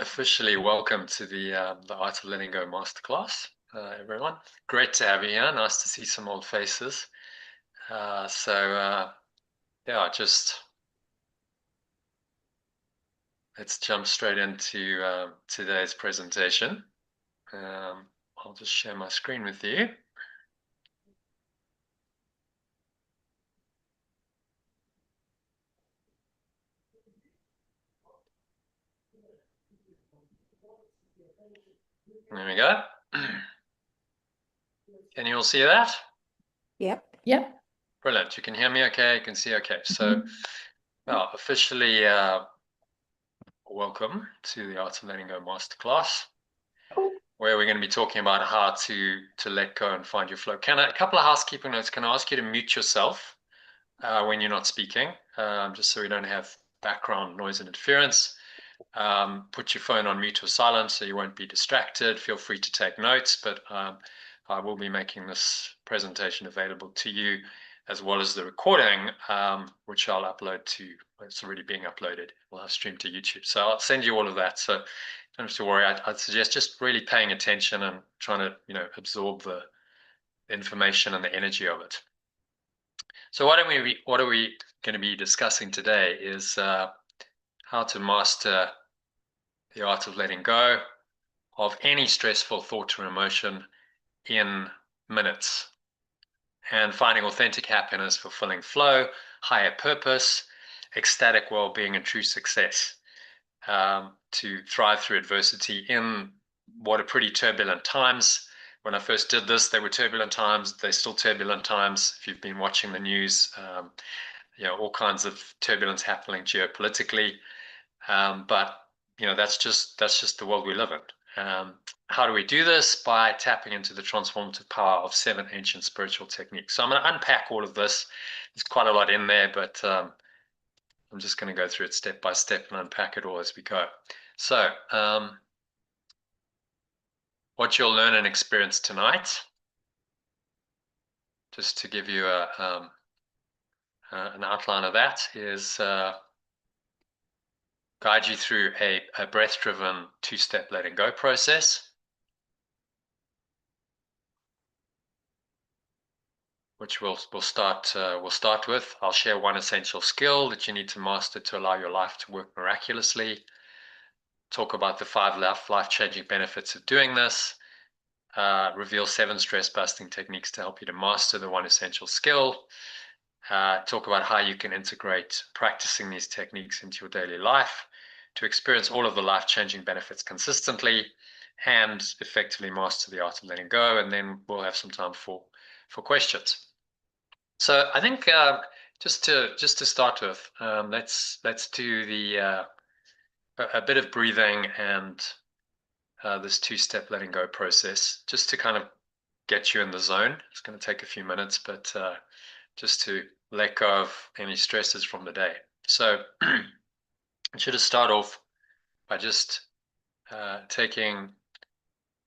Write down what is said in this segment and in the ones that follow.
Officially welcome to the Art of Letting Go Masterclass, everyone. Great to have you here. Nice to see some old faces. Yeah, just let's jump straight into today's presentation. I'll just share my screen with you. There we go. Can you all see that? Yep. Yep. Brilliant. You can hear me okay? You can see okay. So, well, officially welcome to the Art of Letting Go Masterclass, where we're going to be talking about how to let go and find your flow. A couple of housekeeping notes. Can I ask you to mute yourself when you're not speaking, just so we don't have background noise and interference. Put your phone on mute or silent so you won't be distracted. Feel free to take notes, but I will be making this presentation available to you as well as the recording, which I'll upload to, it's already being uploaded. We'll have streamed to YouTube. So I'll send you all of that. So don't have to worry. I'd suggest just really paying attention and trying to, absorb the information and the energy of it. So what are we going to be discussing today is how to master the art of letting go of any stressful thought or emotion in minutes, and finding authentic happiness, fulfilling flow, higher purpose, ecstatic well-being, and true success, to thrive through adversity in what are pretty turbulent times. When I first did this, they were turbulent times. They're still turbulent times. If you've been watching the news, all kinds of turbulence happening geopolitically. But that's just the world we live in. How do we do this? By tapping into the transformative power of 7 ancient spiritual techniques. So I'm going to unpack all of this. There's quite a lot in there, but I'm just going to go through it step by step and unpack it all as we go. So what you'll learn and experience tonight, just to give you an outline of that, is guide you through a breath-driven 2-step letting go process, which we'll start with. I'll share one essential skill that you need to master to allow your life to work miraculously. Talk about the 5 life-changing benefits of doing this. Reveal 7 stress-busting techniques to help you to master the one essential skill. Talk about how you can integrate practicing these techniques into your daily life to experience all of the life-changing benefits consistently and effectively master the art of letting go. And then we'll have some time for questions. So I think just to start with, let's do a bit of breathing and this 2-step letting go process, just to kind of get you in the zone. It's going to take a few minutes, but just to let go of any stresses from the day. So I should just start off by just taking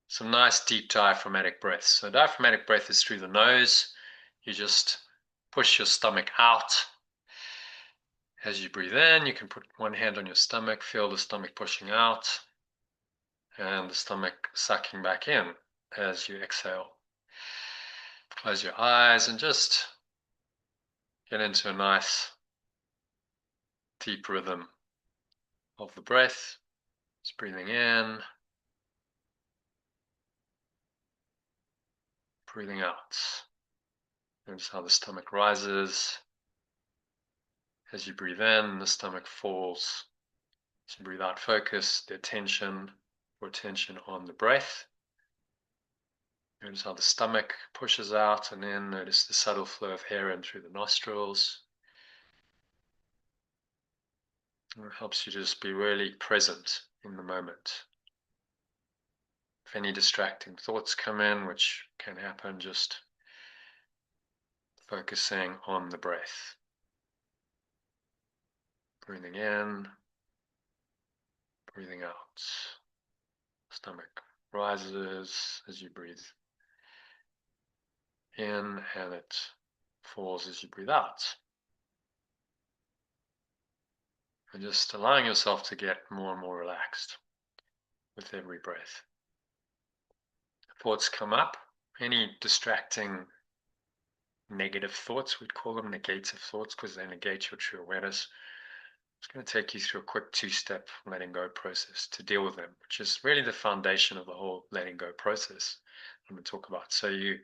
some nice deep diaphragmatic breaths. So diaphragmatic breath is through the nose. You just push your stomach out. As you breathe in, you can put one hand on your stomach, feel the stomach pushing out, and the stomach sucking back in as you exhale. Close your eyes and just get into a nice deep rhythm of the breath. Just breathing in, breathing out. Notice how the stomach rises. As you breathe in, the stomach falls. As you breathe out, focus the attention on the breath. Notice how the stomach pushes out and in. Notice the subtle flow of air in through the nostrils. And it helps you just be really present in the moment. If any distracting thoughts come in, which can happen, just focusing on the breath. Breathing in, breathing out. Stomach rises as you breathe in, and it falls as you breathe out. And just allowing yourself to get more and more relaxed with every breath. Thoughts come up, any distracting negative thoughts, we'd call them negative thoughts because they negate your true awareness. It's going to take you through a quick 2-step letting go process to deal with them, which is really the foundation of the whole letting go process I'm going to talk about. So you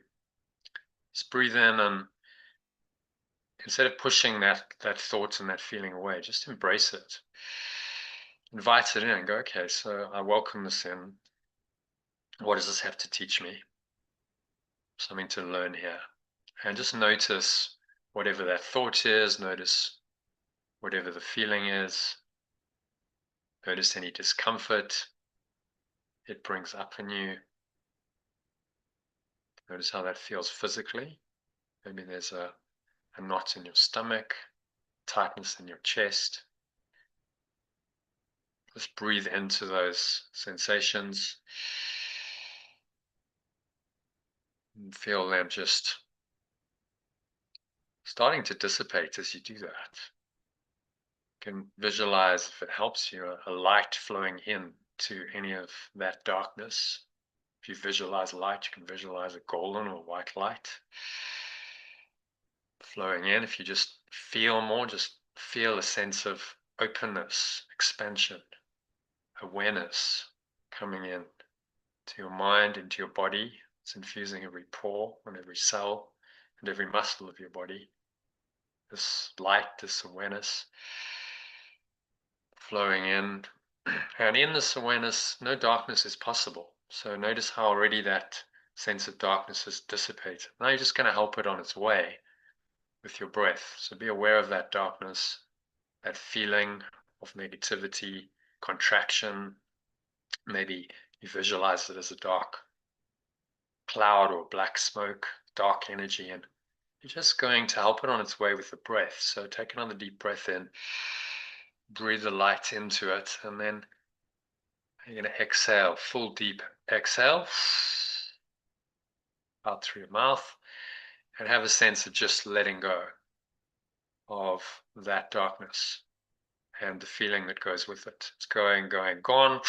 just breathe in, and instead of pushing that thought and that feeling away, just embrace it. Invite it in and go, okay, so I welcome this in. What does this have to teach me? Something to learn here. And just notice whatever that thought is, notice whatever the feeling is, notice any discomfort it brings up in you. Notice how that feels physically. Maybe there's a knot in your stomach, tightness in your chest. Just breathe into those sensations and feel them just starting to dissipate as you do that. You can visualize, if it helps you, a light flowing in to any of that darkness. If you visualize light, you can visualize a golden or white light flowing in. If you just feel more, just feel a sense of openness, expansion, awareness coming in to your mind, into your body. It's infusing every pore and every cell and every muscle of your body. This light, this awareness flowing in. And in this awareness, no darkness is possible. So notice how already that sense of darkness has dissipated. Now you're just going to help it on its way with your breath. So be aware of that darkness, that feeling of negativity, contraction. Maybe you visualize it as a dark cloud or black smoke, dark energy, and you're just going to help it on its way with the breath. So take another deep breath in, breathe the light into it, and then you're going to exhale, full deep exhale out through your mouth, and have a sense of just letting go of that darkness and the feeling that goes with it. It's going, gone.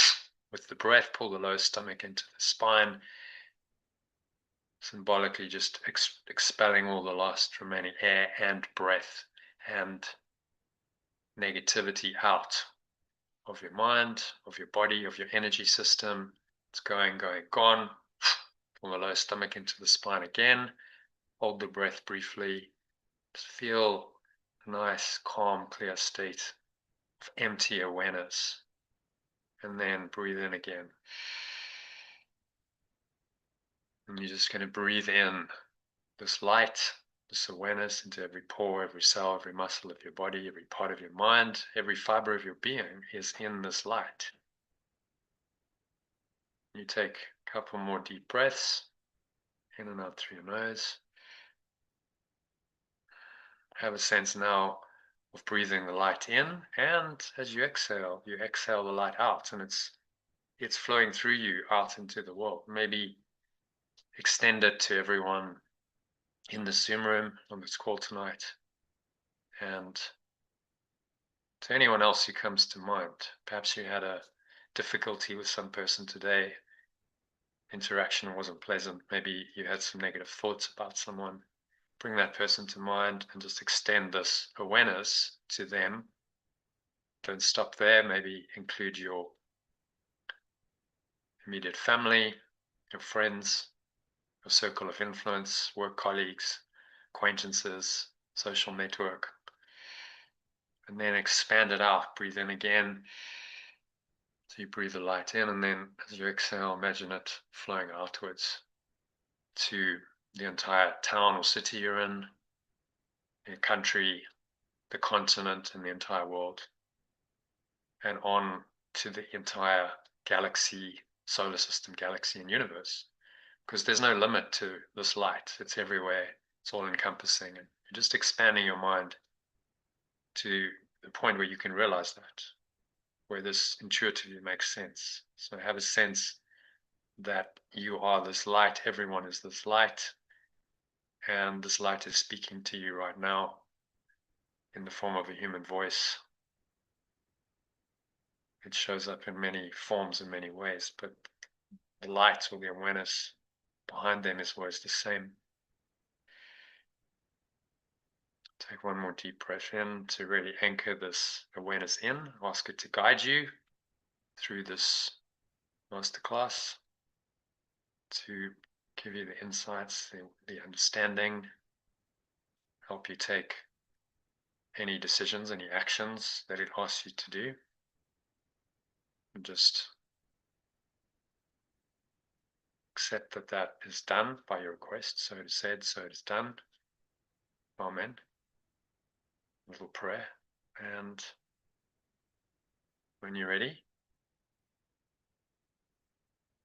With the breath, pull the lower stomach into the spine, symbolically just expelling all the last remaining air and breath and negativity out of your mind, of your body, of your energy system. It's going, gone. Pull the lower stomach into the spine again. Hold the breath briefly. Just feel a nice, calm, clear state of empty awareness. And then breathe in again. And you're just going to breathe in this light, this awareness into every pore, every cell, every muscle of your body, every part of your mind, every fiber of your being is in this light. You take a couple more deep breaths, in and out through your nose. Have a sense now of breathing the light in, and as you exhale the light out, and it's flowing through you out into the world. Maybe extend it to everyone in the Zoom room on this call tonight, and to anyone else who comes to mind. Perhaps you had a difficulty with some person today, interaction wasn't pleasant, maybe you had some negative thoughts about someone. Bring that person to mind and just extend this awareness to them. Don't stop there. Maybe include your immediate family, your friends, your circle of influence, work colleagues, acquaintances, social network. And then expand it out. Breathe in again. So you breathe the light in, and then as you exhale, imagine it flowing outwards to the entire town or city you're in, your country, the continent, and the entire world, and on to the entire galaxy, solar system, galaxy, and universe. Because there's no limit to this light. It's everywhere. It's all encompassing. And you're just expanding your mind to the point where you can realize that, where this intuitively makes sense. So have a sense that you are this light. Everyone is this light. And this light is speaking to you right now in the form of a human voice. It shows up in many forms in many ways, but the light or the awareness behind them is always the same. Take one more deep breath in to really anchor this awareness in. Ask it to guide you through this masterclass, to give you the insights, the understanding, help you take any decisions, any actions that it asks you to do. And just accept that that is done by your request. So it is said, so it is done. Amen. Little prayer. And when you're ready,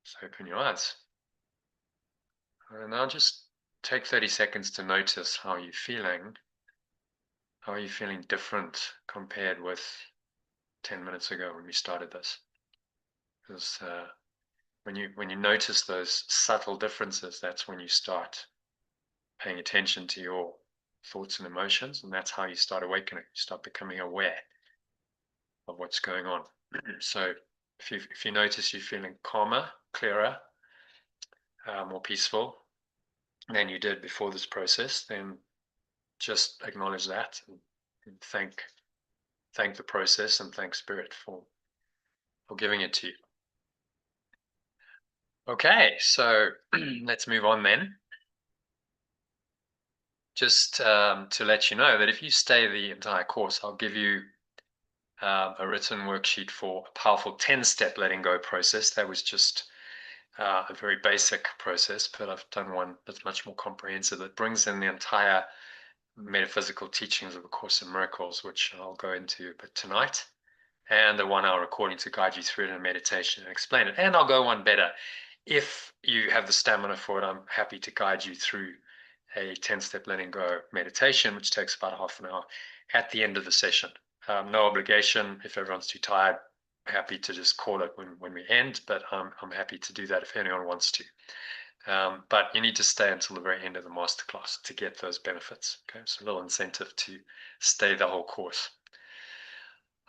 just open your eyes. And now just take 30 seconds to notice how you're feeling. How are you feeling different compared with 10 minutes ago when we started this? Because when you notice those subtle differences, that's when you start paying attention to your thoughts and emotions, and that's how you start awakening. You start becoming aware of what's going on. So if you notice you're feeling calmer, clearer, more peaceful than you did before this process, then just acknowledge that and thank the process and thank Spirit for giving it to you. Okay, so let's move on then. Just to let you know that if you stay the entire course, I'll give you a written worksheet for a powerful 10-step letting go process. That was just a very basic process, but I've done one that's much more comprehensive that brings in the entire metaphysical teachings of the Course in Miracles, which I'll go into a bit tonight, and a 1-hour recording to guide you through it in meditation and explain it. And I'll go one better. If you have the stamina for it, I'm happy to guide you through a 10-step letting go meditation, which takes about half an hour at the end of the session. No obligation. If everyone's too tired, happy to just call it when we end, but I'm happy to do that if anyone wants to. But you need to stay until the very end of the masterclass to get those benefits. Okay, so a little incentive to stay the whole course.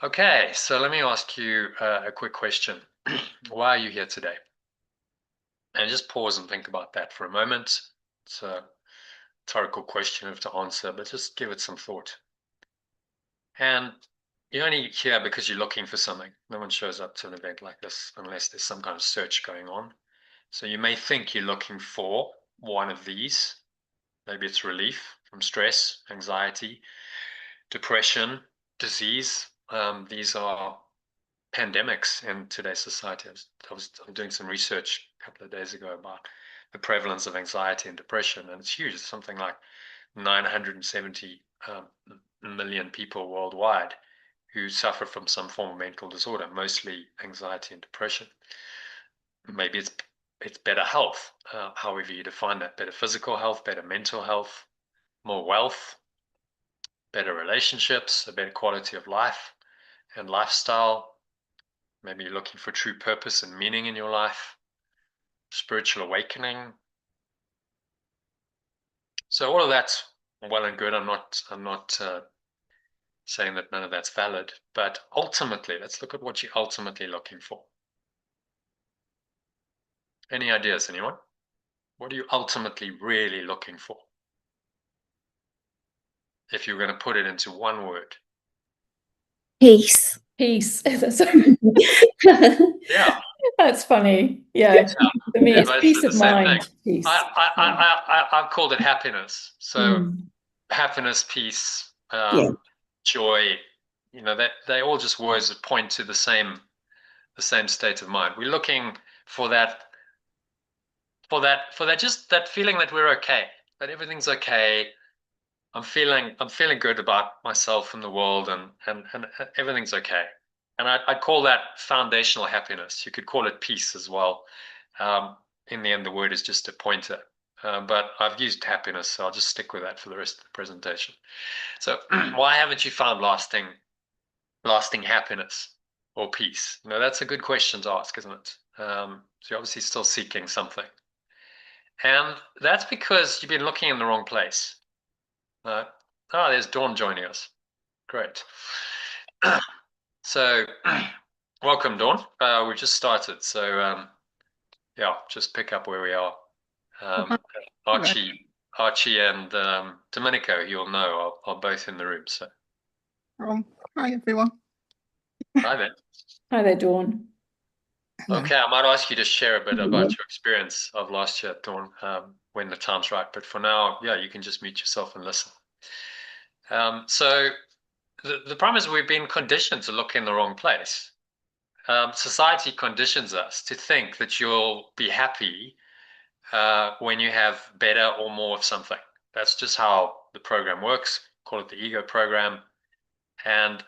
Okay, so let me ask you a quick question. Why are you here today? And just pause and think about that for a moment. It's a rhetorical question you have to answer, but just give it some thought. And you're only here because you're looking for something. No one shows up to an event like this unless there's some kind of search going on. So you may think you're looking for one of these. Maybe it's relief from stress, anxiety, depression, disease. These are pandemics in today's society. I'm doing some research a couple of days ago about the prevalence of anxiety and depression, and it's huge. It's something like 970 million people worldwide who suffer from some form of mental disorder, mostly anxiety and depression. Maybe it's better health, however you define that, better physical health, better mental health, more wealth, better relationships, a better quality of life and lifestyle. Maybe you're looking for true purpose and meaning in your life, spiritual awakening. So all of that's well and good. I'm not saying that none of that's valid, but ultimately, let's look at what you're ultimately looking for. Any ideas, anyone? What are you ultimately really looking for? If you're going to put it into one word. Peace. Peace. Yeah. That's funny. Yeah. For me, it's peace of mind. Peace. I've called it happiness. So happiness, peace, joy, that they all just words that point to the same state of mind. We're looking for that just that feeling that we're okay, that everything's okay. I'm feeling good about myself and the world, and everything's okay. And I'd call that foundational happiness. You could call it peace as well. In the end, the word is just a pointer. But I've used happiness, so I'll just stick with that for the rest of the presentation. So why haven't you found lasting happiness or peace? That's a good question to ask, isn't it? So you're obviously still seeking something. And that's because you've been looking in the wrong place. There's Dawn joining us. Great. So Welcome, Dawn. We just started, so yeah, just pick up where we are. Right. Archie and Domenico, you'll know, are both in the room. So Hi, everyone. hi there. Hi there, Dawn. Okay, I might ask you to share a bit about your experience of last year, Dawn, when the time's right. But for now, yeah, you can just mute yourself and listen. So the problem is we've been conditioned to look in the wrong place. Society conditions us to think that you'll be happy when you have better or more of something. That's just how the program works. Call it the ego program. And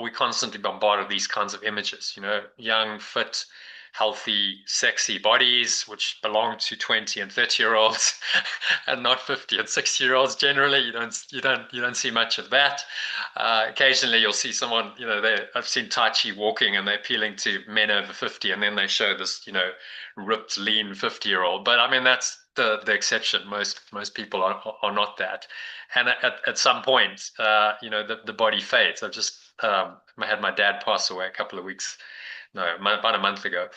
we constantly bombarded these kinds of images, young, fit, healthy, sexy bodies, which belong to 20 and 30-year-olds and not 50 and 60-year-olds. Generally, you don't see much of that. Occasionally you'll see someone, I've seen Tai Chi walking and they're appealing to men over 50, and then they show this, ripped, lean 50-year-old. But I mean, that's the exception. Most people are not that. And at some point, the body fades. I've just had my dad pass away a couple of weeks, no, about a month ago,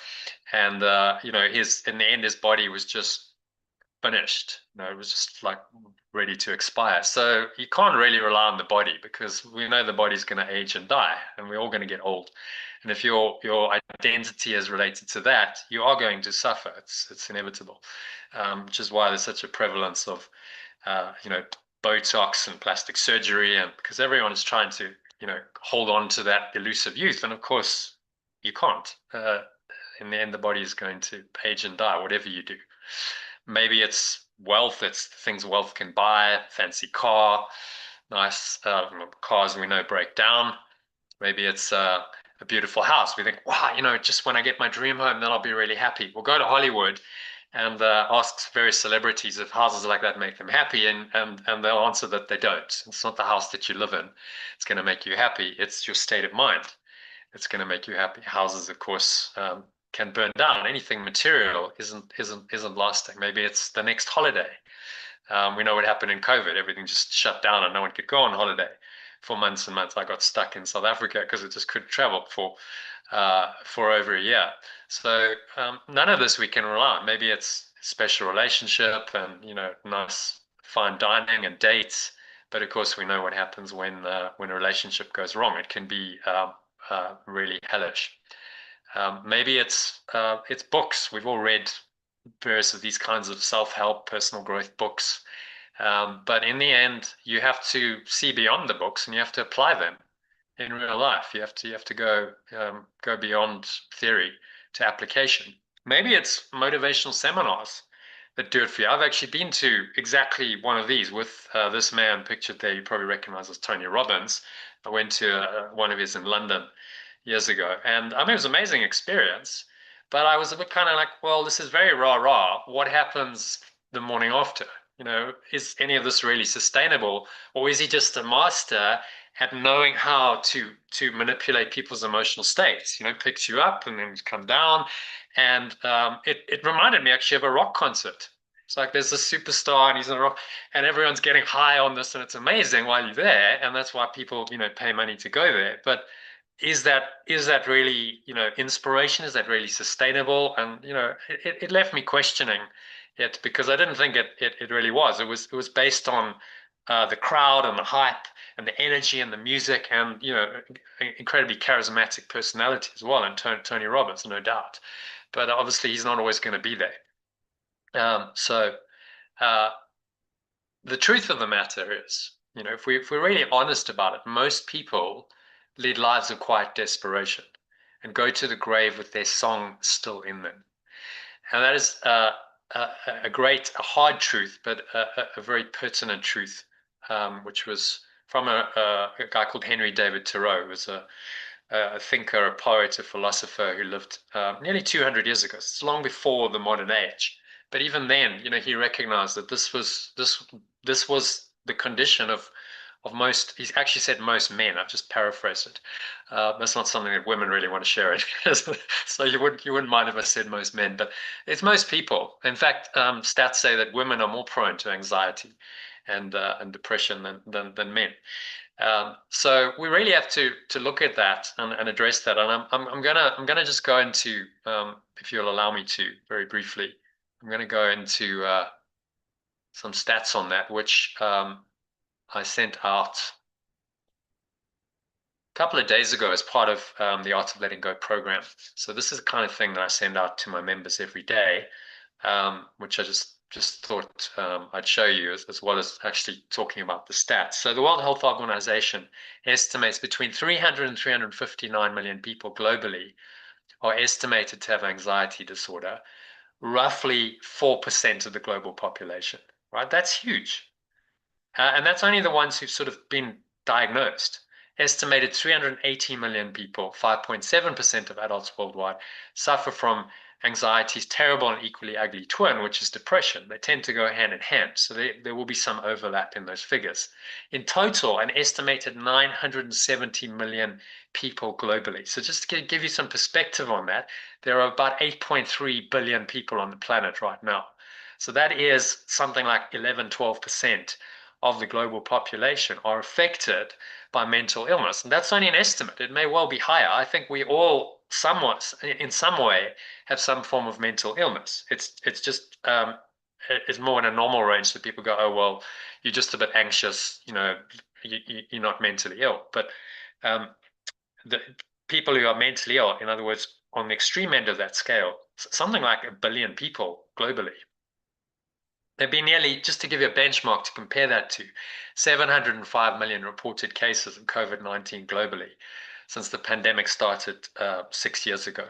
and in the end, his body was just finished. It was just like ready to expire. So you can't really rely on the body, because we know the body's going to age and die, and we're all going to get old. And if your identity is related to that, you are going to suffer. It's inevitable, which is why there's such a prevalence of Botox and plastic surgery, and because everyone is trying to hold on to that elusive youth, and of course you can't. In the end, the body is going to age and die, whatever you do. Maybe it's wealth, it's things wealth can buy, fancy car, nice cars we know break down. Maybe it's a beautiful house. We think, wow, just when I get my dream home, then I'll be really happy. We'll go to Hollywood and ask various celebrities if houses like that make them happy, and they'll answer that they don't. It's not the house that you live in. It's going to make you happy. It's your state of mind. It's going to make you happy. Houses, of course, can burn down. Anything material isn't lasting. Maybe it's the next holiday. We know what happened in COVID. Everything just shut down and no one could go on holiday for months and months. I got stuck in South Africa because it just couldn't travel for over a year. So none of this we can rely on. Maybe it's special relationship and nice fine dining and dates. But of course, we know what happens when a relationship goes wrong. It can be really hellish. Maybe it's books. We've all read various of these kinds of self-help, personal growth books. But in the end, you have to see beyond the books and you have to apply them in real life. You have to go beyond theory to application. Maybe it's motivational seminars that do it for you. I've actually been to exactly one of these with this man pictured there. You probably recognize as Tony Robbins. I went to one of his in London years ago, and I mean, it was an amazing experience. But I was a bit kind of like, well, this is very rah-rah. What happens the morning after? Is any of this really sustainable, or is he just a master at knowing how to manipulate people's emotional states? Picks you up and then come down, and it reminded me actually of a rock concert. It's like there's a superstar and he's in a rock, and everyone's getting high on this, and it's amazing while you're there, and that's why people pay money to go there. But is that really inspiration? Is that really sustainable? And it left me questioning it, because I didn't think it really was. It was based on the crowd and the hype and the energy and the music and incredibly charismatic personality as well, and Tony Robbins, no doubt. But obviously he's not always going to be there. So the truth of the matter is, if we're really honest about it, most people lead lives of quiet desperation and go to the grave with their song still in them. And that is a hard truth, but a very pertinent truth, which was from a guy called Henry David Thoreau, who was a thinker, a poet, a philosopher who lived nearly 200 years ago. It's long before the modern age. But even then, he recognized that this was the condition of most. He actually said most men. I've just paraphrased it. That's not something that women really want to share it. So you wouldn't mind if I said most men, but it's most people. In fact, stats say that women are more prone to anxiety and depression than men. So we really have to look at that and address that. And I'm gonna just go into, if you'll allow me to, very briefly, I'm gonna go into some stats on that, which I sent out a couple of days ago as part of the Art of Letting Go program. So this is the kind of thing that I send out to my members every day, which I just thought I'd show you, as well as actually talking about the stats. So the World Health Organization estimates between 300 and 359 million people globally are estimated to have anxiety disorder, roughly 4% of the global population, right? That's huge. And that's only the ones who've sort of been diagnosed. Estimated 380 million people, 5.7% of adults worldwide, suffer from anxiety's terrible and equally ugly twin, which is depression. They tend to go hand in hand. So there will be some overlap in those figures. In total, an estimated 970 million people globally. So just to give you some perspective on that, there are about 8.3 billion people on the planet right now. So that is something like 11, 12% of the global population are affected by mental illness. And that's only an estimate. It may well be higher. I think we all somewhat, in some way, have some form of mental illness. It's just, it's more in a normal range. So people go, oh, well, you're just a bit anxious, you're not mentally ill. But the people who are mentally ill, in other words, on the extreme end of that scale, something like 1 billion people globally. There've been nearly, just to give you a benchmark to compare that to, 705 million reported cases of COVID-19 globally since the pandemic started 6 years ago.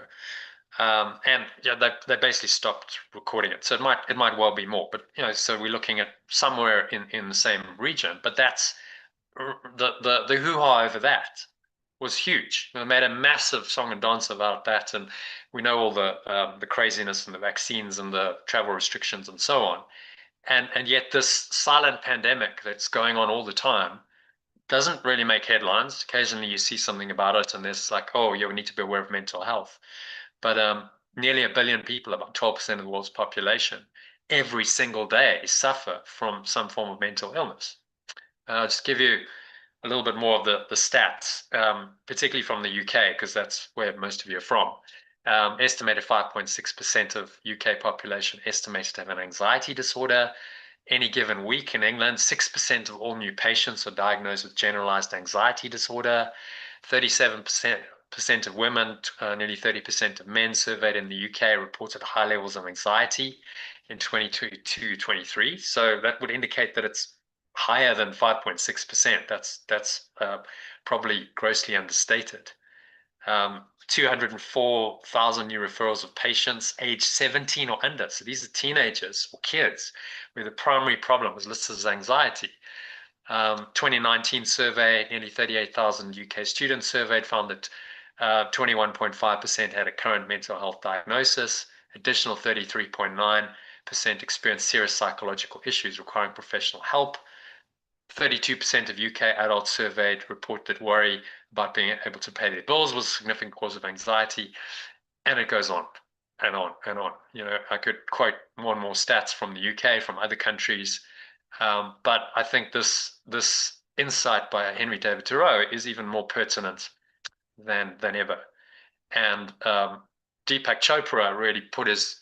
And yeah, they basically stopped recording it. So it might well be more, but so we're looking at somewhere in the same region. But that's the hoo-ha over that was huge. They made a massive song and dance about that, and we know all the craziness and the vaccines and the travel restrictions and so on. And yet this silent pandemic that's going on all the time doesn't really make headlines. Occasionally you see something about it and there's like, oh, yeah, we need to be aware of mental health. But nearly 1 billion people, about 12% of the world's population, every single day suffer from some form of mental illness. I'll just give you a little bit more of the stats, particularly from the UK, because that's where most of you are from. Estimated 5.6% of UK population estimated to have an anxiety disorder. Any given week in England, 6% of all new patients are diagnosed with generalized anxiety disorder. 37% of women, nearly 30% of men surveyed in the UK reported high levels of anxiety in 2022-23. So that would indicate that it's higher than 5.6%. That's probably grossly understated. 204,000 new referrals of patients aged 17 or under. So these are teenagers or kids where the primary problem was listed as anxiety. 2019 survey, nearly 38,000 UK students surveyed found that 21.5% had a current mental health diagnosis. Additional 33.9% experienced serious psychological issues requiring professional help. 32% of UK adults surveyed report that worry about being able to pay their bills was a significant cause of anxiety. And it goes on and on and on. I could quote more and more stats from the UK, from other countries. But I think this insight by Henry David Thoreau is even more pertinent than ever. And Deepak Chopra really put his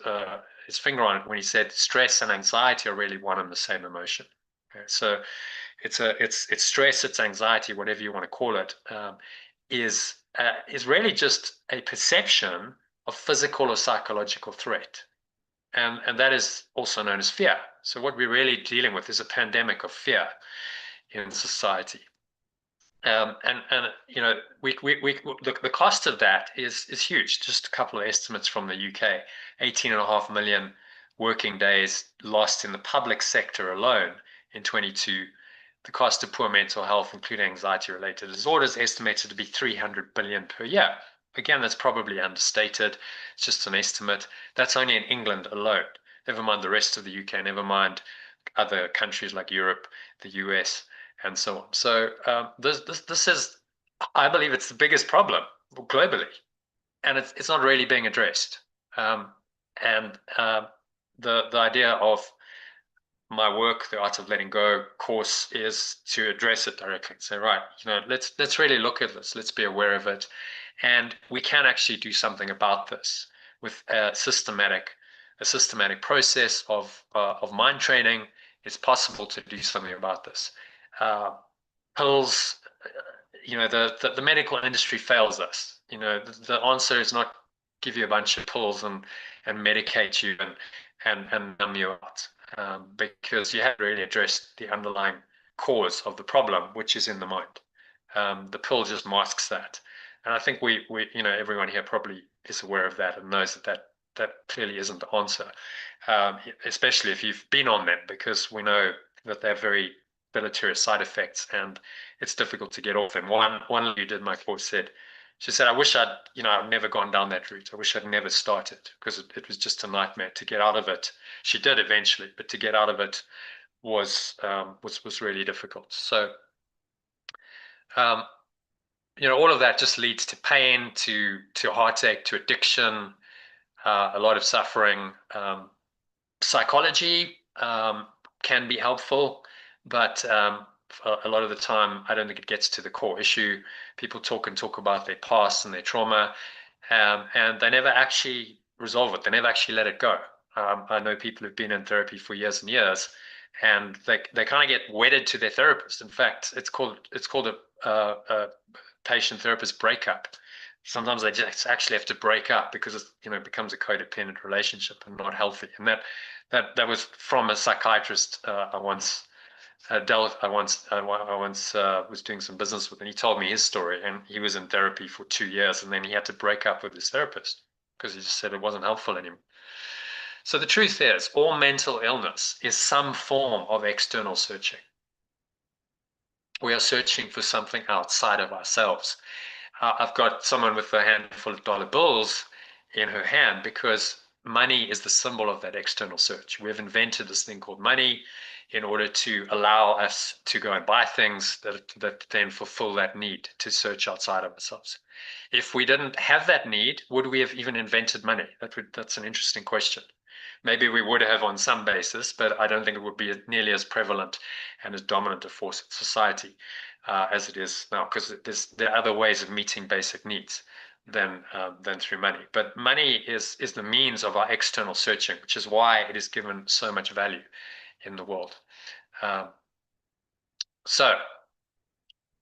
finger on it when he said stress and anxiety are really one and the same emotion. Okay? So it's stress, it's anxiety, whatever you want to call it, is really just a perception of physical or psychological threat. And that is also known as fear. So what we're really dealing with is a pandemic of fear in society. And the cost of that is huge. Just a couple of estimates from the UK: 18.5 million working days lost in the public sector alone in 22. The cost of poor mental health, including anxiety-related disorders, estimated to be 300 billion per year. Again, that's probably understated. It's just an estimate. That's only in England alone. Never mind the rest of the UK, never mind other countries like Europe, the US, and so on. So this is, I believe it's the biggest problem globally, and it's not really being addressed. The idea of my work, the Art of Letting Go course, is to address it directly. Say, right, let's really look at this. Let's be aware of it, and we can actually do something about this with a systematic process of mind training. It's possible to do something about this. Pills, the medical industry fails us. The answer is not give you a bunch of pills and medicate you and numb you out, because you haven't really addressed the underlying cause of the problem, which is in the mind. The pill just masks that, and I think we everyone here probably is aware of that and knows that clearly isn't the answer, especially if you've been on them, because we know that they have very deleterious side effects and it's difficult to get off them. One who did my course said, she said, I wish I'd never gone down that route. I wish I'd never started, because it was just a nightmare to get out of it. She did eventually, but to get out of it was really difficult. So, all of that just leads to pain, to heartache, to addiction, a lot of suffering. Psychology can be helpful, but a lot of the time, I don't think it gets to the core issue. People talk about their past and their trauma, and they never actually resolve it. They never actually let it go. I know people who've been in therapy for years and years, and they kind of get wedded to their therapist. In fact, it's called a patient therapist breakup. Sometimes they just actually have to break up because it becomes a codependent relationship and not healthy. And that was from a psychiatrist I once was doing some business with, and he told me his story. And he was in therapy for 2 years, and then he had to break up with his therapist because he just said it wasn't helpful anymore. So the truth is, all mental illness is some form of external searching. We are searching for something outside of ourselves. I've got someone with a handful of dollar bills in her hand because money is the symbol of that external search. We've invented this thing called money in order to allow us to go and buy things that then fulfill that need to search outside of ourselves. If we didn't have that need, would we have even invented money? That's an interesting question. Maybe we would have on some basis, but I don't think it would be nearly as prevalent and as dominant a force in society as it is now, because there are other ways of meeting basic needs than through money. But money is the means of our external searching, which is why it is given so much value in the world. So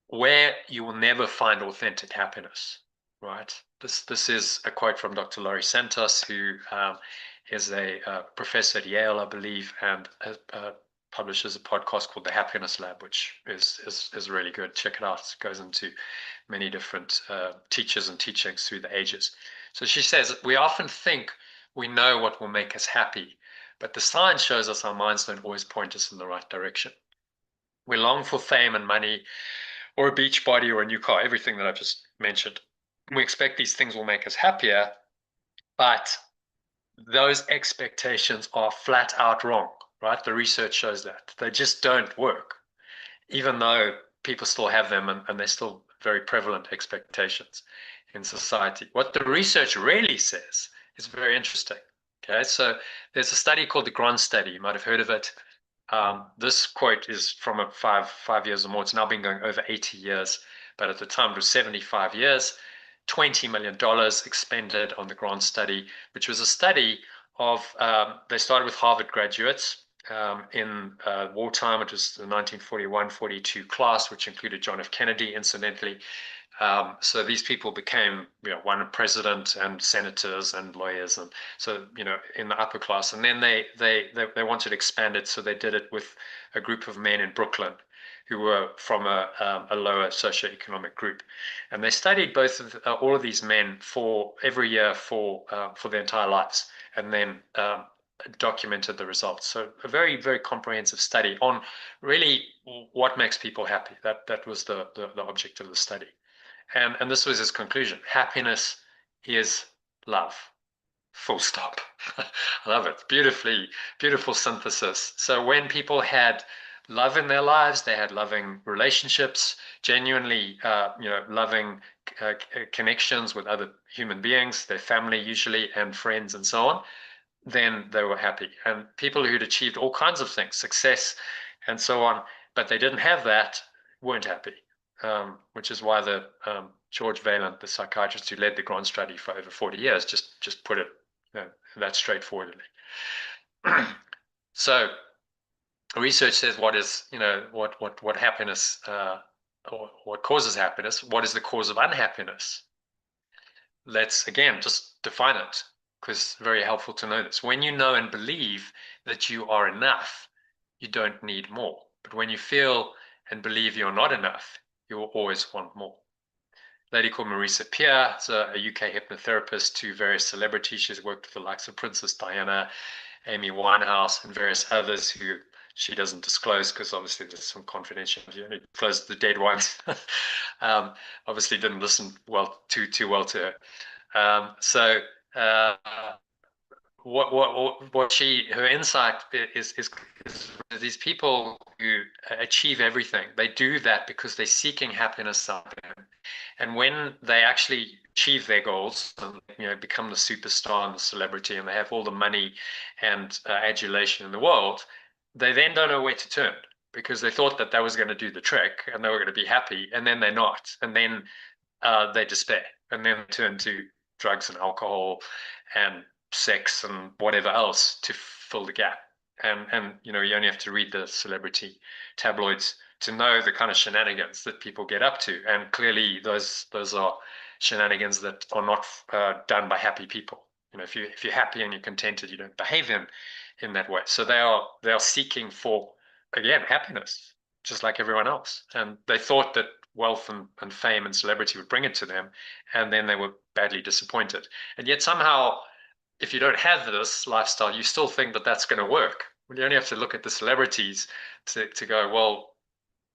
where you will never find authentic happiness, right? This is a quote from Dr. Laurie Santos, who is a professor at Yale, I believe, and publishes a podcast called The Happiness Lab, which is really good. Check it out. It goes into many different teachers and teachings through the ages. So she says, we often think we know what will make us happy, but the science shows us our minds don't always point us in the right direction. We long for fame and money, or a beach body, or a new car, everything that I've just mentioned. We expect these things will make us happier, but those expectations are flat out wrong, right? The research shows that. They just don't work, even though people still have them and they're still very prevalent expectations in society. What the research really says is very interesting. Okay, so there's a study called the Grand Study. You might have heard of it. This quote is from a five years or more. It's now been going over 80 years, but at the time it was 75 years. $20 million expended on the Grand Study, which was a study of, they started with Harvard graduates in wartime. It was the 1941-42 class, which included John F. Kennedy, incidentally. So these people became, one president and senators and lawyers, and so in the upper class. And then they wanted to expand it, so they did it with a group of men in Brooklyn who were from a lower socioeconomic group, and they studied all of these men for every year for their entire lives, and then documented the results. So a very, very comprehensive study on really what makes people happy. That was the object of the study. And this was his conclusion. Happiness is love. Full stop. I love it. Beautiful synthesis. So when people had love in their lives, they had loving relationships, genuinely, loving connections with other human beings, their family usually, and friends, and so on, then they were happy. And people who'd achieved all kinds of things, success and so on, but they didn't have that, weren't happy. Which is why the George Vaillant, the psychiatrist who led the Grant study for over 40 years, just put it that straightforwardly. So research says what is, what happiness, or what causes happiness, what is the cause of unhappiness? Let's again just define it, because it's very helpful to know this. When you know and believe that you are enough, you don't need more. But when you feel and believe you're not enough, you will always want more. A lady called Marisa Peer is a UK hypnotherapist to various celebrities. She's worked with the likes of Princess Diana, Amy Winehouse, and various others who she doesn't disclose because obviously there's some confidentiality. You only disclose the dead ones. Obviously didn't listen too well to her. Her insight is these people who achieve everything, they do that because they're seeking happiness out there. And when they actually achieve their goals and become the superstar and the celebrity, and they have all the money and adulation in the world, they then don't know where to turn, because they thought that was going to do the trick and they were going to be happy, and then they're not, and then they despair, and then turn to drugs and alcohol and sex and whatever else to fill the gap. And you only have to read the celebrity tabloids to know the kind of shenanigans that people get up to. And clearly those are shenanigans that are not done by happy people. If you're happy and you're contented, you don't behave in that way. So they are seeking for, again, happiness, just like everyone else. And they thought that wealth and fame and celebrity would bring it to them, and then they were badly disappointed. And yet somehow, if you don't have this lifestyle, you still think that that's going to work. Well, you only have to look at the celebrities to go, well,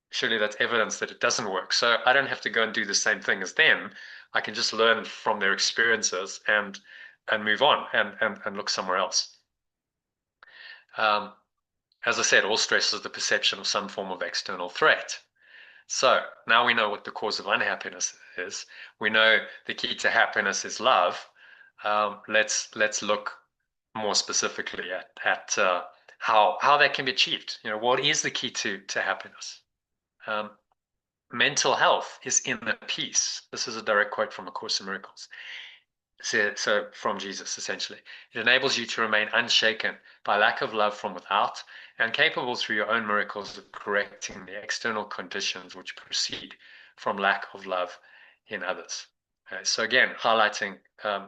surely that's evidence that it doesn't work. So I don't have to go and do the same thing as them. I can just learn from their experiences and move on and look somewhere else. As I said, all stress is the perception of some form of external threat. So now we know what the cause of unhappiness is. We know the key to happiness is love. Let's look more specifically at how that can be achieved. What is the key to happiness? Mental health is inner peace. This is a direct quote from A Course in Miracles. So from Jesus, essentially. It enables you to remain unshaken by lack of love from without, and capable through your own miracles of correcting the external conditions which proceed from lack of love in others. So again, highlighting the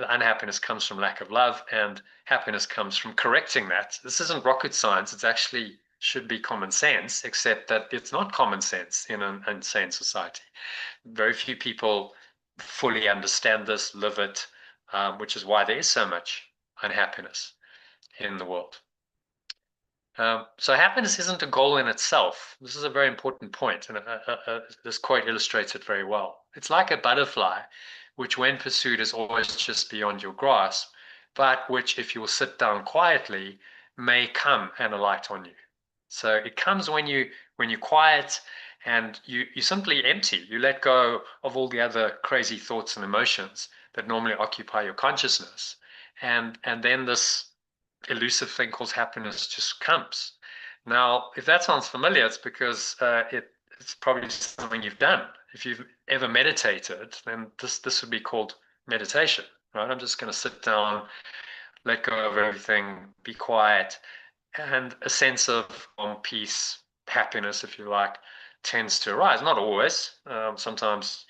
unhappiness comes from lack of love, and happiness comes from correcting that. This isn't rocket science. It's actually should be common sense, except that it's not common sense in an insane society. Very few people fully understand this, live it, which is why there is so much unhappiness in the world. So happiness isn't a goal in itself. This is a very important point, and this quote illustrates it very well. It's like a butterfly, which when pursued is always just beyond your grasp, but which, if you will sit down quietly, may come and alight on you. So it comes when you quiet and you simply empty. You let go of all the other crazy thoughts and emotions that normally occupy your consciousness, and then this elusive thing called happiness just comes. Now, if that sounds familiar, it's because it's probably something you've done. If you've ever meditated, then this would be called meditation, right? I'm just going to sit down, let go of everything, be quiet, and a sense of peace, happiness, if you like, tends to arise. Not always. Sometimes,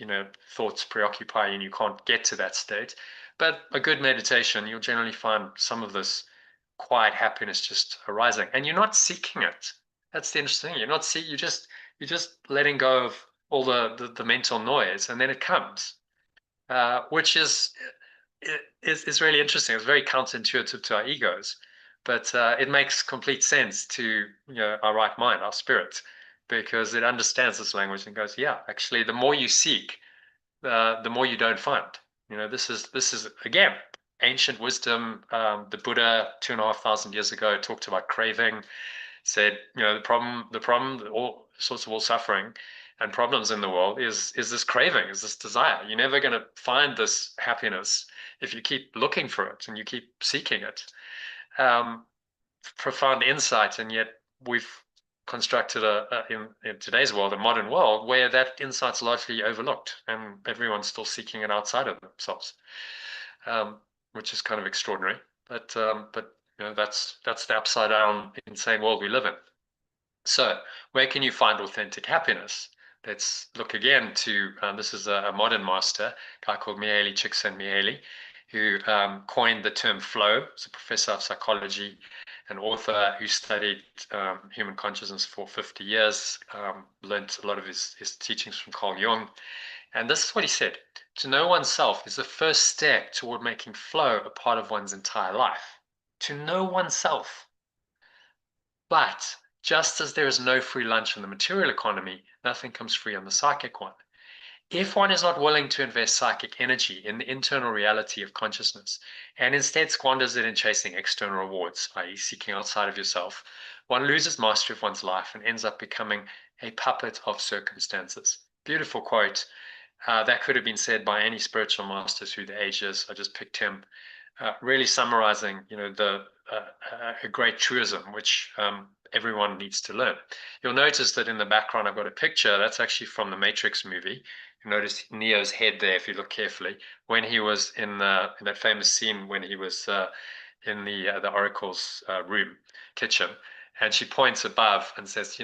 thoughts preoccupy you and you can't get to that state. But a good meditation, you'll generally find some of this quiet happiness just arising, and you're not seeking it. That's the interesting thing. You're just letting go of all the mental noise, and then it comes, which is really interesting. It's very counterintuitive to our egos, but it makes complete sense to our right mind, our spirit, because it understands this language and goes, yeah, actually, the more you seek, the more you don't find. This is again ancient wisdom. The Buddha 2,500 years ago talked about craving. Said the problem, all sorts of suffering and problems in the world is this craving, is this desire. You're never going to find this happiness if you keep looking for it and you keep seeking it. Profound insight, and yet we've constructed in today's world, a modern world, where that insight's largely overlooked and everyone's still seeking it outside of themselves, which is kind of extraordinary. But that's the upside down, insane world we live in. So where can you find authentic happiness? Let's look again to, this is a modern master, a guy called Mihaly Csikszentmihalyi, who coined the term flow. He's a professor of psychology, an author who studied human consciousness for 50 years, learned a lot of his teachings from Carl Jung. And this is what he said: to know oneself is the first step toward making flow a part of one's entire life. To know oneself. But just as there is no free lunch in the material economy, nothing comes free on the psychic one. If one is not willing to invest psychic energy in the internal reality of consciousness and instead squanders it in chasing external rewards, i.e., seeking outside of yourself, one loses mastery of one's life and ends up becoming a puppet of circumstances. Beautiful quote. That could have been said by any spiritual master through the ages. I just picked him, really summarizing, a great truism which everyone needs to learn. You'll notice that in the background I've got a picture that's actually from the Matrix movie. You notice Neo's head there if you look carefully, when he was in that famous scene when he was in the Oracle's room kitchen, and she points above and says,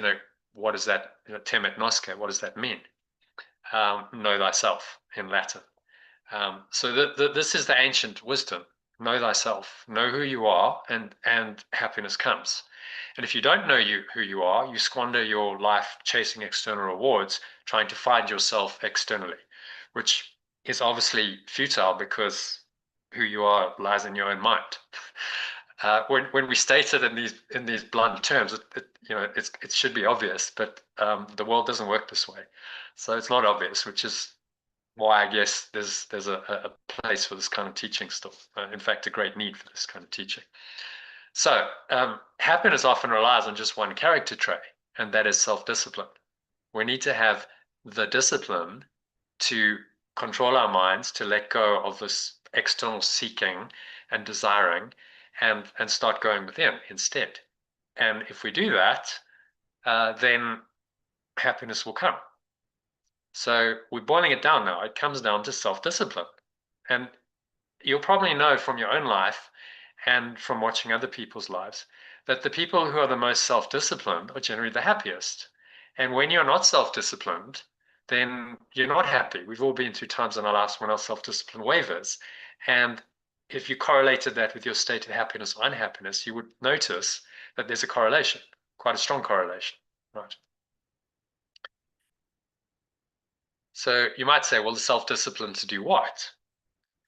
what is that? Temet Noska, what does that mean? Know thyself in Latin. So this is the ancient wisdom. Know thyself, know who you are, and happiness comes. And if you don't know who you are, you squander your life chasing external rewards, trying to find yourself externally, which is obviously futile because who you are lies in your own mind. When we state it in these blunt terms, it should be obvious, but the world doesn't work this way. So it's not obvious, which is why I guess there's a place for this kind of teaching still. In fact, a great need for this kind of teaching. So happiness often relies on just one character trait, and that is self-discipline. We need to have the discipline to control our minds, to let go of this external seeking and desiring, and start going within instead. And if we do that, then happiness will come. So we're boiling it down now. It comes down to self-discipline. And you'll probably know from your own life and from watching other people's lives that the people who are the most self-disciplined are generally the happiest. And when you're not self-disciplined, then you're not happy. We've all been through times in our lives when our self-discipline wavers. And if you correlated that with your state of happiness or unhappiness, you would notice that there's a correlation, quite a strong correlation, right? So you might say, well, the self-discipline to do what?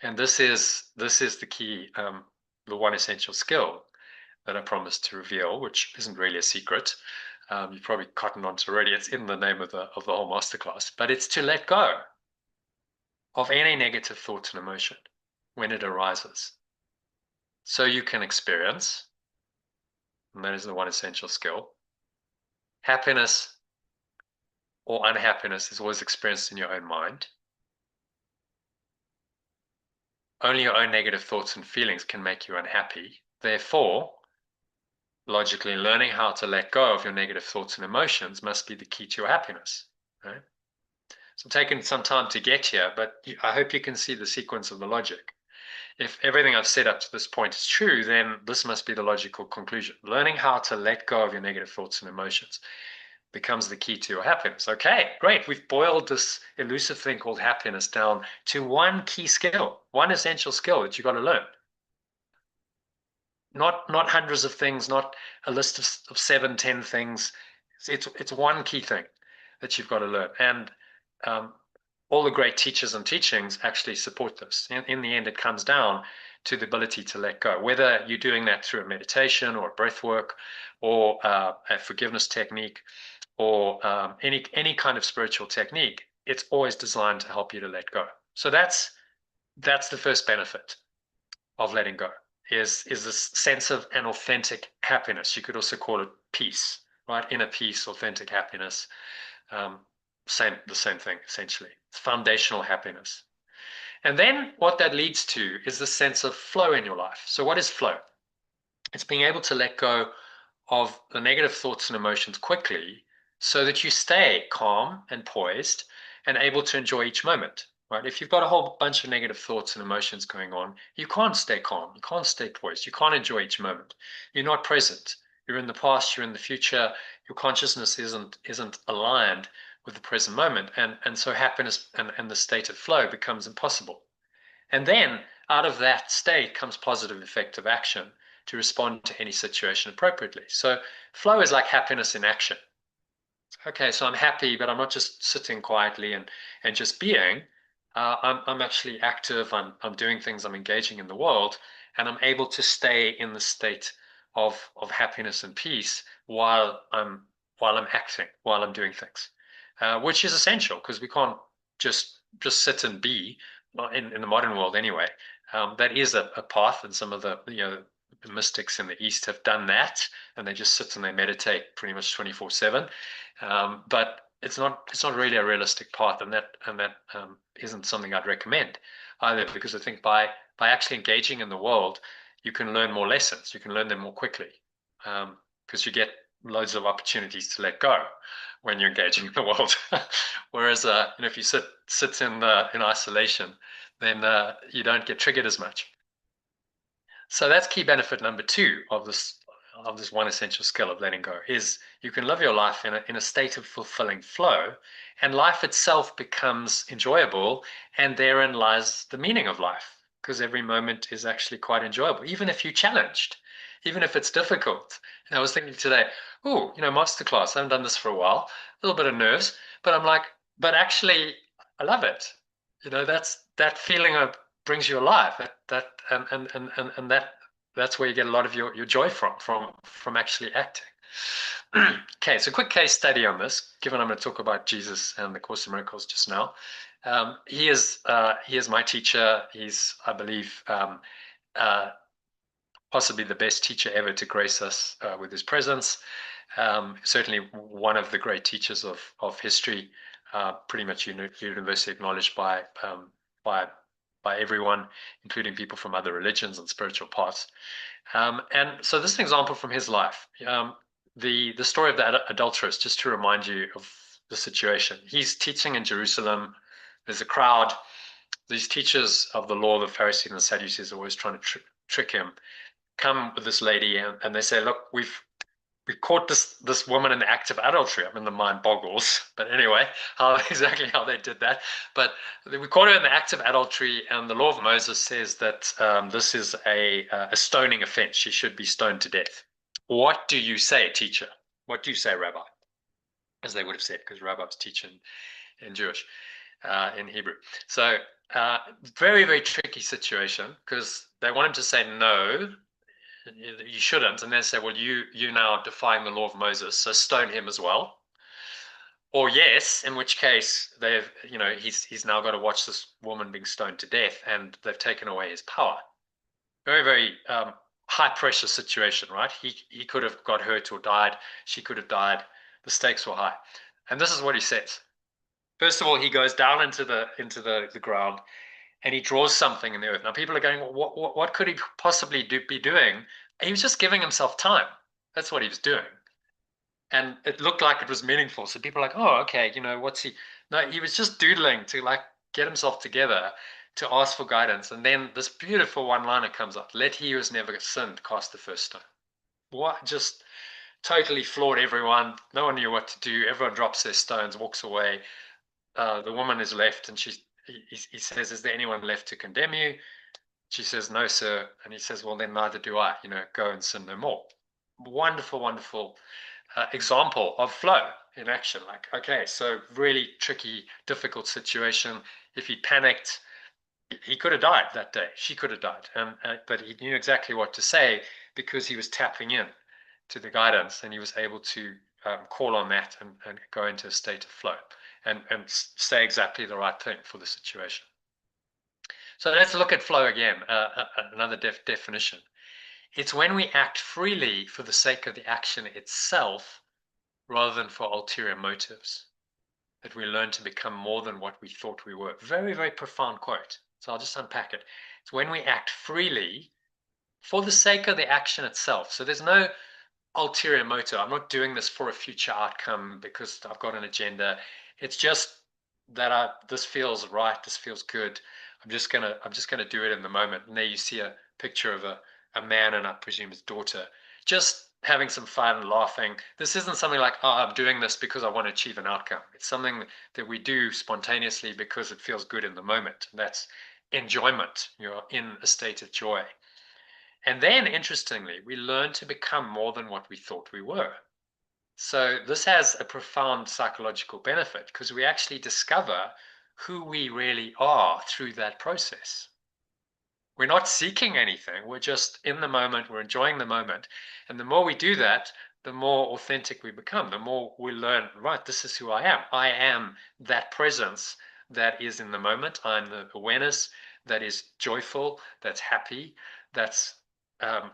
And this is the key, the one essential skill that I promised to reveal, which isn't really a secret. You've probably cottoned on to already. It's in the name of the whole masterclass, but it's to let go of any negative thought and emotion when it arises, so you can experience, and that is the one essential skill. Happiness or unhappiness is always experienced in your own mind. Only your own negative thoughts and feelings can make you unhappy. Therefore, logically, learning how to let go of your negative thoughts and emotions must be the key to your happiness. Right? So I'm taking some time to get here, but I hope you can see the sequence of the logic. If everything I've said up to this point is true, then this must be the logical conclusion. Learning how to let go of your negative thoughts and emotions becomes the key to your happiness. Okay, great. We've boiled this elusive thing called happiness down to one key skill, one essential skill that you've got to learn. Not hundreds of things, not a list of 7, 10 things. It's one key thing that you've got to learn. And all the great teachers and teachings actually support this. In the end, it comes down to the ability to let go, whether you're doing that through a meditation or a breath work or a forgiveness technique or any kind of spiritual technique. It's always designed to help you to let go. So that's the first benefit of letting go, is this sense of an authentic happiness. You could also call it peace, right? Inner peace, authentic happiness. The same thing, essentially. It's foundational happiness. And then what that leads to is the sense of flow in your life. So what is flow? It's being able to let go of the negative thoughts and emotions quickly so that you stay calm and poised and able to enjoy each moment, right? If you've got a whole bunch of negative thoughts and emotions going on, you can't stay calm, you can't stay poised, you can't enjoy each moment. You're not present. You're in the past, you're in the future. Your consciousness isn't aligned with the present moment, and so happiness and the state of flow becomes impossible. And then out of that state comes positive effective action to respond to any situation appropriately. So flow is like happiness in action. Okay, so I'm happy, but I'm not just sitting quietly and just being. I'm actually active. I'm doing things. I'm engaging in the world, and I'm able to stay in the state of happiness and peace while I'm acting, while I'm doing things, which is essential because we can't just sit and be in the modern world anyway. That is a path, and some of the the mystics in the East have done that, and they just sit and they meditate pretty much 24/7. But it's not really a realistic path, and that isn't something I'd recommend either, because I think by actually engaging in the world, you can learn more lessons. You can learn them more quickly, because you get loads of opportunities to let go when you're engaging in the world. Whereas if you sit in isolation, then you don't get triggered as much. So that's key benefit number 2 of this one essential skill of letting go, is you can live your life in a state of fulfilling flow, and life itself becomes enjoyable, and therein lies the meaning of life, because every moment is actually quite enjoyable, even if you're challenged, even if it's difficult. And I was thinking today, Masterclass, I haven't done this for a while, a little bit of nerves, but I'm like, but actually I love it. That's that feeling of brings you alive. That's where you get a lot of your joy from actually acting. Okay, so quick case study on this, given I'm going to talk about Jesus and the Course in Miracles just now. He is my teacher. He's, I believe, possibly the best teacher ever to grace us with his presence. Certainly one of the great teachers of history, pretty much universally acknowledged by everyone, including people from other religions and spiritual paths. And so this is an example from his life. The story of the adulteress, just to remind you of the situation. He's teaching in Jerusalem. There's a crowd. These teachers of the law, the Pharisees and the Sadducees, are always trying to trick him. Come with this lady, and they say, look, we caught this woman in the act of adultery. I mean, the mind boggles. But anyway, exactly how they did that. But we caught her in the act of adultery, and the law of Moses says that this is a stoning offense. She should be stoned to death. What do you say, teacher? What do you say, rabbi? As they would have said, because rabbi was teaching in Jewish, in Hebrew. So very, very tricky situation, because they want him to say no, you shouldn't, and then say, well, you now defying the law of Moses, so stone him as well. Or yes, in which case he's now got to watch this woman being stoned to death, and they've taken away his power. Very, very high pressure situation, right? He could have got hurt or died. She could have died. The stakes were high. And this is what he says. First of all, he goes down into the ground, and he draws something in the earth. Now people are going, well, what could he possibly be doing? He was just giving himself time. That's what he was doing. And it looked like it was meaningful. So people are like, oh, okay, what's he? No, he was just doodling to get himself together to ask for guidance. And then this beautiful one-liner comes up: let he who has never sinned cast the first stone. What? Just totally floored everyone. No one knew what to do. Everyone drops their stones, walks away. The woman is left, and he says, is there anyone left to condemn you? She says, no, sir. And he says, well, then neither do I. Go and sin no more. Wonderful, wonderful example of flow in action. Like, okay, so really tricky, difficult situation. If he panicked, he could have died that day. She could have died. But he knew exactly what to say, because he was tapping in to the guidance, and he was able to call on that and go into a state of flow and say exactly the right thing for the situation. So let's look at flow again, another definition. It's when we act freely for the sake of the action itself, rather than for ulterior motives, that we learn to become more than what we thought we were. Very, very profound quote. So I'll just unpack it. It's when we act freely for the sake of the action itself. So there's no ulterior motive. I'm not doing this for a future outcome because I've got an agenda. It's just that this feels right. This feels good. I'm just gonna do it in the moment. And there you see a picture of a man and I presume his daughter just having some fun and laughing. This isn't something like, oh, I'm doing this because I want to achieve an outcome. It's something that we do spontaneously because it feels good in the moment. And that's enjoyment. You're in a state of joy. And then, interestingly, we learn to become more than what we thought we were. So this has a profound psychological benefit because we actually discover who we really are through that process. We're not seeking anything. We're just in the moment. We're enjoying the moment. And the more we do that, the more authentic we become, the more we learn, right, this is who I am. I am that presence that is in the moment. I'm the awareness that is joyful, that's happy, that's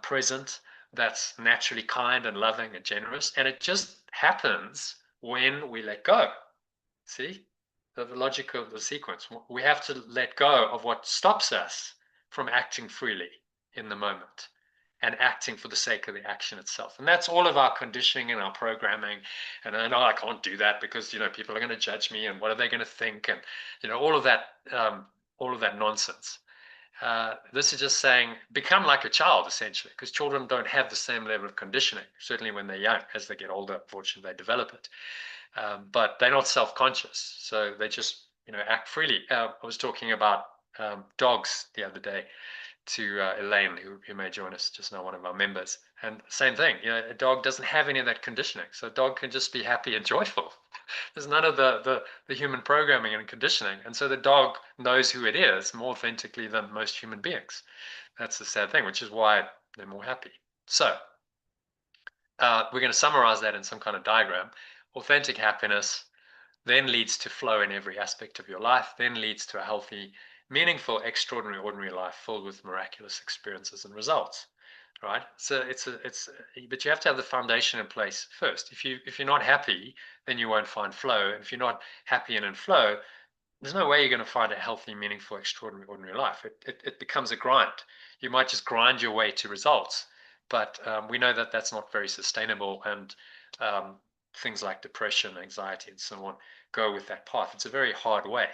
present, that's naturally kind and loving and generous. And it just happens when we let go. See the logic of the sequence. We have to let go of what stops us from acting freely in the moment and acting for the sake of the action itself. And that's all of our conditioning and our programming. And I know I can't do that because, people are going to judge me and what are they going to think? And, all of that nonsense. This is just saying, become like a child, essentially, because children don't have the same level of conditioning, certainly when they're young. As they get older, unfortunately, they develop it. But they're not self-conscious. So they just, act freely. I was talking about dogs the other day to Elaine, who may join us just now, one of our members. And same thing, a dog doesn't have any of that conditioning. So a dog can just be happy and joyful. There's none of the human programming and conditioning. And so the dog knows who it is more authentically than most human beings. That's the sad thing, which is why they're more happy. So we're going to summarize that in some kind of diagram. Authentic happiness then leads to flow in every aspect of your life, then leads to a healthy, meaningful, extraordinary, ordinary life filled with miraculous experiences and results. Right? So but you have to have the foundation in place first. If you're not happy, then you won't find flow. And if you're not happy and in flow, there's no way you're going to find a healthy, meaningful, extraordinary, ordinary life. It becomes a grind. You might just grind your way to results, but we know that that's not very sustainable, and things like depression, anxiety, and so on go with that path. It's a very hard way,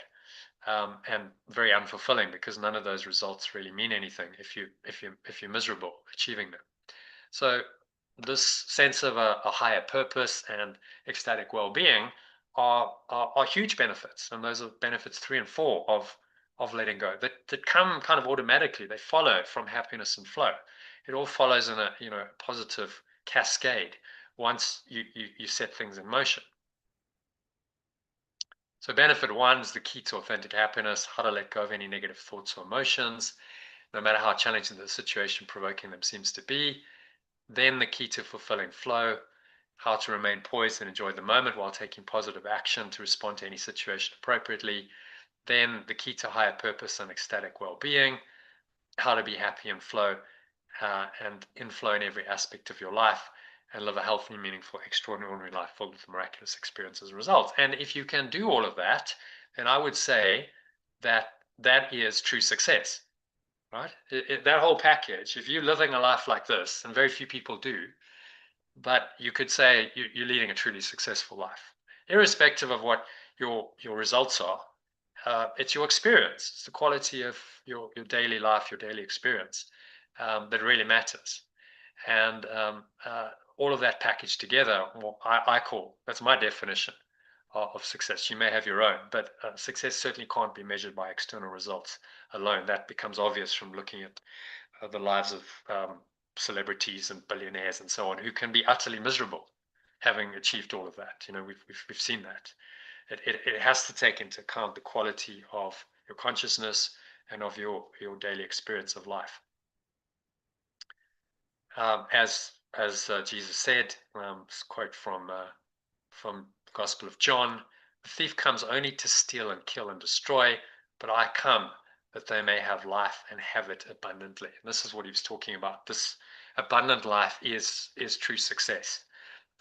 and very unfulfilling because none of those results really mean anything if you're miserable achieving them. So this sense of a higher purpose and ecstatic well-being are huge benefits, and those are benefits 3 and 4 of letting go that come kind of automatically. They follow from happiness and flow. It all follows in a positive cascade once you set things in motion. So benefit 1 is the key to authentic happiness: how to let go of any negative thoughts or emotions, no matter how challenging the situation provoking them seems to be. Then the key to fulfilling flow: how to remain poised and enjoy the moment while taking positive action to respond to any situation appropriately. Then the key to higher purpose and ecstatic well-being: how to be happy and flow, and in flow in every aspect of your life, and live a healthy, meaningful, extraordinary life filled with miraculous experiences and results. And if you can do all of that, then I would say that is true success, right? That whole package, if you're living a life like this, and very few people do, but you could say you're leading a truly successful life, irrespective of what your results are. It's your experience. It's the quality of your daily life, your daily experience, that really matters. And all of that packaged together, I call, that's my definition of success. You may have your own, but success certainly can't be measured by external results alone. That becomes obvious from looking at the lives of celebrities and billionaires and so on, who can be utterly miserable having achieved all of that. We've seen that. It has to take into account the quality of your consciousness and of your daily experience of life. As Jesus said, this quote from the Gospel of John: "The thief comes only to steal and kill and destroy, but I come that they may have life and have it abundantly." And this is what he was talking about. This abundant life is true success.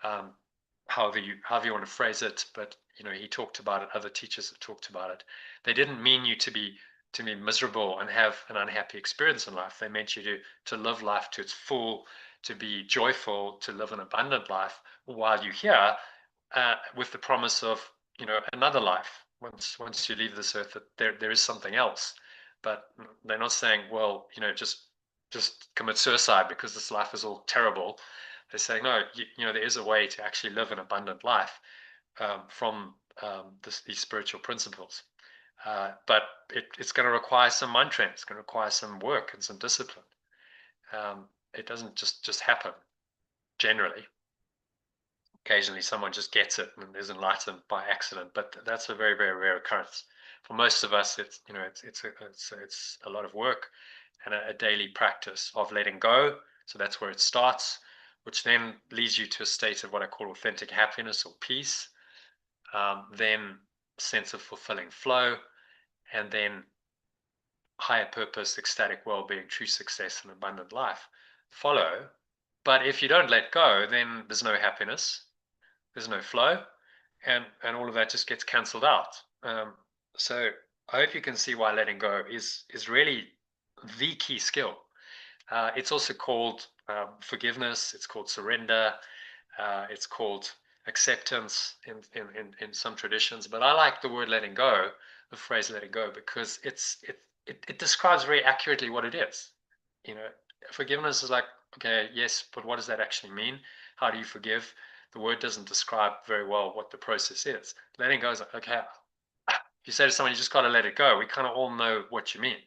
However you want to phrase it, but he talked about it. Other teachers have talked about it. They didn't mean you to be to be miserable and have an unhappy experience in life. They meant you to live life to its full, to be joyful, to live an abundant life while you're here, with the promise of, another life once you leave this earth, that there is something else. But they're not saying, well, just commit suicide because this life is all terrible. They're saying, no, there is a way to actually live an abundant life, from these spiritual principles. But it's going to require some mind training. It's going to require some work and some discipline. It doesn't just happen generally. Occasionally someone just gets it and is enlightened by accident, but that's a very, very rare occurrence. For most of us, it's a lot of work and a daily practice of letting go. So that's where it starts, which then leads you to a state of what I call authentic happiness or peace, then sense of fulfilling flow, and then higher purpose, ecstatic well-being, true success, and abundant life follow. But if you don't let go, then there's no happiness, there's no flow, and all of that just gets cancelled out. So I hope you can see why letting go is really the key skill. It's also called forgiveness. It's called surrender. It's called acceptance in some traditions. But I like the word letting go, the phrase letting go, because it describes very accurately what it is. Forgiveness is like, okay, yes, but what does that actually mean? How do you forgive? The word doesn't describe very well what the process is. Letting go is like, okay, if you say to someone, you just got to let it go, we kind of all know what you mean.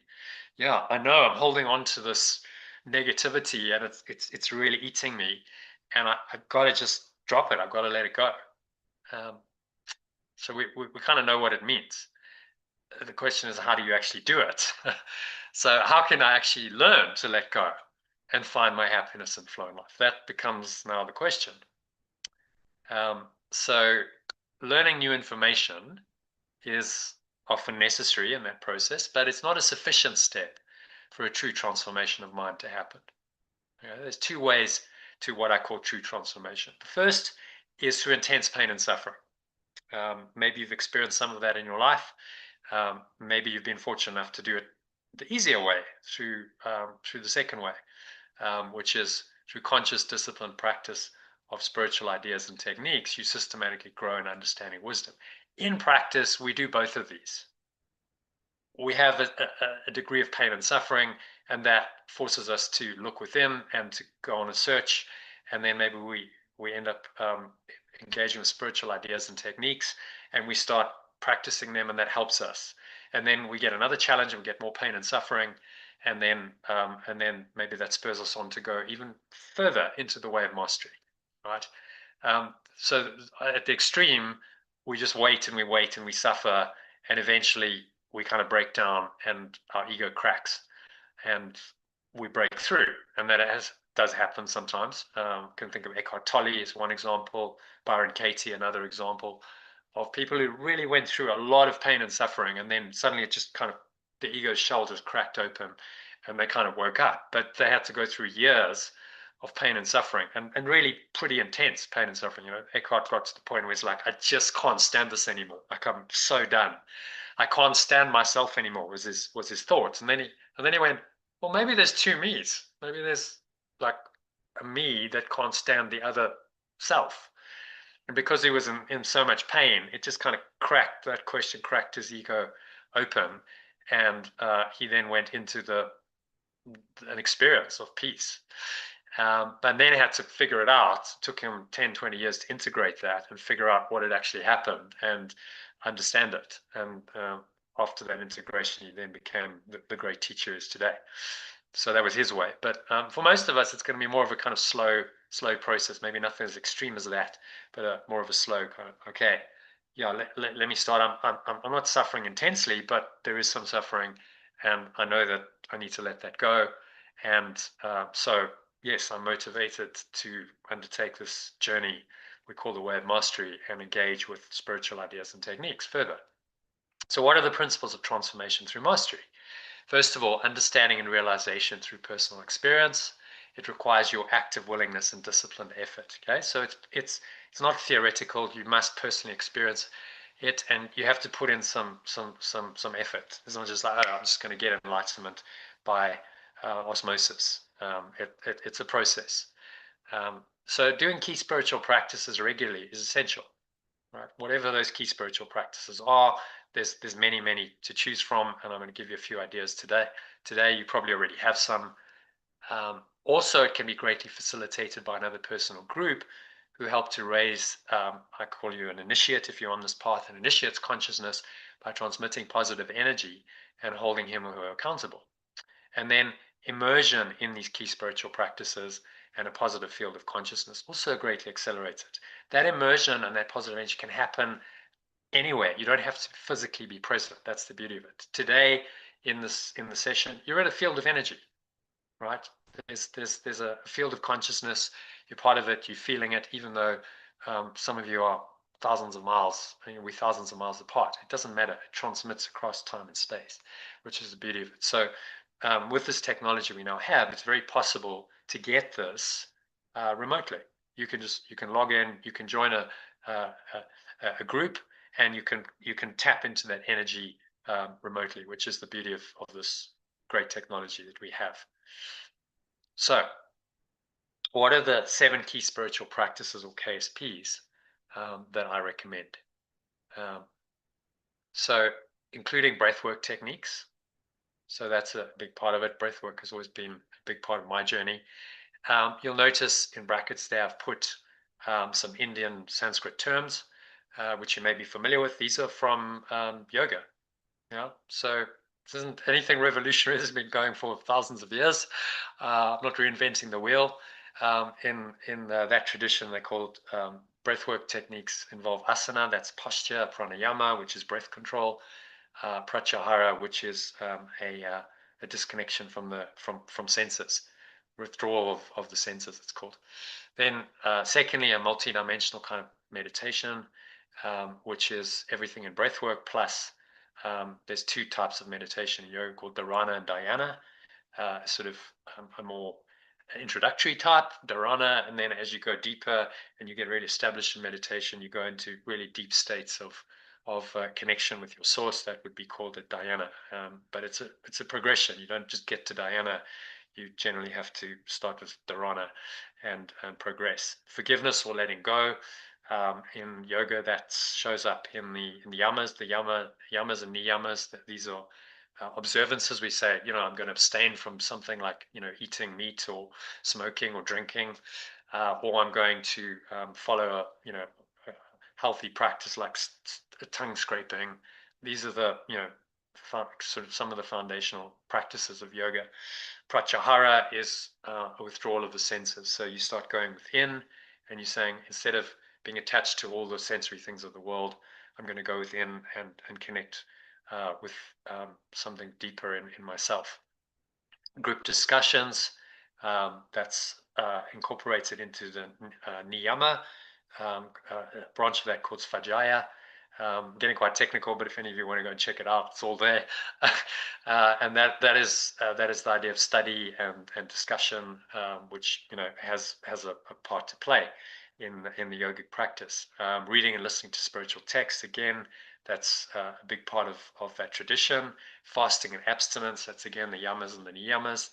Yeah, I know I'm holding on to this negativity and it's really eating me, and I've got to just drop it. I've got to let it go. So we kind of know what it means. The question is, how do you actually do it? So how can I actually learn to let go and find my happiness and flow in life? That becomes now the question. So learning new information is often necessary in that process, but it's not a sufficient step for a true transformation of mind to happen. There's two ways to what I call true transformation. The first is through intense pain and suffering. Maybe you've experienced some of that in your life. Maybe you've been fortunate enough to do it the easier way, through the second way, which is through conscious discipline practice of spiritual ideas and techniques. You systematically grow in understanding wisdom. In practice, we do both of these. We have a degree of pain and suffering, and that forces us to look within and to go on a search, and then maybe we end up engaging with spiritual ideas and techniques, and we start practicing them, and that helps us. And then we get another challenge, and we get more pain and suffering, and then maybe that spurs us on to go even further into the way of mastery, right? So at the extreme, we just wait and we suffer, and eventually we kind of break down and our ego cracks and we break through. And that does happen sometimes. Can think of Eckhart Tolle as one example, Byron Katie another example of people who really went through a lot of pain and suffering, and then suddenly it just kind of, the ego's shell just cracked open and they kind of woke up. But they had to go through years of pain and suffering, and really pretty intense pain and suffering. Eckhart got to the point where he's like, I just can't stand this anymore. Like, I'm so done. I can't stand myself anymore, was his thoughts. And then he went, well, maybe there's two me's. Maybe there's like a me that can't stand the other self. And because he was in so much pain, it just kind of cracked his ego open. And he then went into an experience of peace. But then he had to figure it out. It took him 10, 20 years to integrate that and figure out what had actually happened and understand it. And after that integration, he then became the great teacher he is today. So that was his way. But for most of us, it's going to be more of a kind of slow process. Maybe nothing as extreme as that, but more of a slow kind of, okay, yeah, let me start. I'm not suffering intensely, but there is some suffering, and I know that I need to let that go. And so, yes, I'm motivated to undertake this journey we call the way of mastery and engage with spiritual ideas and techniques further. So what are the principles of transformation through mastery? First of all, understanding and realization through personal experience. It requires your active willingness and disciplined effort. Okay, so it's not theoretical. You must personally experience and you have to put in some effort. It's not just like, oh, I'm just going to get enlightenment by osmosis. It's a process. So doing key spiritual practices regularly is essential, right? Whatever those key spiritual practices are, there's many to choose from, and I'm going to give you a few ideas today. Today, you probably already have some. Also, it can be greatly facilitated by another person or group who help to raise, I call you an initiate if you're on this path, an initiate's consciousness by transmitting positive energy and holding him or her accountable. And then immersion in these key spiritual practices and a positive field of consciousness also greatly accelerates it. That immersion and that positive energy can happen anywhere. You don't have to physically be present. That's the beauty of it. Today, in the session, you're in a field of energy, right? There's a field of consciousness. You're part of it. You're feeling it, even though some of you are thousands of miles. We're thousands of miles apart. It doesn't matter. It transmits across time and space, which is the beauty of it. So with this technology we now have, it's very possible to get this remotely. You can log in. You can join a group, and you can tap into that energy remotely, which is the beauty of this great technology that we have. So, what are the 7 key spiritual practices or KSPs that I recommend? So, including breathwork techniques. So that's a big part of it. Breathwork has always been a big part of my journey. You'll notice in brackets there I've put some Indian Sanskrit terms, which you may be familiar with. These are from yoga. So this isn't anything revolutionary. This has been going for thousands of years. I'm not reinventing the wheel. In that tradition, they're called breathwork techniques involve asana, that's posture, pranayama, which is breath control, pratyahara, which is a disconnection from senses, withdrawal of the senses, it's called. Then secondly, a multi-dimensional kind of meditation, which is everything in breathwork plus there's 2 types of meditation in yoga called dharana and dhyana, sort of a more introductory type, dharana, and then as you go deeper and you get really established in meditation, you go into really deep states of connection with your source. That would be called a dhyana, but it's a progression. You don't just get to dhyana. You generally have to start with dharana and progress. Forgiveness or letting go. In yoga, that shows up in the yamas, yamas and niyamas. These are observances. We say, I'm going to abstain from something like, eating meat or smoking or drinking, or I'm going to follow a healthy practice like tongue scraping. These are the, sort of some of the foundational practices of yoga. Pratyahara is a withdrawal of the senses. So you start going within and you're saying, instead of being attached to all the sensory things of the world, I'm going to go within and connect with something deeper in myself. Group discussions, that's incorporated into the niyama, a branch of that called svajaya. Getting quite technical, but if any of you want to go and check it out, it's all there. And that is the idea of study and discussion, which has a part to play in the yogic practice. Reading and listening to spiritual texts, again, that's a big part of that tradition. Fasting and abstinence, that's again the yamas and the niyamas.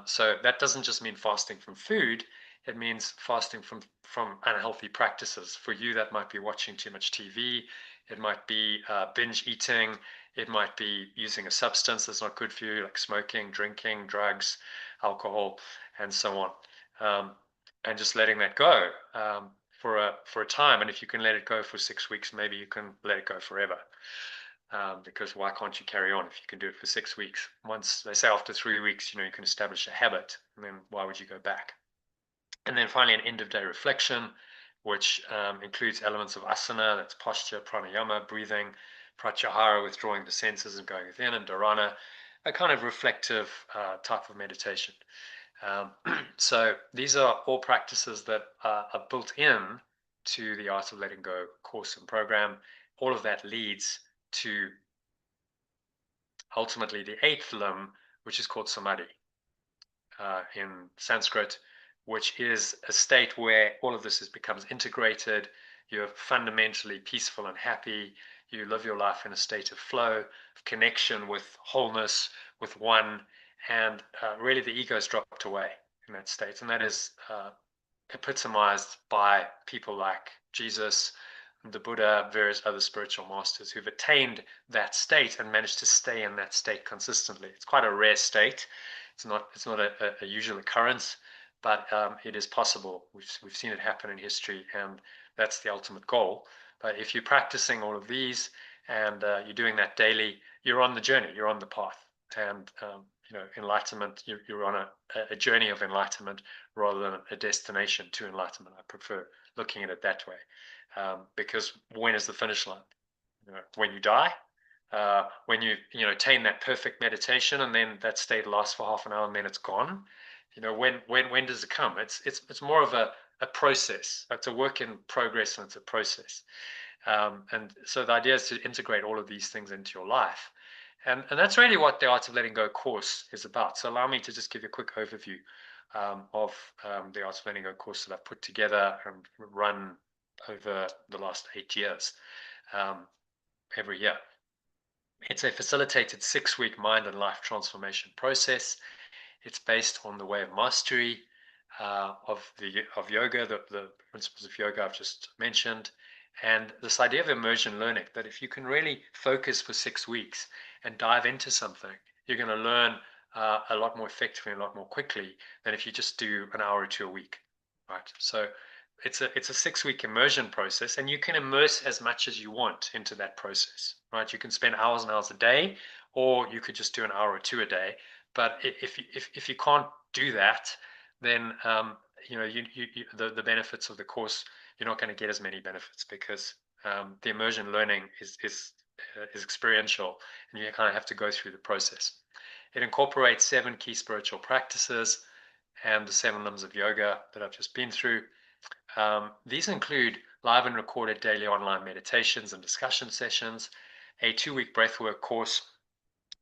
So that doesn't just mean fasting from food. It means fasting from unhealthy practices. For you, that might be watching too much TV. It might be binge eating. It might be using a substance that's not good for you, like smoking, drinking, drugs, alcohol, and so on. And just letting that go for a time. And if you can let it go for 6 weeks, maybe you can let it go forever. Because why can't you carry on if you can do it for 6 weeks? Once they say after 3 weeks, you can establish a habit, and then why would you go back? And then finally, an end-of-day reflection, which includes elements of asana, that's posture, pranayama, breathing, pratyahara, withdrawing the senses and going within, and dharana, a kind of reflective type of meditation. So these are all practices that are built in to the Art of Letting Go course and program. All of that leads to ultimately the 8th limb, which is called samadhi in Sanskrit, which is a state where all of this becomes integrated. you're fundamentally peaceful and happy. You live your life in a state of flow, of connection with wholeness, with one, and really the ego's dropped away in that state. And that is epitomized by people like Jesus, the Buddha, various other spiritual masters who've attained that state and managed to stay in that state consistently. It's quite a rare state. It's not a usual occurrence, but it is possible. We've seen it happen in history, and that's the ultimate goal. But if you're practicing all of these and you're doing that daily, you're on the journey, you're on the path. And enlightenment, you're on a journey of enlightenment rather than a destination to enlightenment. I prefer looking at it that way, because when is the finish line? When you die, when you attain that perfect meditation, and then that state lasts for half an hour, and then it's gone. When does it come? It's more of a process. It's a work in progress, and it's a process. And so the idea is to integrate all of these things into your life. And that's really what the Art of Letting Go course is about. So allow me to just give you a quick overview of the Art of Letting Go course that I've put together and run over the last 8 years, every year. It's a facilitated 6-week mind and life transformation process. It's based on the way of mastery of yoga, the principles of yoga I've just mentioned. And this idea of immersion learning, that if you can really focus for 6 weeks and dive into something, you're going to learn a lot more effectively and a lot more quickly than if you just do an hour or two a week, right? So it's a 6-week immersion process, and you can immerse as much as you want into that process, right? You can spend hours and hours a day, or you could just do an hour or two a day. But if you can't do that, then the benefits of the course, you're not going to get as many benefits, because the immersion learning is experiential, and you kind of have to go through the process. It incorporates 7 key spiritual practices and the 7 limbs of yoga that I've just been through. These include live and recorded daily online meditations and discussion sessions, a 2-week breathwork course,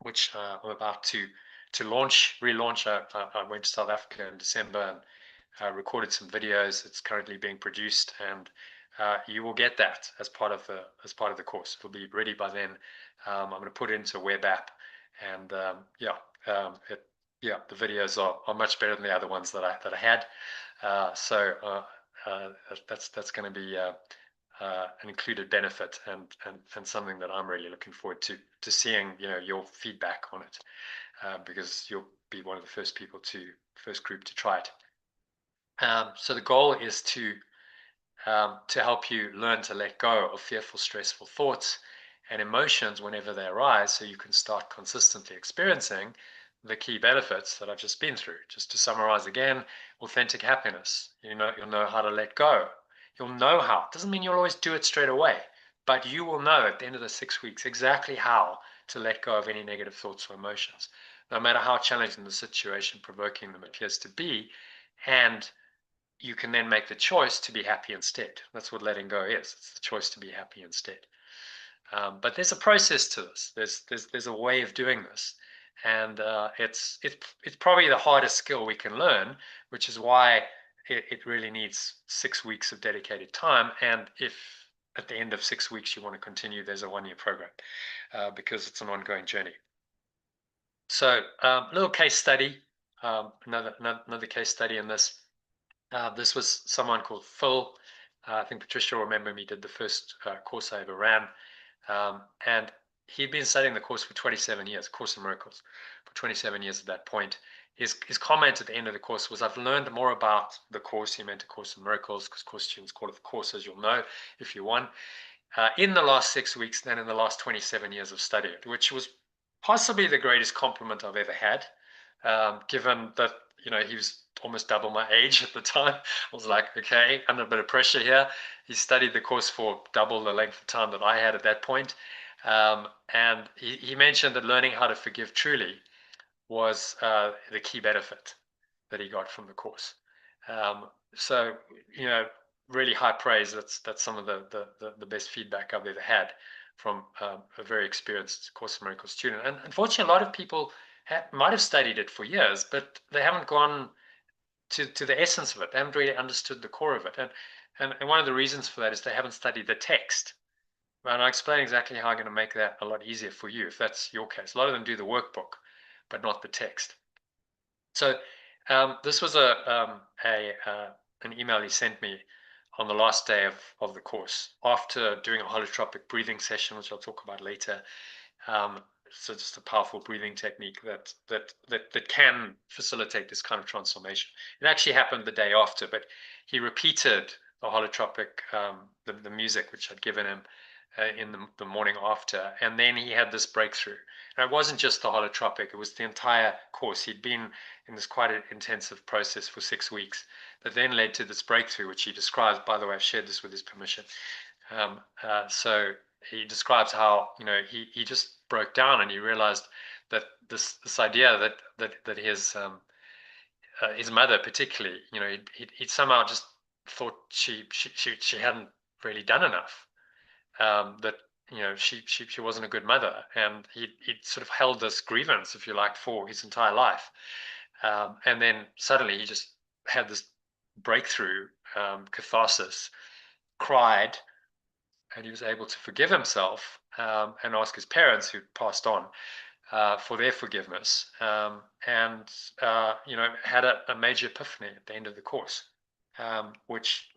which I'm about to relaunch. I went to South Africa in December and recorded some videos. It's currently being produced, and you will get that as part of the course. It'll be ready by then. I'm going to put it into a web app, and the videos are much better than the other ones that I had. So that's going to be an included benefit, and something that I'm really looking forward to seeing your feedback on it, because you'll be one of the first group to try it. So the goal is to help you learn to let go of fearful, stressful thoughts and emotions whenever they arise, so you can start consistently experiencing the key benefits that I've just been through. Just to summarize again: authentic happiness. You'll know how to let go. You'll know how. It doesn't mean you'll always do it straight away, but you will know at the end of the 6 weeks exactly how to let go of any negative thoughts or emotions, no matter how challenging the situation provoking them appears to be. And you can then make the choice to be happy instead. That's what letting go is. It's the choice to be happy instead. But there's a process to this. There's a way of doing this, and it's probably the hardest skill we can learn, which is why it really needs 6 weeks of dedicated time. And if at the end of 6 weeks you want to continue, there's a 1-year program, because it's an ongoing journey. So a little case study, another case study in this. This was someone called Phil. I think Patricia will remember me, did the first course I ever ran. And he'd been studying the course for 27 years, Course in Miracles, for 27 years at that point. His comment at the end of the course was, "I've learned more about the course." He meant A Course in Miracles, because course students call it the course, as you'll know if you won, in the last 6 weeks than in the last 27 years of study, which was possibly the greatest compliment I've ever had, given that he was almost double my age at the time. I was like, okay, under a bit of pressure here. He studied the course for double the length of time that I had at that point. And he mentioned that learning how to forgive truly was the key benefit that he got from the course. So, really high praise. That's some of the best feedback I've ever had from a very experienced Course in Miracles student. And unfortunately, a lot of people might have studied it for years, but they haven't gone to the essence of it. They haven't really understood the core of it. And one of the reasons for that is they haven't studied the text. And I'll explain exactly how I'm going to make that a lot easier for you if that's your case. A lot of them do the workbook, but not the text. So this was an email he sent me on the last day of the course after doing a holotropic breathing session, which I'll talk about later. So just a powerful breathing technique that can facilitate this kind of transformation. It actually happened the day after, but he repeated the holotropic, the music which I'd given him in the morning after, and then he had this breakthrough. And it wasn't just the holotropic; it was the entire course. He'd been in this quite an intensive process for 6 weeks, that then led to this breakthrough, which he describes. By the way, I've shared this with his permission. So he describes how he just broke down and he realized that this idea that his mother particularly, he somehow just thought she hadn't really done enough, that she wasn't a good mother, and he sort of held this grievance, if you like, for his entire life, and then suddenly he just had this breakthrough, catharsis, cried, and he was able to forgive himself, and ask his parents who passed on for their forgiveness, and had a major epiphany at the end of the course, which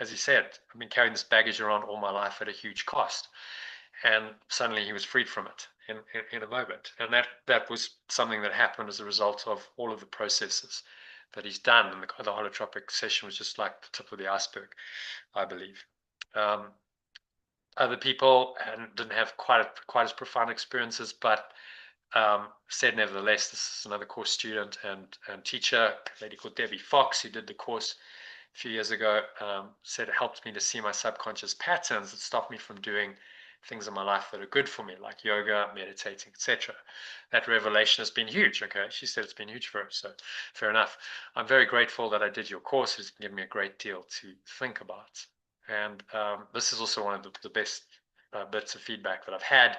as he said, I've been carrying this baggage around all my life at a huge cost, and suddenly he was freed from it in a moment, and that was something that happened as a result of all of the processes that he's done, and the holotropic session was just like the tip of the iceberg, I believe. Other people didn't have quite as profound experiences, but said nevertheless, this is another course student and teacher, a lady called Debbie Fox, who did the course a few years ago, said it helped me to see my subconscious patterns that stopped me from doing things in my life that are good for me, like yoga, meditating, etc. That revelation has been huge. Okay, she said it's been huge for her, so fair enough. I'm very grateful that I did your course. It's given me a great deal to think about. And this is also one of the best bits of feedback that I've had.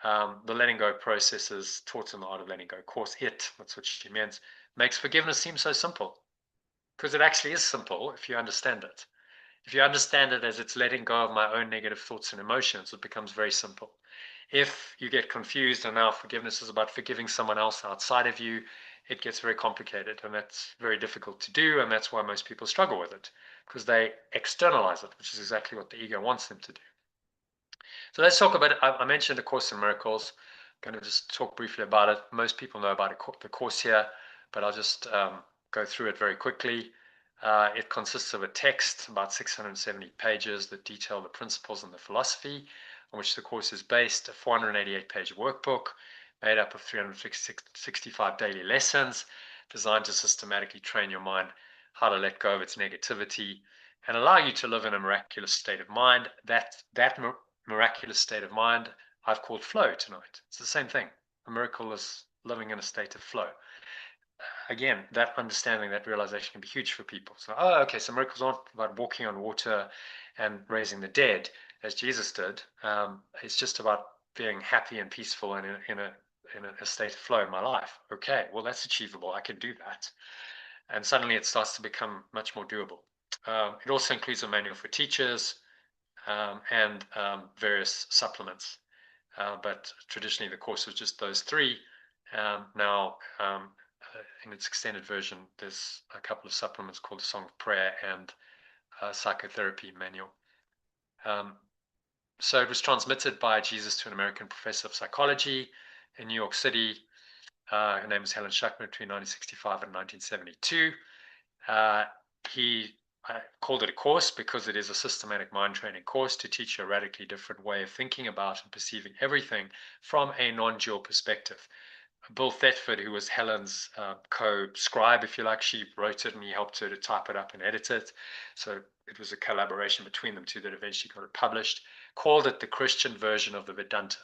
The letting go process is taught in the Art of Letting Go course. That's what she means, makes forgiveness seem so simple, because it actually is simple if you understand it. If you understand it as it's letting go of my own negative thoughts and emotions, it becomes very simple. If you get confused and now forgiveness is about forgiving someone else outside of you, it gets very complicated, and that's very difficult to do, and that's why most people struggle with it, because they externalize it, which is exactly what the ego wants them to do. So let's talk about it. I mentioned A Course in Miracles. I'm going to just talk briefly about it. Most people know about the course here, but I'll just go through it very quickly. It consists of a text, about 670 pages, that detail the principles and the philosophy on which the course is based, a 488-page workbook made up of 365 daily lessons designed to systematically train your mind how to let go of its negativity and allow you to live in a miraculous state of mind. That miraculous state of mind I've called flow tonight. It's the same thing. A miracle is living in a state of flow. Again, that understanding, that realization can be huge for people. So, okay, so miracles aren't about walking on water and raising the dead, as Jesus did. It's just about being happy and peaceful and in a state of flow in my life. Okay, well, that's achievable. I can do that. And suddenly it starts to become much more doable. It also includes a manual for teachers, and various supplements. But traditionally, the course was just those three. Now, in its extended version, there's a couple of supplements called the Song of Prayer and Psychotherapy Manual. So it was transmitted by Jesus to an American professor of psychology in New York City. Her name was Helen Schuckman, between 1965 and 1972. He called it a course because it is a systematic mind training course to teach you a radically different way of thinking about and perceiving everything from a non-dual perspective. Bill Thetford, who was Helen's co-scribe, if you like, she wrote it and he helped her to type it up and edit it. So it was a collaboration between them two that eventually got it published, called it the Christian version of the Vedanta.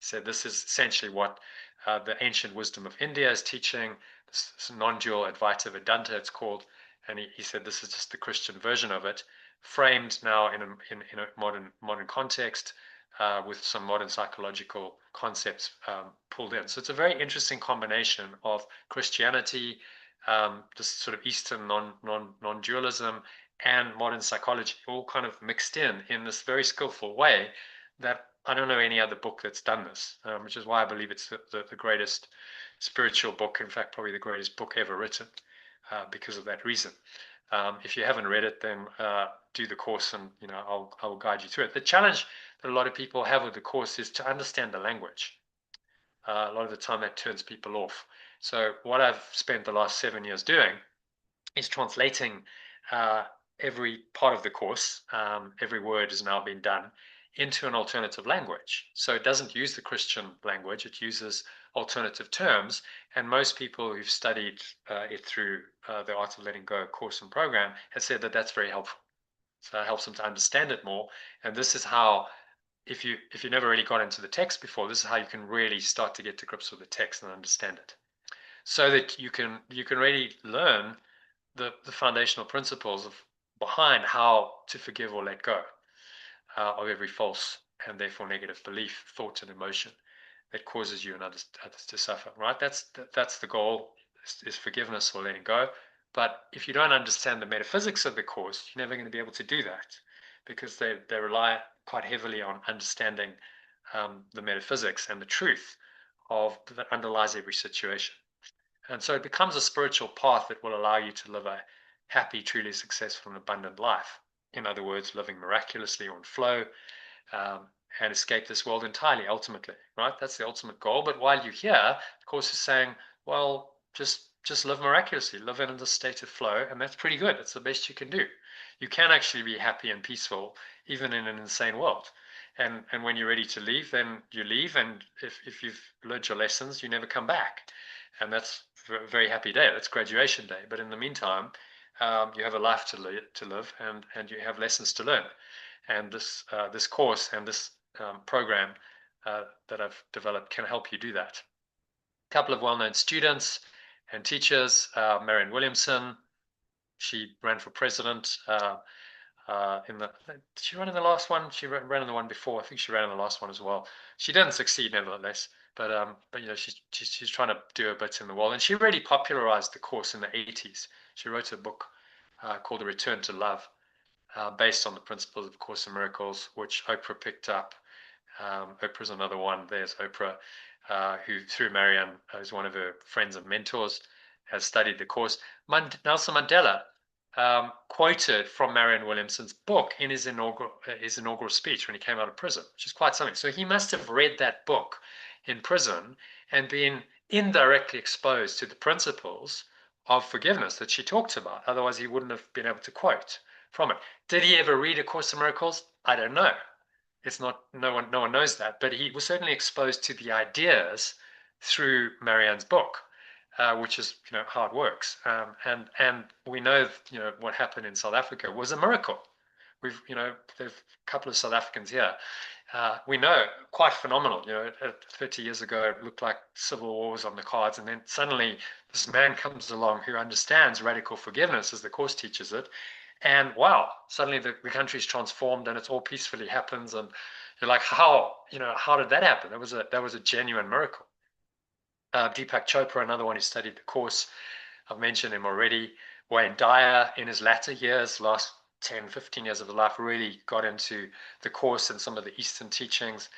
He said this is essentially what the ancient wisdom of India is teaching, this non-dual Advaita Vedanta it's called. And he said this is just the Christian version of it, framed now in a modern context, with some modern psychological concepts pulled in. So it's a very interesting combination of Christianity, this sort of Eastern non-dualism, and modern psychology, all kind of mixed in this very skillful way that I don't know any other book that's done this, which is why I believe it's the greatest spiritual book, in fact, probably the greatest book ever written, because of that reason. If you haven't read it, then do the course, and I will guide you through it. The challenge that a lot of people have with the course is to understand the language. A lot of the time that turns people off. So what I've spent the last 7 years doing is translating every part of the course. Every word has now been done into an alternative language. So it doesn't use the Christian language, it uses alternative terms. And most people who've studied it through the Art of Letting Go course and program have said that that's very helpful. So it helps them to understand it more. And this is how, if you never really got into the text before, this is how you can really start to get to grips with the text and understand it, so that you can really learn the foundational principles behind how to forgive or let go of every false and therefore negative belief, thought, and emotion that causes you and others to suffer. Right? That's the goal, is forgiveness or letting go. But if you don't understand the metaphysics of the course, you're never going to be able to do that, because they rely quite heavily on understanding the metaphysics and the truth that underlies every situation. And so it becomes a spiritual path that will allow you to live a happy, truly successful, and abundant life. In other words, living miraculously on flow, and escape this world entirely, ultimately, right? That's the ultimate goal. But while you're here, of course, is saying, well, just live miraculously, live in the state of flow, and that's pretty good. It's the best you can do. You can actually be happy and peaceful, even in an insane world. And when you're ready to leave, then you leave. And if you've learned your lessons, you never come back. And that's a very happy day. That's graduation day. But in the meantime, you have a life to live, and you have lessons to learn. And this course and this program that I've developed can help you do that. A couple of well-known students and teachers, Marianne Williamson, she ran for president did she run in the last one? She ran in the one before. I think she ran in the last one as well. She didn't succeed, nevertheless. But she's trying to do a bit in the world, and she really popularized the course in the 80s. She wrote a book called The Return to Love, based on the principles of Course in Miracles, which Oprah picked up. Oprah's another one. There's Oprah, who through Marianne, who's one of her friends and mentors, has studied the course. Nelson Mandela quoted from Marianne Williamson's book in his inaugural speech when he came out of prison, which is quite something. So he must have read that book in prison and been indirectly exposed to the principles of forgiveness that she talked about. Otherwise, he wouldn't have been able to quote from it. Did he ever read A Course in Miracles? I don't know. It's not, no one knows that, but he was certainly exposed to the ideas through Marianne's book. Which is how it works, and we know what happened in South Africa was a miracle. We've there's a couple of South Africans here. We know, quite phenomenal. 30 years ago it looked like civil war was on the cards, and then suddenly this man comes along who understands radical forgiveness as the course teaches it, and wow, suddenly the country's transformed and it's all peacefully happens, and you're like, how did that happen? That was a genuine miracle. Deepak Chopra, another one who studied the course, I've mentioned him already. Wayne Dyer, in his latter years, last 10, 15 years of his life, really got into the course and some of the Eastern teachings,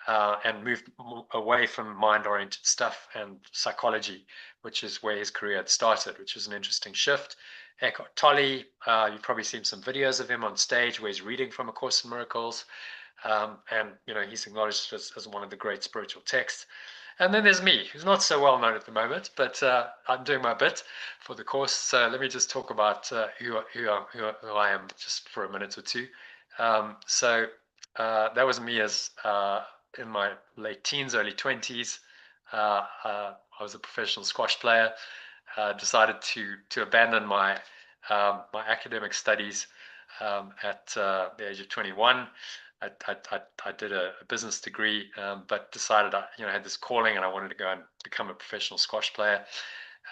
and moved away from mind-oriented stuff and psychology, which is where his career had started, which is an interesting shift. Eckhart Tolle, you've probably seen some videos of him on stage where he's reading from A Course in Miracles, and he's acknowledged as one of the great spiritual texts. And then there's me, who's not so well known at the moment, but I'm doing my bit for the course. So let me just talk about who I am just for a minute or two. So that was me as in my late teens, early 20s. I was a professional squash player. Decided to abandon my academic studies at the age of 21. I did a business degree, but decided I had this calling and I wanted to go and become a professional squash player,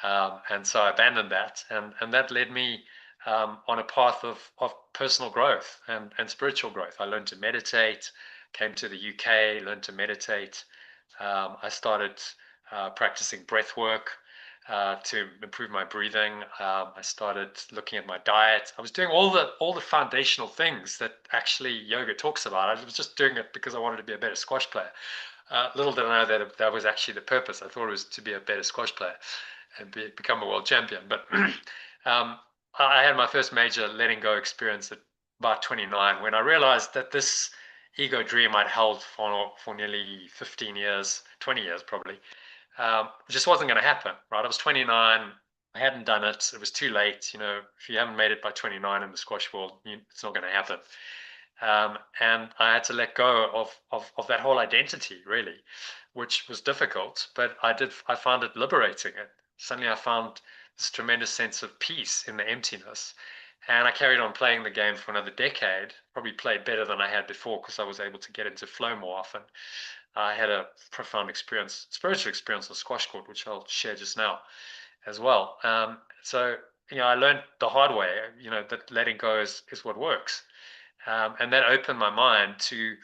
and so I abandoned that, and that led me on a path of personal growth and spiritual growth. I learned to meditate, came to the UK, learned to meditate. I started practicing breath work, to improve my breathing. I started looking at my diet. I was doing all the foundational things that actually yoga talks about. I was just doing it because I wanted to be a better squash player. Little did I know that that was actually the purpose. I thought it was to be a better squash player and become a world champion. But I had my first major letting go experience at about 29 when I realized that this ego dream I'd held for nearly 15 years, 20 years probably, just wasn't going to happen, right? I was 29. I hadn't done it. It was too late. You know, if you haven't made it by 29 in the squash world, it's not going to happen. And I had to let go of that whole identity, really, which was difficult, but I found it liberating. And suddenly I found this tremendous sense of peace in the emptiness. And I carried on playing the game for another decade, probably played better than I had before because I was able to get into flow more often. I had a profound experience, spiritual experience on squash court, which I'll share just now as well. So, I learned the hard way, that letting go is what works. And that opened my mind to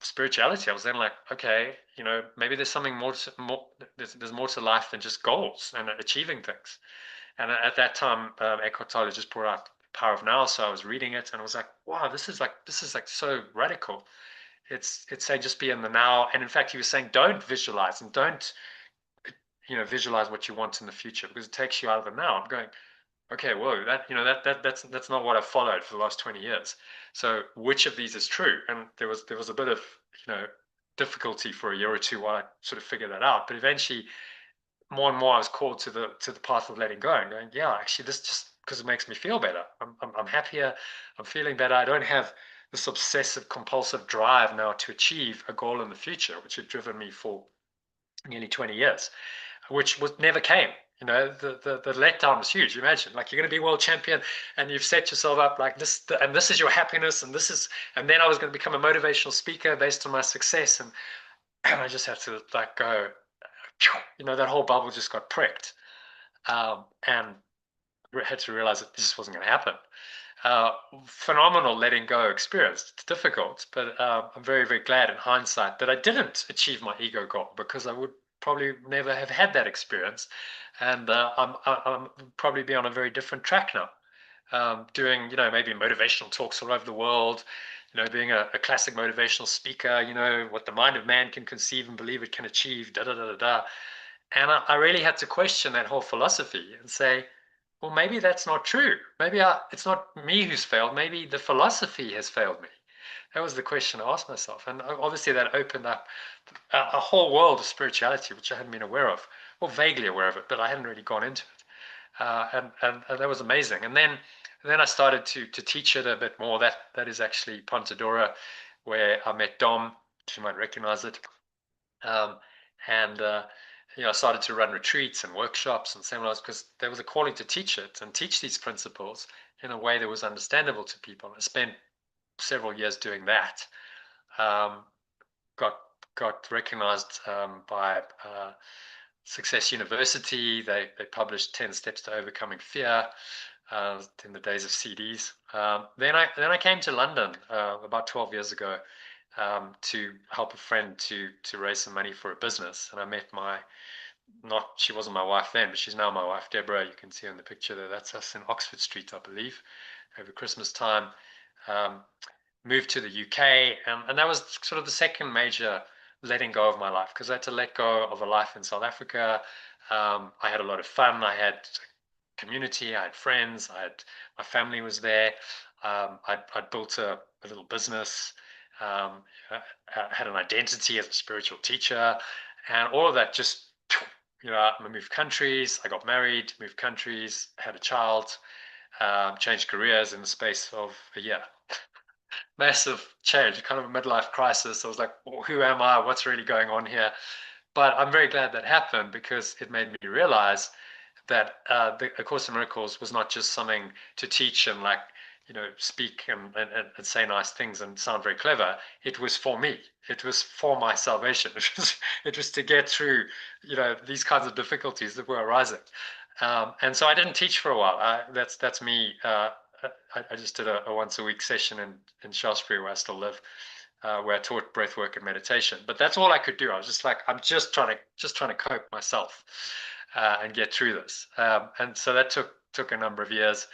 spirituality. I was then like, okay, maybe there's something more. There's more to life than just goals and achieving things. And at that time, Eckhart Tolle just brought out Power of Now, so I was reading it and I was like, wow, this is like so radical. It's saying just be in the now. And in fact, he was saying don't visualize and don't visualize what you want in the future because it takes you out of the now. I'm going, okay, whoa, that's not what I've followed for the last 20 years. So which of these is true? And there was a bit of difficulty for a year or two while I sort of figured that out. But eventually, more and more, I was called to the path of letting go and going, yeah, actually, this just because it makes me feel better. I'm happier. I'm feeling better. I don't have this obsessive compulsive drive now to achieve a goal in the future, which had driven me for nearly 20 years, which never came. The letdown was huge. Imagine, like, you're going to be world champion and you've set yourself up like this, and this is your happiness, and then I was going to become a motivational speaker based on my success, and I just had to like go, that whole bubble just got pricked, and had to realize that this wasn't going to happen. Phenomenal letting go experience. It's difficult, but I'm very, very glad in hindsight that I didn't achieve my ego goal because I would probably never have had that experience, and I'm probably be on a very different track now, doing maybe motivational talks all over the world, being a classic motivational speaker, what the mind of man can conceive and believe it can achieve, da da da da da. And I really had to question that whole philosophy and say, well, maybe that's not true. Maybe it's not me who's failed. Maybe the philosophy has failed me. That was the question I asked myself. And obviously that opened up a whole world of spirituality, which I hadn't been aware of, or vaguely aware of it, but I hadn't really gone into it. And that was amazing. And then I started to teach it a bit more. That is actually Ponta Dora, where I met Dom. You might recognize it. And I started to run retreats and workshops and seminars because there was a calling to teach it and teach these principles in a way that was understandable to people. I spent several years doing that. Got recognized by Success University. They published 10 Steps to Overcoming Fear in the days of CDs. Then I came to London about 12 years ago to help a friend to raise some money for a business, and I met she wasn't my wife then, but she's now my wife, Deborah. You can see in the picture there, that's us in Oxford Street, I believe, over Christmas time. Moved to the UK, and that was sort of the second major letting go of my life, because I had to let go of a life in South Africa. I had a lot of fun. I had community. I had friends. My family was there. I'd built a little business. I had an identity as a spiritual teacher, and all of that just, I moved countries. I got married, moved countries, had a child, changed careers in the space of a year. Massive change, kind of a midlife crisis. I was like, well, who am I? What's really going on here? But I'm very glad that happened because it made me realize that A Course in Miracles was not just something to teach and speak and say nice things and sound very clever. It was for me. It was for my salvation. It was to get through, these kinds of difficulties that were arising. And so I didn't teach for a while. That's me. I just did a once a week session in Shaftesbury, where I still live, where I taught breath work and meditation. But that's all I could do. I was just like, I'm just trying to cope myself and get through this. And so that took a number of years.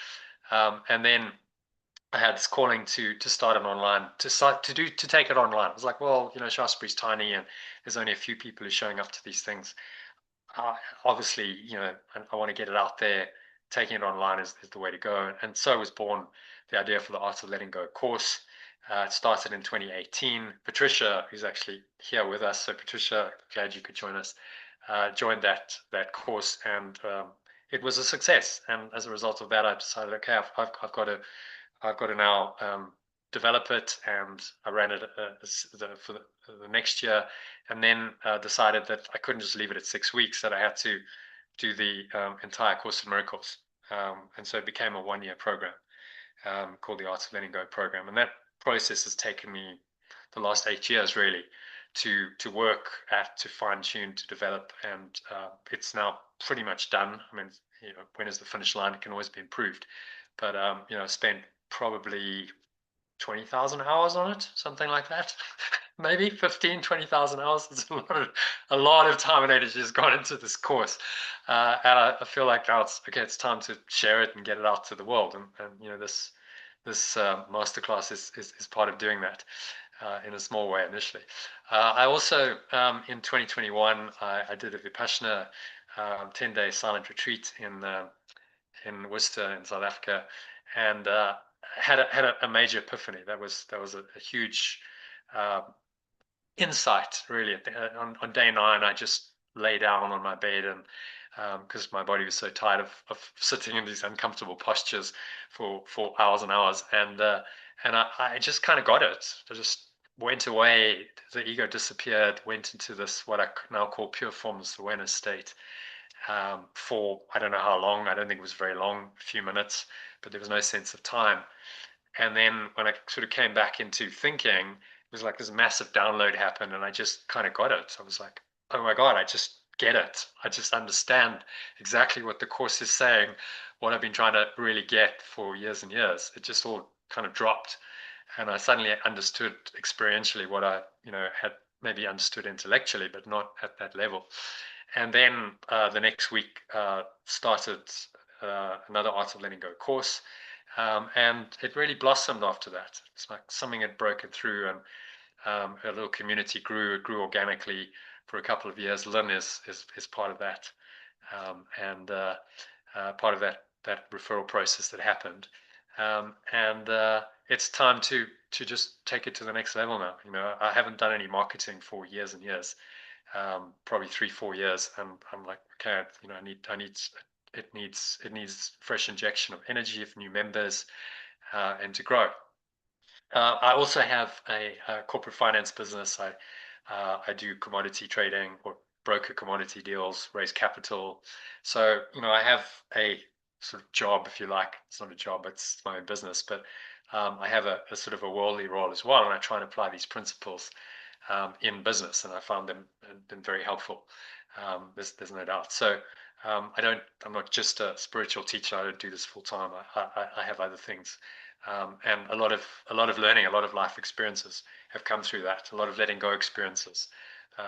And then I had this calling to start an online, to take it online. I was like, well, Shaftesbury's tiny and there's only a few people who are showing up to these things. Obviously, I want to get it out there. Taking it online is the way to go. And so was born the idea for the Art of Letting Go course. It started in 2018. Patricia, who's actually here with us, so Patricia, glad you could join us, joined that course, and it was a success. And as a result of that, I decided, okay, I've got to now develop it, and I ran it for the next year, and then decided that I couldn't just leave it at 6 weeks, that I had to do the entire Course in Miracles. And so it became a 1-year program called the Art of Letting Go program. And that process has taken me the last 8 years really to work at, to fine tune, to develop, and it's now pretty much done. I mean, when is the finish line? It can always be improved, but spent probably 20,000 hours on it, something like that. Maybe 20,000 hours. It's a lot of time and energy has gone into this course, and I feel like now it's time to share it and get it out to the world. And this masterclass is part of doing that in a small way initially. I also in 2021 I did a Vipassana 10-day silent retreat in Worcester in South Africa, and had a major epiphany. That was a huge insight really. On day 9, I just lay down on my bed, and because my body was so tired of sitting in these uncomfortable postures for hours and hours, and I just kind of got it. I just went away. The ego disappeared, went into this what I now call pure formless awareness state, for I don't know how long. I don't think it was very long, a few minutes, but there was no sense of time. And then when I sort of came back into thinking, it was like this massive download happened, and I just kind of got it. I was like, oh my God, I just get it. I just understand exactly what the course is saying, what I've been trying to really get for years and years. It just all kind of dropped. And I suddenly understood experientially what I, had maybe understood intellectually, but not at that level. And then the next week started another Art of Letting Go course. And it really blossomed after that. It's like something had broken through, and a little community grew. It grew organically for a couple of years. Lynn is part of that, and part of that referral process that happened. And it's time to just take it to the next level now. I haven't done any marketing for years and years, probably 3-4 years, and I'm like, okay, it needs fresh injection of energy, of new members, and to grow. I also have a corporate finance business. I do commodity trading, or broker commodity deals, raise capital. So I have a sort of job, if you like. It's not a job; it's my own business. But I have a sort of a worldly role as well, and I try and apply these principles in business, and I found them been very helpful. There's no doubt. So I'm not just a spiritual teacher. I don't do this full time. I have other things, and a lot of learning, a lot of life experiences have come through that. A lot of letting go experiences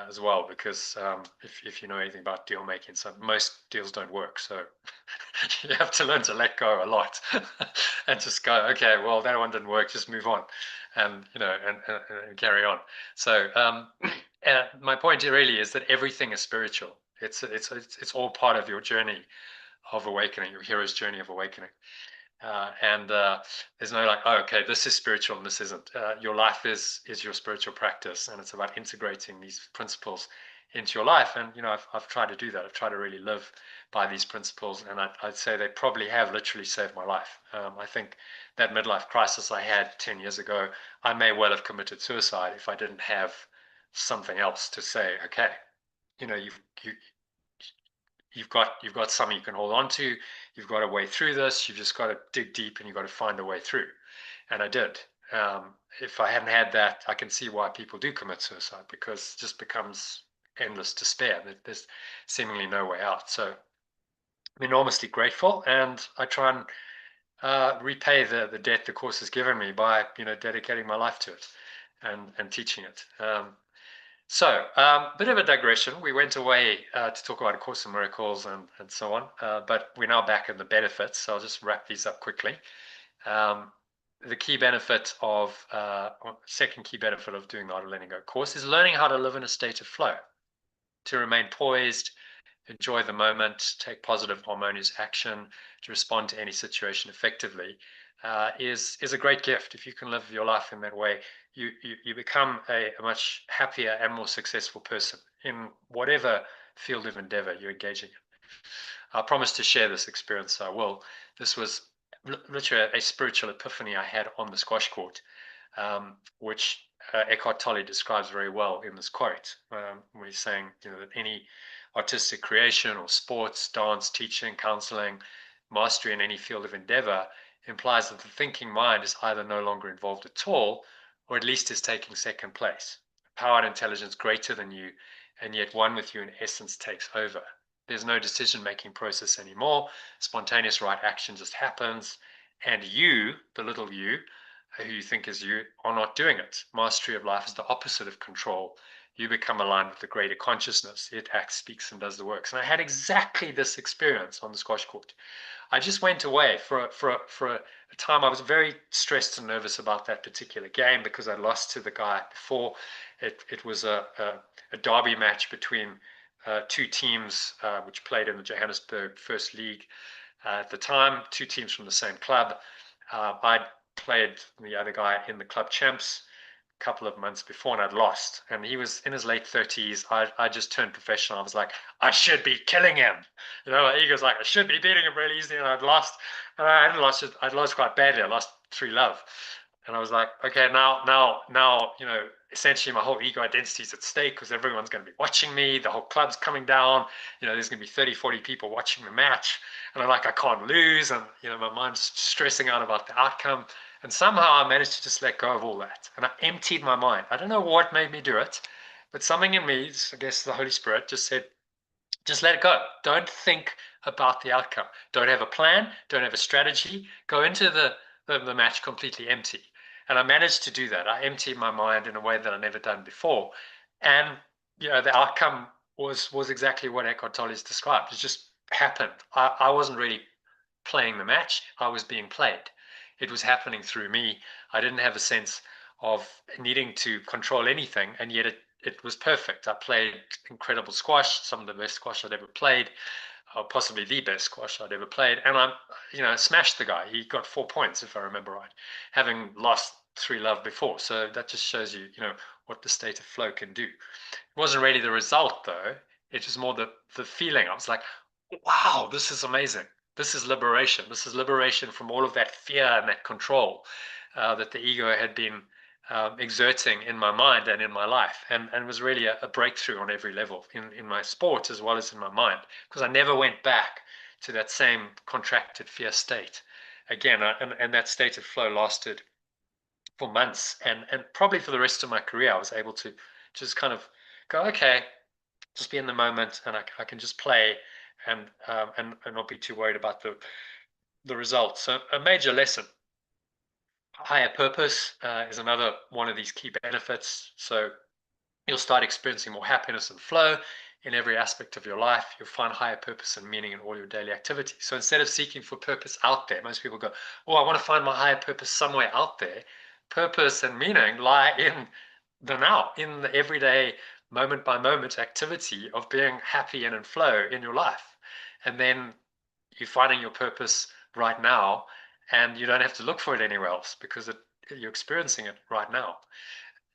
as well, because if you know anything about deal making, so most deals don't work. So you have to learn to let go a lot and just go, okay, well, that one didn't work, just move on, and and carry on. So my point here really is that everything is spiritual. It's all part of your journey of awakening, your hero's journey of awakening. And there's no like, oh, okay, this is spiritual and this isn't. Your life is your spiritual practice, and it's about integrating these principles into your life. And I've tried to do that. I've tried to really live by these principles, and I'd say they probably have literally saved my life. I think that midlife crisis I had 10 years ago, I may well have committed suicide if I didn't have something else to say. Okay, you've got something you can hold on to. You've got a way through this. You've just got to dig deep, and you've got to find a way through. And I did. If I hadn't had that, I can see why people do commit suicide, because it just becomes endless despair. There's seemingly no way out. So I'm enormously grateful, and I try and repay the debt the course has given me by dedicating my life to it. and teaching it. So, bit of a digression. We went away to talk about A Course in Miracles and so on, but we're now back in the benefits. So I'll just wrap these up quickly. The key benefit of, second key benefit of doing the Art of Letting Go course is learning how to live in a state of flow, to remain poised, enjoy the moment, take positive, harmonious action, to respond to any situation effectively, is a great gift. If you can live your life in that way, you become a much happier and more successful person in whatever field of endeavor you're engaging in. I promise to share this experience, so I will. This was literally a spiritual epiphany I had on the squash court, which Eckhart Tolle describes very well in this quote, when he's saying, that any artistic creation or sports, dance, teaching, counseling, mastery in any field of endeavor implies that the thinking mind is either no longer involved at all, or at least is taking second place. Power and intelligence greater than you, and yet one with you in essence takes over. There's no decision-making process anymore. Spontaneous right action just happens, and you, the little you, who you think is you, are not doing it. Mastery of life is the opposite of control. You become aligned with the greater consciousness. It acts, speaks, and does the works. And I had exactly this experience on the squash court. I just went away for a time. I was very stressed and nervous about that particular game because I lost to the guy before. It was a derby match between two teams which played in the Johannesburg First League at the time, two teams from the same club. I'd played the other guy in the club champs a couple of months before, and I'd lost. And he was in his late 30s. I just turned professional. I was like, I should be killing him. My ego's like, I should be beating him really easily, and I'd lost. And I hadn't lost. I'd lost quite badly. I lost 3-love. And I was like, okay, now, essentially my whole ego identity is at stake because everyone's going to be watching me. The whole club's coming down. There's going to be 30, 40 people watching the match. And I'm like, I can't lose. And, my mind's stressing out about the outcome. And somehow I managed to just let go of all that. And I emptied my mind. I don't know what made me do it, but something in me, I guess the Holy Spirit, just said, just let it go. Don't think about the outcome. Don't have a plan. Don't have a strategy. Go into the match completely empty. And I managed to do that. I emptied my mind in a way that I'd never done before. And, the outcome was exactly what Eckhart Tolle has described. It just happened. I wasn't really playing the match. I was being played. It was happening through me. I didn't have a sense of needing to control anything. And yet it was perfect. I played incredible squash, some of the best squash I'd ever played, or possibly the best squash I'd ever played. And I smashed the guy. He got 4 points, if I remember right, having lost 3-love before. So that just shows you, what the state of flow can do. It wasn't really the result, though. It was more the feeling. I was like, wow, this is amazing. This is liberation. This is liberation from all of that fear and that control that the ego had been exerting in my mind and in my life, and was really a breakthrough on every level in my sport as well as in my mind, because I never went back to that same contracted fear state again. And that state of flow lasted for months, and probably for the rest of my career. I was able to just kind of go, okay, just be in the moment, and I can just play and not be too worried about the results. So a major lesson. Higher purpose is another one of these key benefits. So you'll start experiencing more happiness and flow in every aspect of your life. You'll find higher purpose and meaning in all your daily activities. So instead of seeking for purpose out there, most people go, oh, I want to find my higher purpose somewhere out there. Purpose and meaning lie in the now, in the everyday, moment by moment activity of being happy and in flow in your life. And then you're finding your purpose right now, and you don't have to look for it anywhere else because you're experiencing it right now.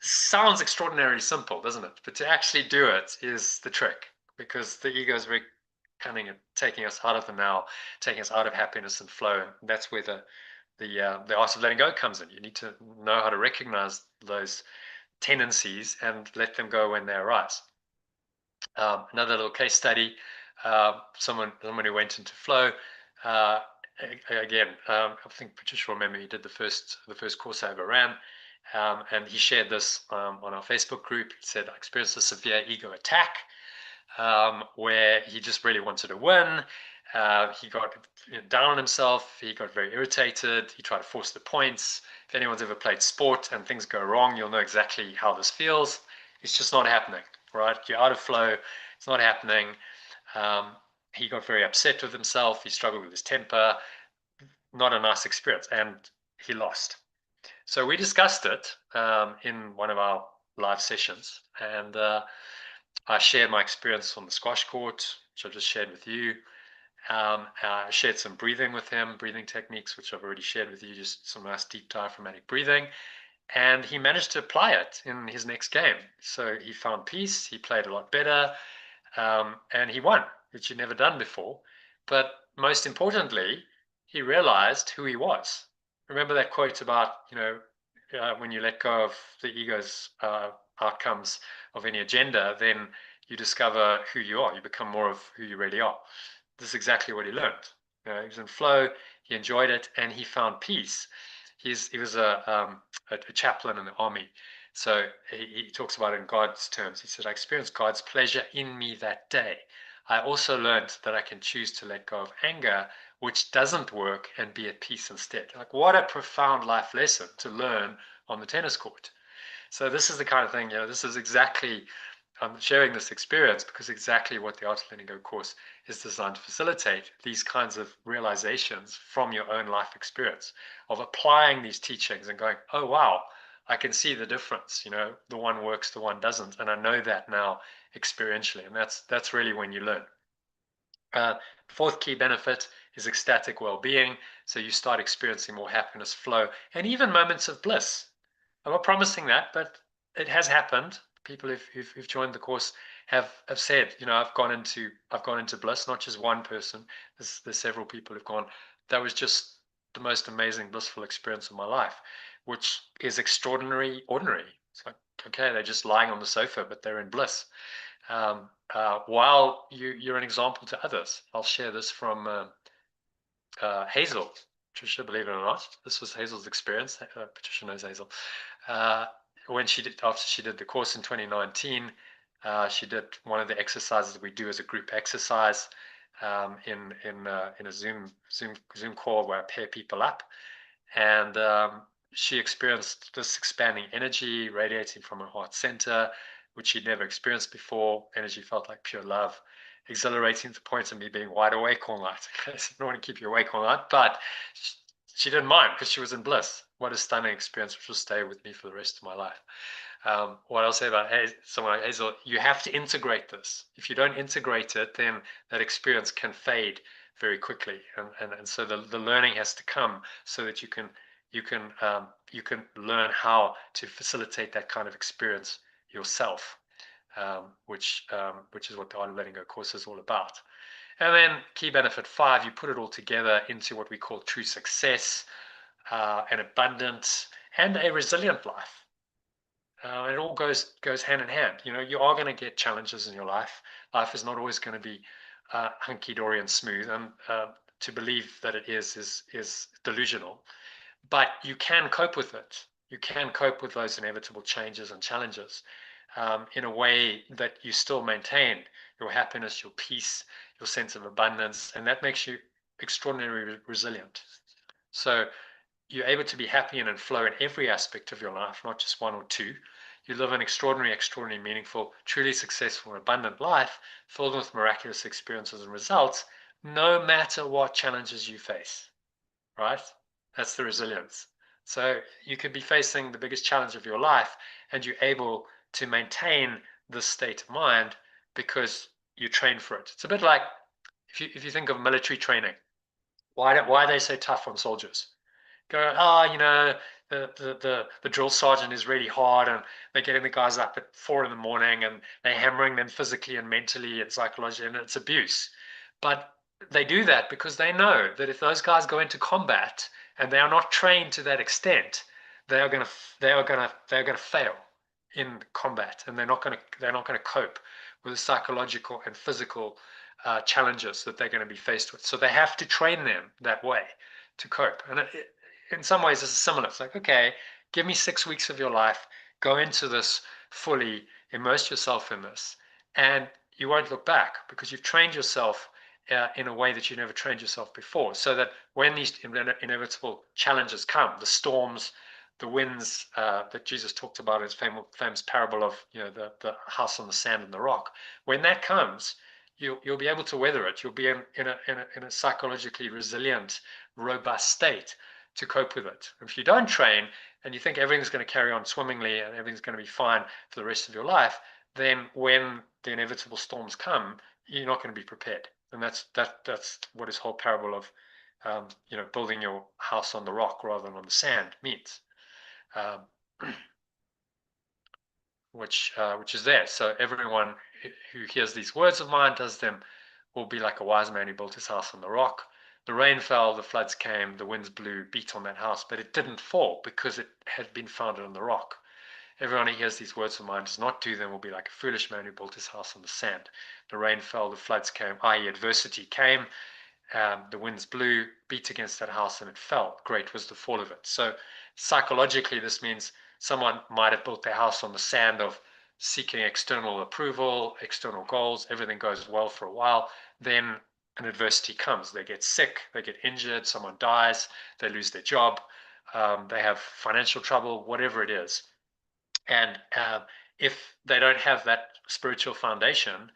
Sounds extraordinarily simple, doesn't it? But to actually do it is the trick, because the ego is very cunning at taking us out of the now, taking us out of happiness and flow. And that's where the art of letting go comes in. You need to know how to recognize those tendencies and let them go when they arise. Another little case study, someone who went into flow. Again, I think Patricia will remember he did the first course I ever ran. And he shared this on our Facebook group. He said, I experienced a severe ego attack where he just really wanted to win. He got down on himself. He got very irritated. He tried to force the points. If anyone's ever played sport and things go wrong, you'll know exactly how this feels. It's just not happening, right? You're out of flow. It's not happening. He got very upset with himself. He struggled with his temper. Not a nice experience, and he lost. So we discussed it in one of our live sessions, and I shared my experience on the squash court, which I just shared with you. I shared some breathing with him, breathing techniques, which I've already shared with you, just some nice deep diaphragmatic breathing. And he managed to apply it in his next game. So he found peace, he played a lot better, and he won, which he'd never done before. But most importantly, he realized who he was. Remember that quote about, when you let go of the ego's outcomes of any agenda, then you discover who you are. You become more of who you really are. This is exactly what he learned. He was in flow, he enjoyed it, and he found peace. He was a chaplain in the army. So he talks about it in God's terms. He said, I experienced God's pleasure in me that day. I also learned that I can choose to let go of anger, which doesn't work, and be at peace instead. Like, what a profound life lesson to learn on the tennis court. So this is the kind of thing, this is exactly, I'm sharing this experience because exactly what the Art of Letting Go course is designed to facilitate, these kinds of realizations from your own life experience, of applying these teachings and going, oh, wow, I can see the difference. The one works, the one doesn't. And I know that now experientially. And that's really when you learn. Fourth key benefit is ecstatic well-being. So you start experiencing more happiness, flow, and even moments of bliss. I'm not promising that, but it has happened. People who've joined the course have said, I've gone into bliss. Not just one person. There's several people who've gone. That was just the most amazing blissful experience of my life, which is extraordinary, ordinary. It's like, okay, they're just lying on the sofa, but they're in bliss. While you're an example to others. I'll share this from Hazel. Patricia, believe it or not, this was Hazel's experience. Patricia knows Hazel. After she did the course in 2019, she did one of the exercises that we do as a group exercise in a Zoom call where I pair people up, and she experienced this expanding energy radiating from her heart center, which she'd never experienced before. Energy felt like pure love, exhilarating to the point of me being wide awake all night. I don't want to keep you awake all night, but she didn't mind because she was in bliss. What a stunning experience, which will stay with me for the rest of my life. What I'll say about someone like Hazel, you have to integrate this. If you don't integrate it, then that experience can fade very quickly. And so the learning has to come so that you can learn how to facilitate that kind of experience yourself, which is what the Art of Letting Go course is all about. And then key benefit 5, you put it all together into what we call true success, an abundant and a resilient life. It all goes hand in hand. You are going to get challenges in your life. Life is not always going to be hunky-dory and smooth, and to believe that it is delusional. But you can cope with it. You can cope with those inevitable changes and challenges in a way that you still maintain your happiness, your peace, your sense of abundance, and that makes you extraordinarily resilient. So you're able to be happy and in flow in every aspect of your life, not just one or two. You live an extraordinary, meaningful, truly successful, and abundant life filled with miraculous experiences and results, no matter what challenges you face, right? That's the resilience. So you could be facing the biggest challenge of your life and you're able to maintain this state of mind because you train for it. It's a bit like if you think of military training, why are they so tough on soldiers? Go, the drill sergeant is really hard and they're getting the guys up at 4 in the morning and they're hammering them physically and mentally and psychologically, and it's abuse. But they do that because they know that if those guys go into combat and they are not trained to that extent, they are going to fail in combat, and they're not going to cope with the psychological and physical challenges that they're going to be faced with. So they have to train them that way to cope. And in some ways, this is similar. It's like, okay, give me 6 weeks of your life, go into this fully, immerse yourself in this, and you won't look back because you've trained yourself in a way that you never trained yourself before, so that when these inevitable challenges come, the storms, the winds that Jesus talked about in his famous parable of the house on the sand and the rock, when that comes, you'll be able to weather it. You'll be in a psychologically resilient, robust state to cope with it. If you don't train and you think everything's going to carry on swimmingly and everything's going to be fine for the rest of your life, then when the inevitable storms come, you're not going to be prepared. And that's what his whole parable of building your house on the rock rather than on the sand means, which is there. So everyone who hears these words of mine, does them, will be like a wise man who built his house on the rock. The rain fell, the floods came, the winds blew, beat on that house, but it didn't fall because it had been founded on the rock. Everyone who hears these words of mine does not do them will be like a foolish man who built his house on the sand. The rain fell, the floods came, i.e. adversity came, the winds blew, beat against that house, and it fell. Great was the fall of it. So psychologically, this means someone might have built their house on the sand of seeking external approval, external goals. Everything goes well for a while. Then an adversity comes. They get sick, they get injured, someone dies, they lose their job, they have financial trouble, whatever it is. And if they don't have that spiritual foundation,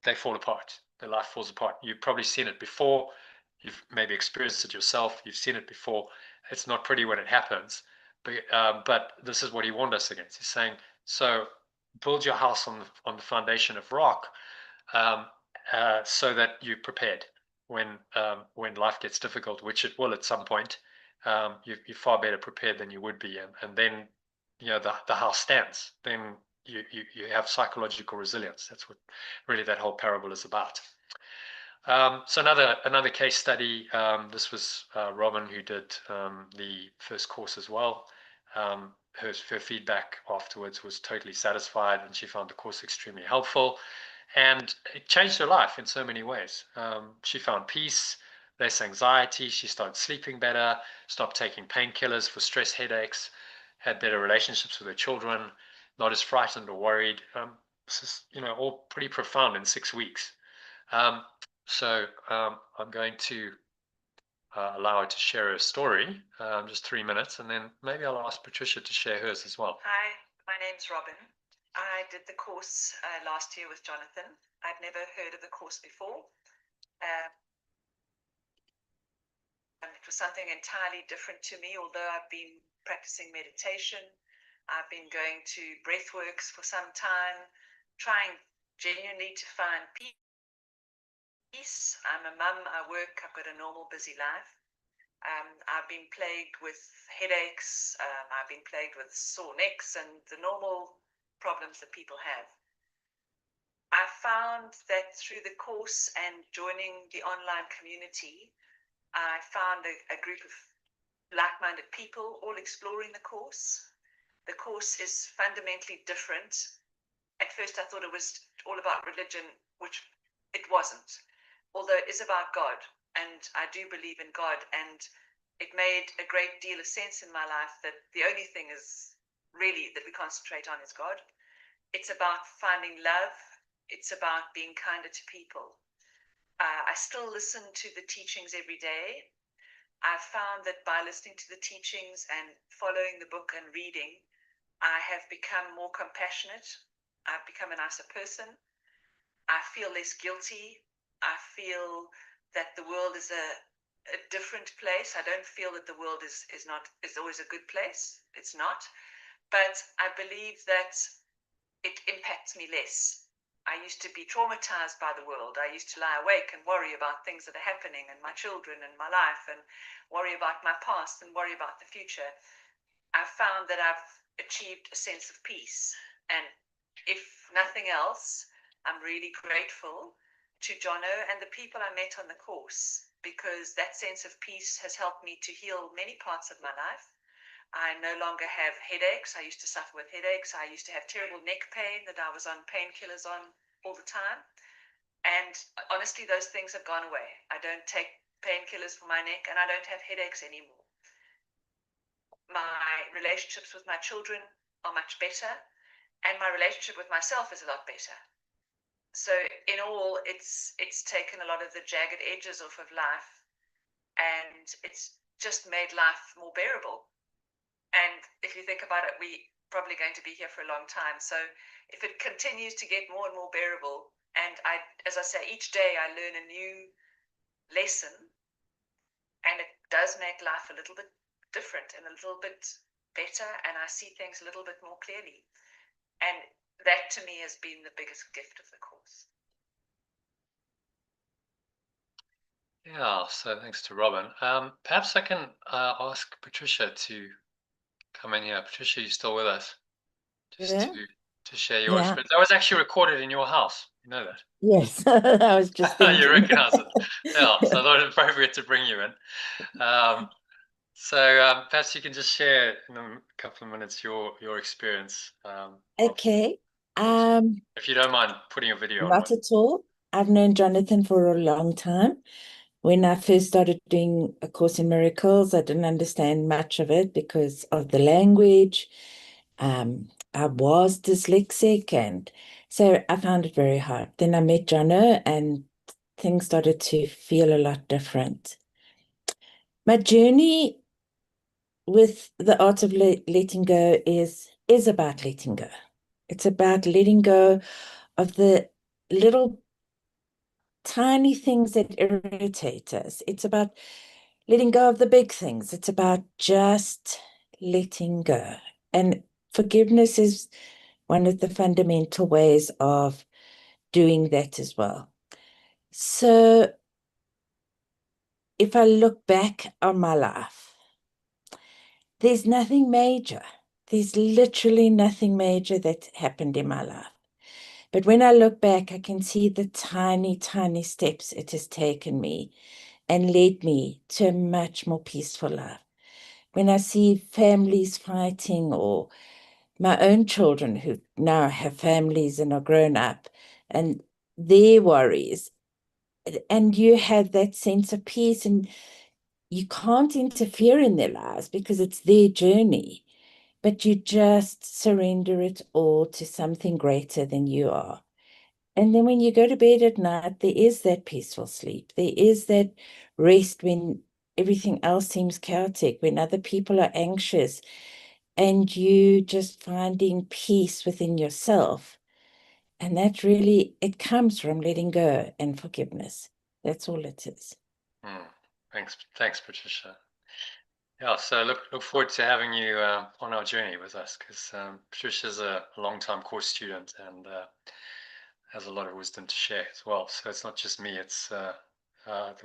they fall apart. Their life falls apart. You've probably seen it before. You've maybe experienced it yourself. You've seen it before. It's not pretty when it happens. But this is what he warned us against. He's saying, so build your house on the foundation of rock, so that you're prepared when life gets difficult, which it will at some point. You're far better prepared than you would be, and then the house stands. Then you have psychological resilience. That's what really that whole parable is about. So another case study. This was Robin, who did the first course as well. Her feedback afterwards was totally satisfied, and she found the course extremely helpful, and it changed her life in so many ways. She found peace, less anxiety. She started sleeping better, stopped taking painkillers for stress headaches, had better relationships with her children, not as frightened or worried. This is, all pretty profound in 6 weeks. So I'm going to allow her to share her story, just 3 minutes, and then maybe I'll ask Patricia to share hers as well. Hi, my name's Robin. I did the course last year with Jonathan. I'd never heard of the course before. It was something entirely different to me, although I've been practicing meditation. I've been going to breathworks for some time, trying genuinely to find peace. I'm a mum, I work, I've got a normal busy life. I've been plagued with headaches, I've been plagued with sore necks and the normal problems that people have. I found that through the course and joining the online community, I found a group of like-minded people all exploring the course. The course is fundamentally different. At first I thought it was all about religion, which it wasn't, although it is about God, and I do believe in God, and it made a great deal of sense in my life that the only thing is really that we concentrate on is God. It's about finding love. It's about being kinder to people. I still listen to the teachings every day. I've found that by listening to the teachings and following the book and reading, I have become more compassionate. I've become a nicer person. I feel less guilty. I feel that the world is a different place. I don't feel that the world is always a good place. It's not. But I believe that it impacts me less. I used to be traumatized by the world. I used to lie awake and worry about things that are happening and my children and my life, and worry about my past and worry about the future. I've found that I've achieved a sense of peace. And if nothing else, I'm really grateful to Jono and the people I met on the course, because that sense of peace has helped me to heal many parts of my life. I no longer have headaches. I used to suffer with headaches. I used to have terrible neck pain that I was on painkillers on all the time. And honestly, those things have gone away. I don't take painkillers for my neck, and I don't have headaches anymore. My relationships with my children are much better, and my relationship with myself is a lot better. So in all, it's taken a lot of the jagged edges off of life, and it's just made life more bearable. And if you think about it, we probably going to be here for a long time. So if it continues to get more and more bearable, and as I say, each day I learn a new lesson, and it does make life a little bit different and a little bit better, and I see things a little bit more clearly. And that to me has been the biggest gift of the course. Yeah, so thanks to Robin. Perhaps I can ask Patricia to come in here. Patricia, you still with us? Just Yeah. to share your Yeah. experience. That was actually recorded in your house. You know that? Yes, I was just thinking. You recognize it. Yeah, so I thought it appropriate to bring you in. So perhaps you can just share in a couple of minutes your experience. Okay. If you don't mind putting your video on. Not at all. I've known Jonathan for a long time. When I first started doing A Course in Miracles, I didn't understand much of it because of the language. I was dyslexic, and so I found it very hard. Then I met Jono, and things started to feel a lot different. My journey with the art of letting go is about letting go. It's about letting go of the little tiny things that irritate us. It's about letting go of the big things. It's about just letting go. And forgiveness is one of the fundamental ways of doing that as well. So if I look back on my life, there's nothing major. There's literally nothing major that happened in my life. But when I look back, I can see the tiny, tiny steps it has taken me and led me to a much more peaceful life. When I see families fighting, or my own children who now have families and are grown up, and their worries, and you have that sense of peace, and you can't interfere in their lives because it's their journey, but you just surrender it all to something greater than you are. And then when you go to bed at night, there is that peaceful sleep. There is that rest when everything else seems chaotic, when other people are anxious, and you just finding peace within yourself. And that really, it comes from letting go and forgiveness. That's all it is. Thanks, Patricia. Yeah, so look forward to having you on our journey with us, because Patricia's a long-time course student and has a lot of wisdom to share as well. So it's not just me; it's the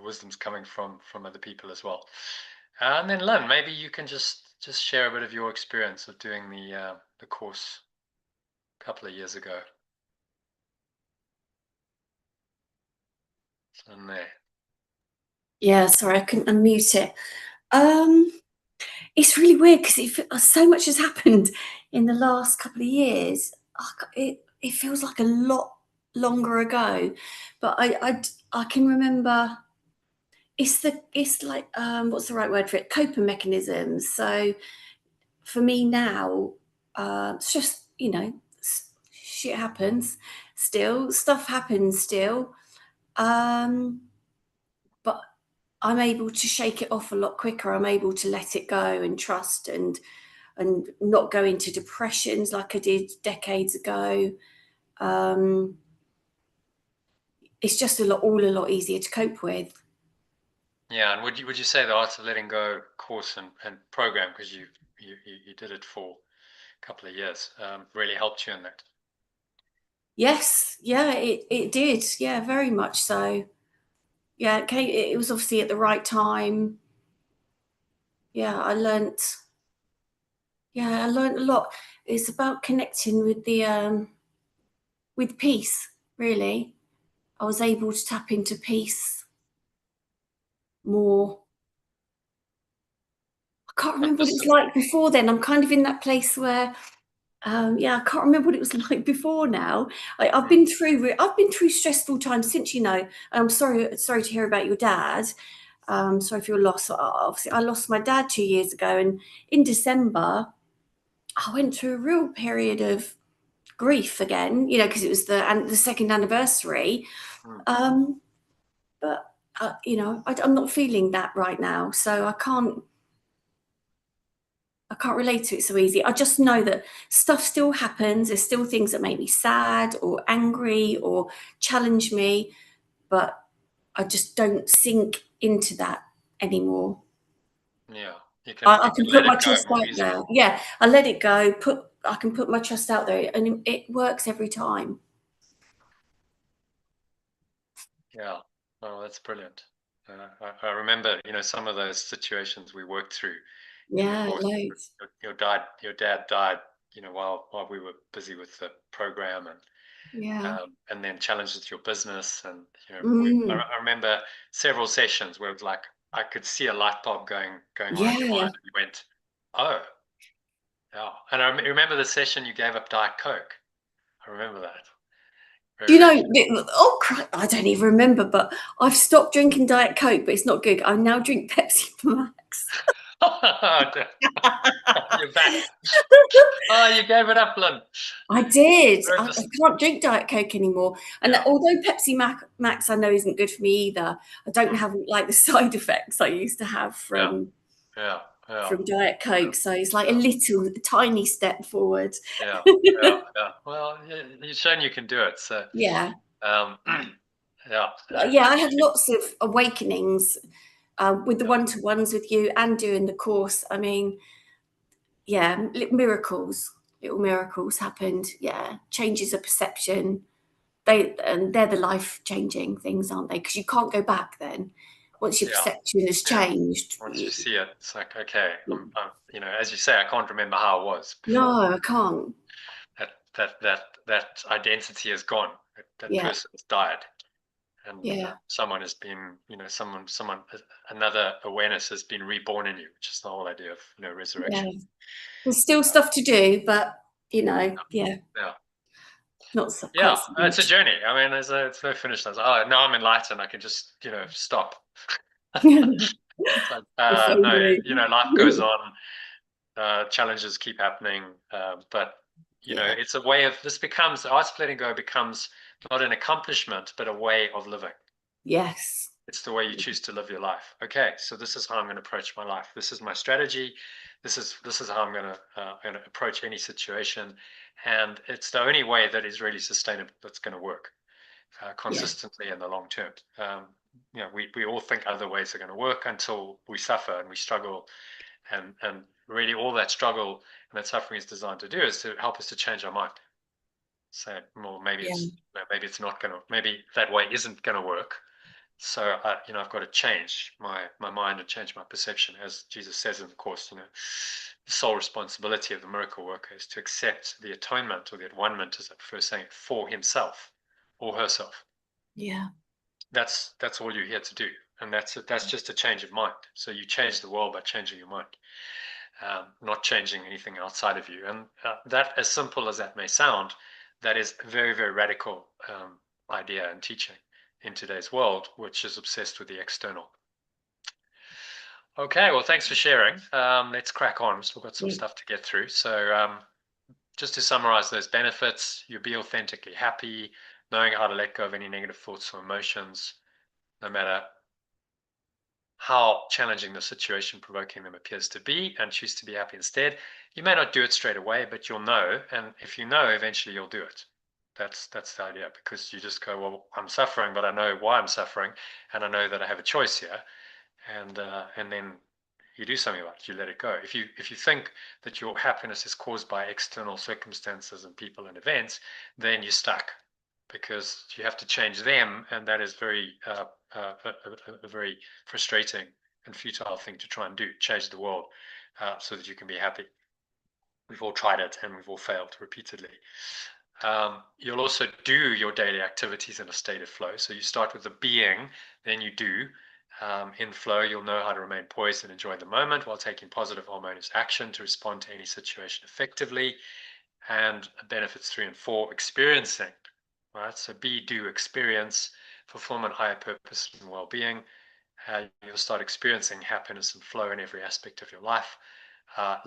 wisdom's coming from other people as well. And then Lynn, maybe you can just share a bit of your experience of doing the course a couple of years ago. So in there. Yeah, sorry, I couldn't unmute it. It's really weird because so much has happened in the last couple of years. It feels like a lot longer ago, but I can remember. It's like what's the right word for it? Coping mechanisms. So for me now, it's just shit happens. Still, stuff happens still. But I'm able to shake it off a lot quicker. I'm able to let it go and trust and not go into depressions like I did decades ago. It's just all a lot easier to cope with. Yeah, and would you say the Art of Letting Go course and program, because you did it for a couple of years, really helped you in that? Yes, yeah, it did. Yeah, very much so. Yeah, it was obviously at the right time. Yeah, I learnt a lot. It's about connecting with with peace, really. I was able to tap into peace more. I can't remember what it was like before then. I'm kind of in that place where I can't remember what it was like before now. I've been through stressful times since, and I'm sorry to hear about your dad. Sorry for your loss. Obviously, I lost my dad 2 years ago, and in December, I went through a real period of grief again, you know, because it was the second anniversary. But you know, I'm not feeling that right now, so I can't relate to it so easy. I just know that stuff still happens. There's still things that make me sad or angry or challenge me, but I just don't sink into that anymore. Yeah, you I can let put my it go trust more out easily. there. Yeah, I let it go. I can put my trust out there, and it works every time. Yeah, oh, that's brilliant. I remember, you know, some of those situations we worked through. Yeah, Of course, loads. your dad died, you know, while we were busy with the program, Yeah. and then challenges to your business, and you know, Mm. I remember several sessions where it was like I could see a light bulb going on in your Yeah. mind, and you went, oh, yeah. And I remember the session you gave up Diet Coke. I remember that. Very, You very know, oh crap, I don't even remember, but I've stopped drinking Diet Coke, but it's not good. I now drink Pepsi Max. You're back. Oh, you gave it up, Lynn. I did. We're I just- can't drink Diet Coke anymore. And Yeah. although Pepsi Max I know isn't good for me either, I don't have like the side effects I used to have from Diet Coke. So it's like a little tiny step forward. Yeah. Well, you've shown you can do it. So Yeah. yeah. Yeah, I had lots of awakenings with the one-to-ones with you and doing the course. I mean, yeah, little miracles happened. Yeah, changes of perception. They're the life-changing things, aren't they? Because you can't go back then. Once your perception has changed. Once you see it, it's like, okay, I'm, you know, as you say, I can't remember how it was before. No, I can't. That identity is gone. That person has died, and someone has been, you know, someone, another awareness has been reborn in you, which is the whole idea of, you know, resurrection. Yeah. There's still stuff to do, but you know, not so. Yeah, So it's a journey. I mean, it's no finish line. Oh, now I'm enlightened. I can just, you know, stop. It's like, no, you know, life goes on. Challenges keep happening, but you know, it's a way of. This becomes the art of letting go becomes not an accomplishment, but a way of living. Yes. It's the way you choose to live your life. Okay, so this is how I'm going to approach my life. This is my strategy. This is how I'm going to approach any situation, and it's the only way that is really sustainable. That's going to work consistently in the long term. You know, we all think other ways are going to work until we suffer and we struggle, and really all that struggle and that suffering is designed to do is to help us to change our mind. Say, well, maybe it's not going to. Maybe that way isn't going to work. So, you know, I've got to change my mind and change my perception. As Jesus says in the Course, you know, the sole responsibility of the miracle worker is to accept the atonement, or the at-one-ment, as I prefer saying, for himself or herself. Yeah. That's all you're here to do. And that's just a change of mind. So you change the world by changing your mind, not changing anything outside of you. And that, as simple as that may sound, that is a very, very radical idea and teaching in today's world, which is obsessed with the external. Okay, well, thanks for sharing. Let's crack on. Still got some stuff to get through. So just to summarize those benefits, you'll be authentically happy, knowing how to let go of any negative thoughts or emotions, no matter how challenging the situation provoking them appears to be, and choose to be happy instead. You may not do it straight away, but you'll know. And if you know, eventually you'll do it. That's the idea, because you just go, well, I'm suffering, but I know why I'm suffering, and I know that I have a choice here, and then you do something about it. You let it go. If you think that your happiness is caused by external circumstances and people and events, then you're stuck, because you have to change them, and that is very a very frustrating and futile thing to try and do. Change the world so that you can be happy. We've all tried it, and we've all failed repeatedly. You'll also do your daily activities in a state of flow. So you start with the being, then you do. In flow, you'll know how to remain poised and enjoy the moment while taking positive, harmonious action to respond to any situation effectively. And benefits 3 and 4, experiencing. Right? So be, do, experience, fulfillment, higher purpose, and well-being. You'll start experiencing happiness and flow in every aspect of your life.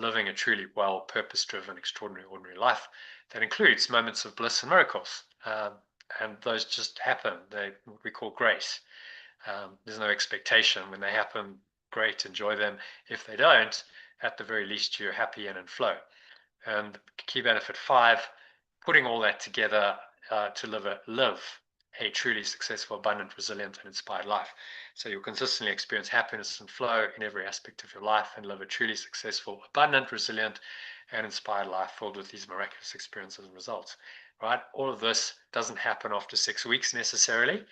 living a truly well, purpose-driven, extraordinary, ordinary life that includes moments of bliss and miracles. And those just happen. We call grace. There's no expectation. When they happen, great, enjoy them. If they don't, at the very least, you're happy and in flow. And key benefit 5, putting all that together to live a truly successful, abundant, resilient, and inspired life. So you'll consistently experience happiness and flow in every aspect of your life and live a truly successful, abundant, resilient, and inspired life filled with these miraculous experiences and results. Right? All of this doesn't happen after 6 weeks necessarily.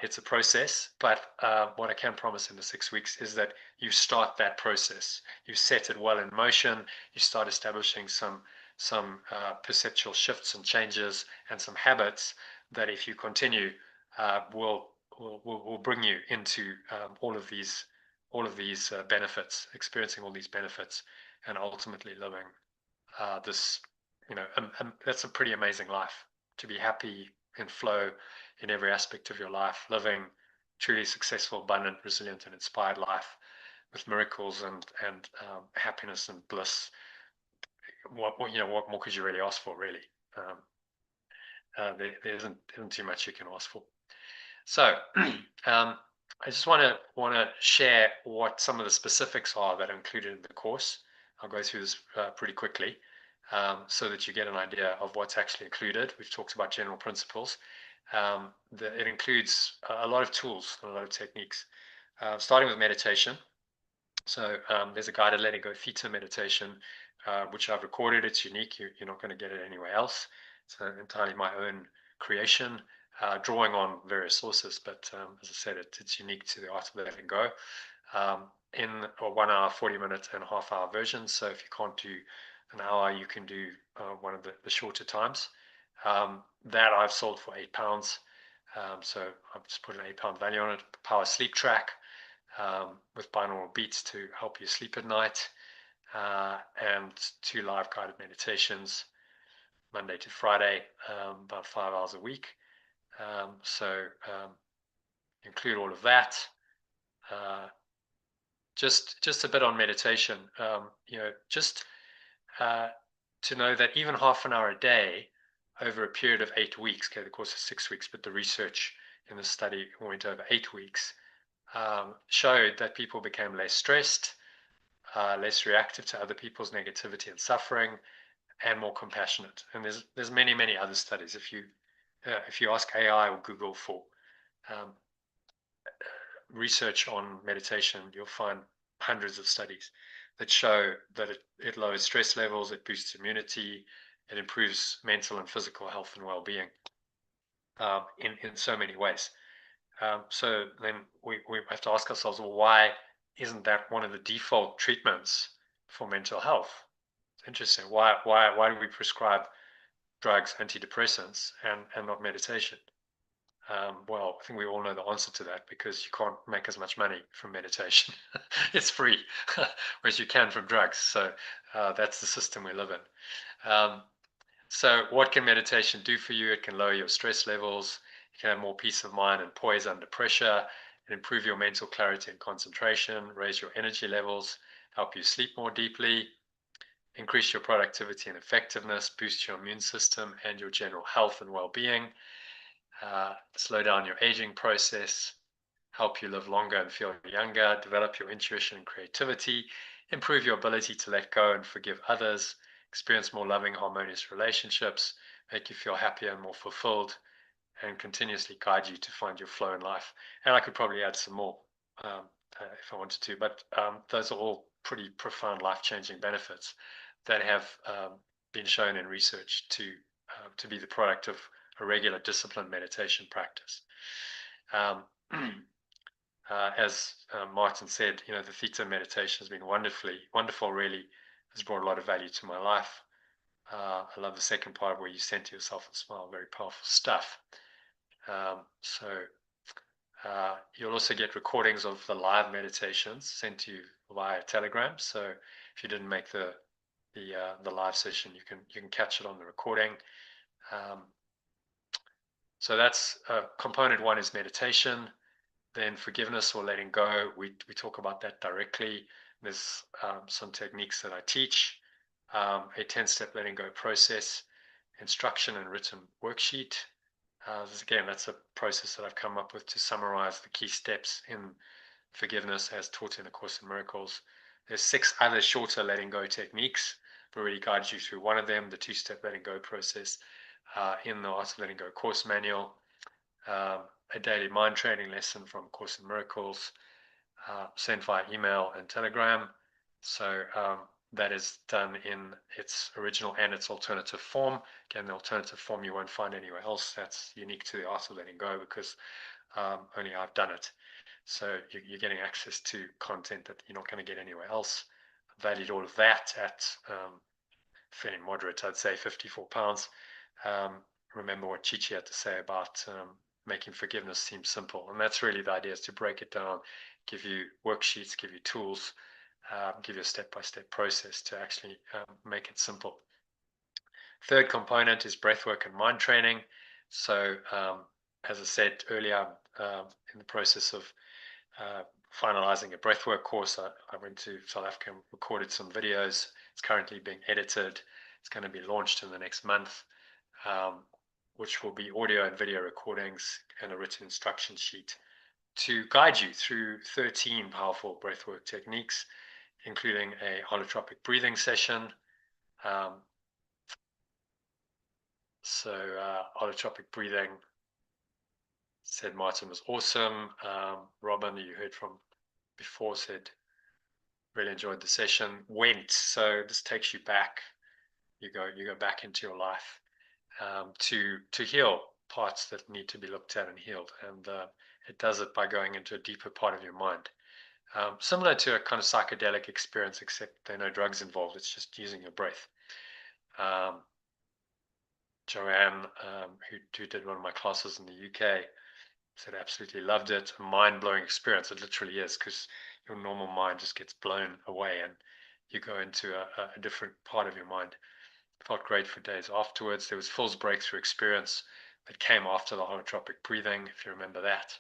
It's a process, but what I can promise in the 6 weeks is that you start that process. You set it well in motion. You start establishing some perceptual shifts and changes and some habits that, if you continue, will bring you into all of these benefits, experiencing all these benefits, and ultimately living this. That's a pretty amazing life, to be happy in flow in every aspect of your life, living truly successful, abundant, resilient, and inspired life with miracles and happiness and bliss. What more could you really ask for, really? There isn't too much you can ask for. So I just want to share what some of the specifics are that are included in the course. I'll go through this pretty quickly so that you get an idea of what's actually included. We've talked about general principles. It includes a lot of tools and a lot of techniques, starting with meditation. So there's a guided letting go theta meditation, which I've recorded. It's unique. You're not going to get it anywhere else. It's entirely my own creation, drawing on various sources. But as I said, it's unique to the art of letting go in a 1 hour, 40 minute, and a half-hour version. So if you can't do an hour, you can do one of the shorter times. That I've sold for £8. So I've just put an £8 value on it. Power sleep track. With binaural beats to help you sleep at night, and 2 live guided meditations Monday to Friday, about 5 hours a week. So include all of that. Just a bit on meditation. Just to know that even half an hour a day over a period of 8 weeks. Okay, the course is 6 weeks, but the research in the study went over 8 weeks. Showed that people became less stressed, less reactive to other people's negativity and suffering, and more compassionate. And there's many other studies. If you ask AI or Google for research on meditation, you'll find hundreds of studies that show that it lowers stress levels, it boosts immunity, it improves mental and physical health and well-being in so many ways. So then we have to ask ourselves, well, why isn't that one of the default treatments for mental health? It's interesting. Why do we prescribe drugs, antidepressants, and not meditation? Well, I think we all know the answer to that, because you can't make as much money from meditation. It's free, whereas you can from drugs. So that's the system we live in. So what can meditation do for you? It can lower your stress levels. You can have more peace of mind and poise under pressure, and improve your mental clarity and concentration, raise your energy levels, help you sleep more deeply, increase your productivity and effectiveness, boost your immune system and your general health and well-being, slow down your aging process, help you live longer and feel younger, develop your intuition and creativity, improve your ability to let go and forgive others, experience more loving, harmonious relationships, make you feel happier and more fulfilled, and continuously guide you to find your flow in life. And I could probably add some more if I wanted to, but those are all pretty profound, life-changing benefits that have been shown in research to be the product of a regular disciplined meditation practice. As Martin said, the theta meditation has been wonderful, really has brought a lot of value to my life. I love the second part where you center yourself and smile, very powerful stuff. So you'll also get recordings of the live meditations sent to you via Telegram. So if you didn't make the live session, you can catch it on the recording. So that's component 1 is meditation. Then forgiveness or letting go, we talk about that directly. There's some techniques that I teach, a 10-step letting go process, instruction and written worksheet. Again, that's a process that I've come up with to summarize the key steps in forgiveness as taught in A Course in Miracles. There's 6 other shorter letting go techniques. I've already guided you through one of them, the 2-step letting go process, in the Art of Letting Go course manual. A daily mind training lesson from Course in Miracles, sent via email and Telegram. So that is done in its original and its alternative form. Again, the alternative form you won't find anywhere else. That's unique to the Art of Letting Go because only I've done it. So you're getting access to content that you're not going to get anywhere else. I valued all of that at fairly moderate, I'd say £54. Remember what Chichi had to say about making forgiveness seem simple. And that's really the idea, is to break it down, give you worksheets, give you tools, give you a step-by-step process to actually make it simple. Third component is breathwork and mind training. So as I said earlier, in the process of finalizing a breathwork course, I went to South Africa and recorded some videos. It's currently being edited. It's going to be launched in the next month, which will be audio and video recordings and a written instruction sheet to guide you through 13 powerful breathwork techniques, including a holotropic breathing session. Holotropic breathing, said Martin, was awesome. Robin, you heard from before, said really enjoyed the session. So this takes you back. You go back into your life to heal parts that need to be looked at and healed, and it does it by going into a deeper part of your mind, similar to a kind of psychedelic experience, except there are no drugs involved. It's just using your breath. Joanne, who did one of my classes in the UK, said absolutely loved it. A mind-blowing experience. It literally is, because your normal mind just gets blown away and you go into a different part of your mind. Felt great for days afterwards. There was Phil's breakthrough experience that came after the holotropic breathing, if you remember that.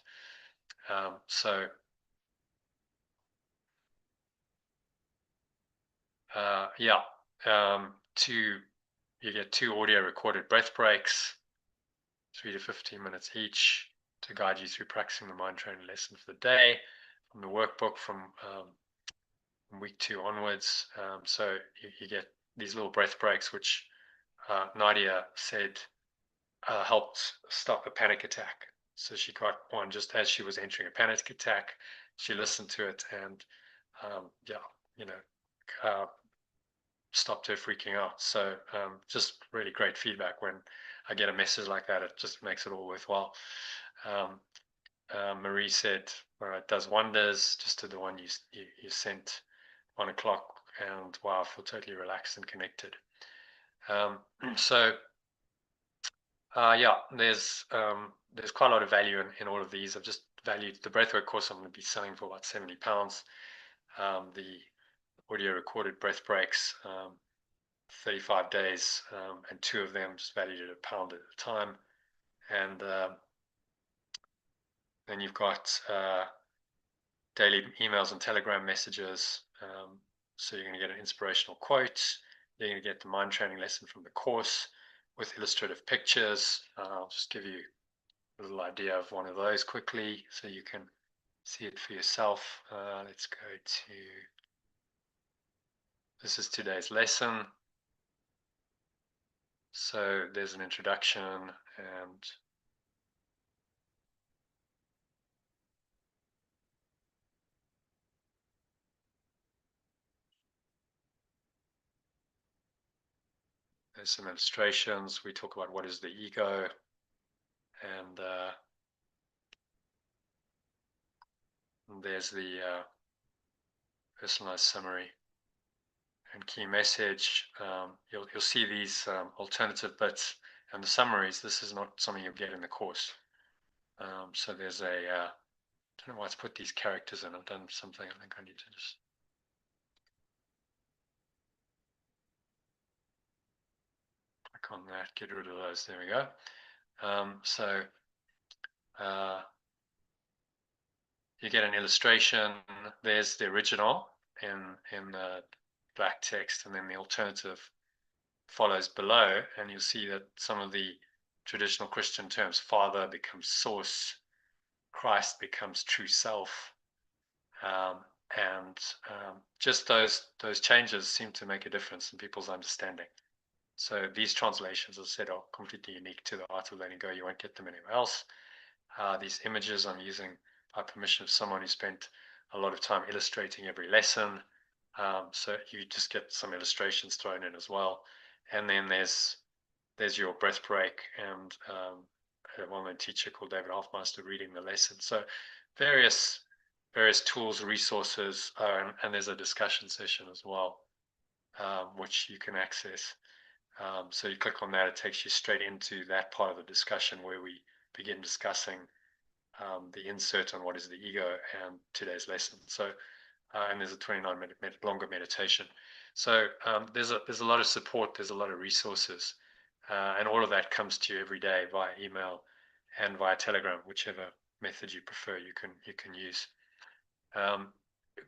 You get 2 audio recorded breath breaks, 3 to 15 minutes each, to guide you through practicing the mind training lesson for the day from the workbook from week 2 onwards. So you get these little breath breaks, which Nadia said helped stop a panic attack. So she got one just as she was entering a panic attack. She listened to it and stopped her freaking out. So just really great feedback. When I get a message like that, it just makes it all worthwhile. Marie said, all right, does wonders. Just to the one you sent, 1 o'clock, and wow, I feel totally relaxed and connected. There's quite a lot of value in all of these. I've just valued the breathwork course. I'm going to be selling for about £70. The audio recorded breath breaks, 35 days, and 2 of them just valued at £1 at a time. And then you've got daily emails and Telegram messages. So you're going to get an inspirational quote. You're going to get the mind training lesson from the course with illustrative pictures. I'll just give you a little idea of one of those quickly so you can see it for yourself. Let's go to, this is today's lesson. So there's an introduction and there's some illustrations. We talk about what is the ego, and there's the personalized summary and key message. You'll see these alternative bits and the summaries. This is not something you'll get in the course. So there's a, I don't know why it's put these characters in. I've done something. I think I need to just click on that, get rid of those. There we go. you get an illustration. There's the original in the black text, and then the alternative follows below, and you'll see that some of the traditional Christian terms, Father becomes source, Christ becomes true self, and just those changes seem to make a difference in people's understanding. So these translations, as I said, are completely unique to the Art of Letting Go. You won't get them anywhere else. These images I'm using by permission of someone who spent a lot of time illustrating every lesson. So you just get some illustrations thrown in as well. And then there's your breath break, and a well-known teacher called David Hoffmeister reading the lesson. So various tools, resources, and there's a discussion session as well, which you can access. So you click on that, it takes you straight into that part of the discussion where we begin discussing the insert on what is the ego and today's lesson. So, and there's a 29-minute longer meditation. So there's a lot of support, there's a lot of resources, and all of that comes to you every day via email and via Telegram, whichever method you prefer. You can use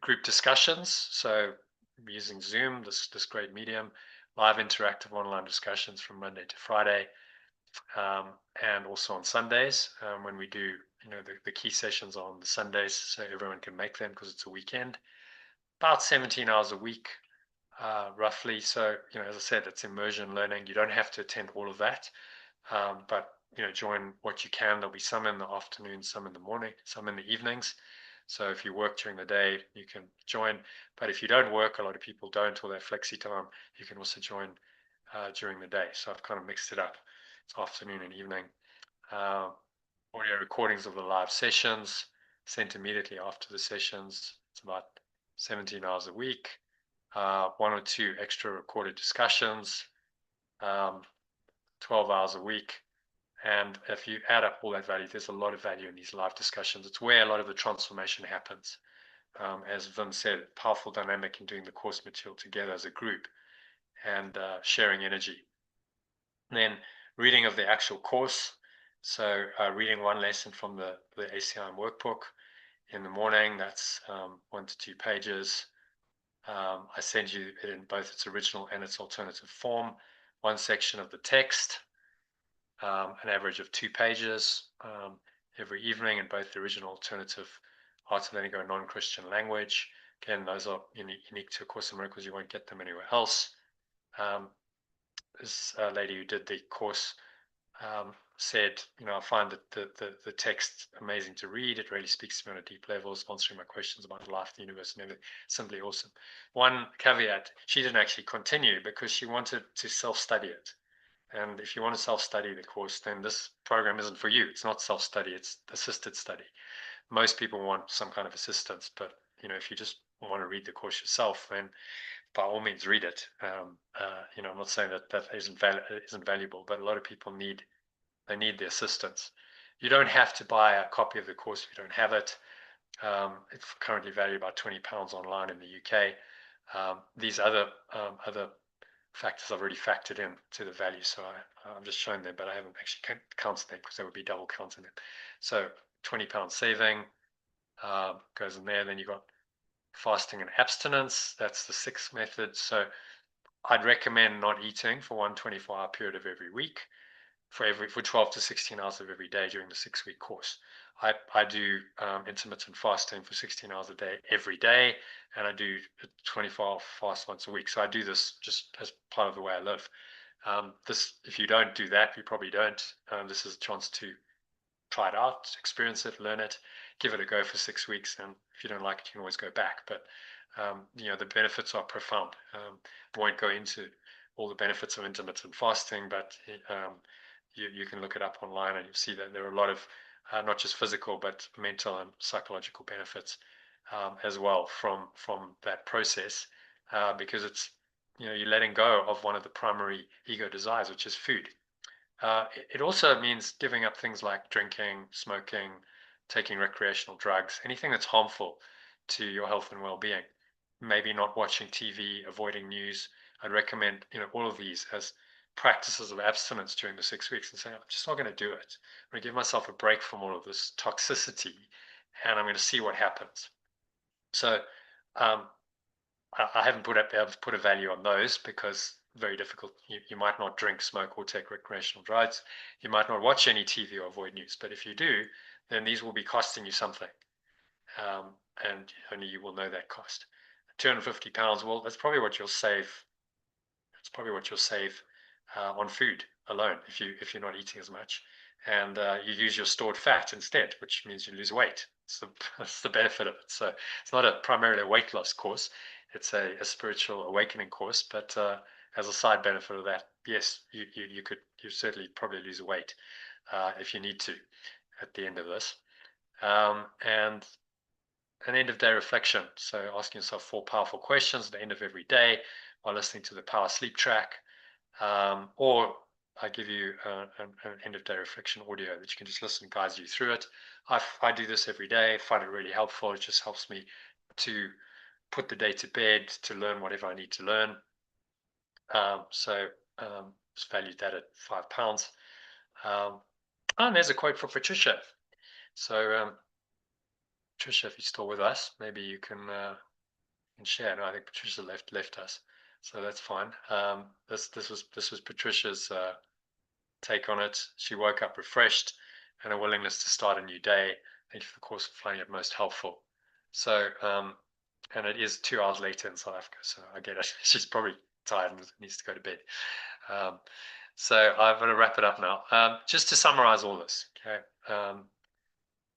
group discussions. So using Zoom, this great medium, live interactive online discussions from Monday to Friday, and also on Sundays when we do, the key sessions are on the Sundays, so everyone can make them because it's a weekend. About 17 hours a week, roughly. So, as I said, it's immersion learning. You don't have to attend all of that, but join what you can. There'll be some in the afternoon, some in the morning, some in the evenings. So if you work during the day, you can join. But if you don't work, a lot of people don't, or they're flexi time, you can also join during the day. So I've kind of mixed it up. It's afternoon and evening. Audio recordings of the live sessions sent immediately after the sessions. It's about 17 hours a week. 1 or 2 extra recorded discussions, 12 hours a week. And if you add up all that value, there's a lot of value in these live discussions. It's where a lot of the transformation happens. As Vin said, powerful dynamic in doing the course material together as a group and sharing energy. And then reading of the actual course. So reading one lesson from the ACIM workbook in the morning, that's 1 to 2 pages. I send you it in both its original and its alternative form. One section of the text, an average of 2 pages every evening in both the original alternative Art of Letting Go non-Christian language. Again, those are unique to A Course in Miracles. You won't get them anywhere else. This lady who did the course said, I find that the text amazing to read. It really speaks to me on a deep level, answering my questions about life, the universe, and everything. Simply awesome. One caveat, she didn't actually continue because she wanted to self-study it. And if you want to self-study the course, then this program isn't for you. It's not self-study, it's assisted study. Most people want some kind of assistance, but if you just want to read the course yourself, then by all means read it. I'm not saying that isn't valuable, but a lot of people need the assistance. You don't have to buy a copy of the course if you don't have it. It's currently valued about £20 online in the UK. These other factors I've already factored in to the value, so I'm just showing them, but I haven't actually counted them because they would be double counting them. So £20 saving goes in there. Then you've got fasting and abstinence. That's the 6th method. So I'd recommend not eating for one 24-hour period of every week for 12 to 16 hours of every day during the 6-week course. I do intermittent fasting for 16 hours a day every day, and I do a 24-hour fast once a week. So I do this just as part of the way I live. If you don't do that, you probably don't. This is a chance to try it out, experience it, learn it, give it a go for 6 weeks, and if you don't like it, you can always go back. But the benefits are profound. I won't go into all the benefits of intermittent fasting, but you can look it up online and you'll see that there are a lot of not just physical but mental and psychological benefits as well from that process, because it's you're letting go of one of the primary ego desires, which is food. It also means giving up things like drinking, smoking, taking recreational drugs, anything that's harmful to your health and well-being. Maybe not watching TV, avoiding news. I'd recommend all of these as practices of abstinence during the 6 weeks and saying, I'm just not going to do it. I'm going to give myself a break from all of this toxicity and I'm going to see what happens. So I haven't been able to put a value on those because very difficult. You might not drink, smoke, or take recreational drugs. You might not watch any TV or avoid news. But if you do, then these will be costing you something. And only you will know that cost. £250, well, that's probably what you'll save. It's probably what you'll save on food alone if you're not eating as much, and you use your stored fat instead, which means you lose weight. That's the benefit of it. So it's not primarily a weight loss course. It's a spiritual awakening course, but as a side benefit of that, yes, you certainly probably lose weight if you need to at the end of this. And an end of day reflection. So asking yourself 4 powerful questions at the end of every day while listening to the Power Sleep track. Or I give you an end of day reflection audio that you can just listen, guides you through it. I do this every day, find it really helpful. It just helps me to put the day to bed, to learn whatever I need to learn. Just valued that at £5. And there's a quote for Patricia. So Patricia, if you're still with us, maybe you can share. No, I think Patricia left us, so that's fine. This was Patricia's take on it. She woke up refreshed and a willingness to start a new day. Thank you for the course for finding it most helpful. So, and it is 2 hours later in South Africa, so I get it. She's probably tired and needs to go to bed. So I'm going to wrap it up now. Just to summarize all this, okay?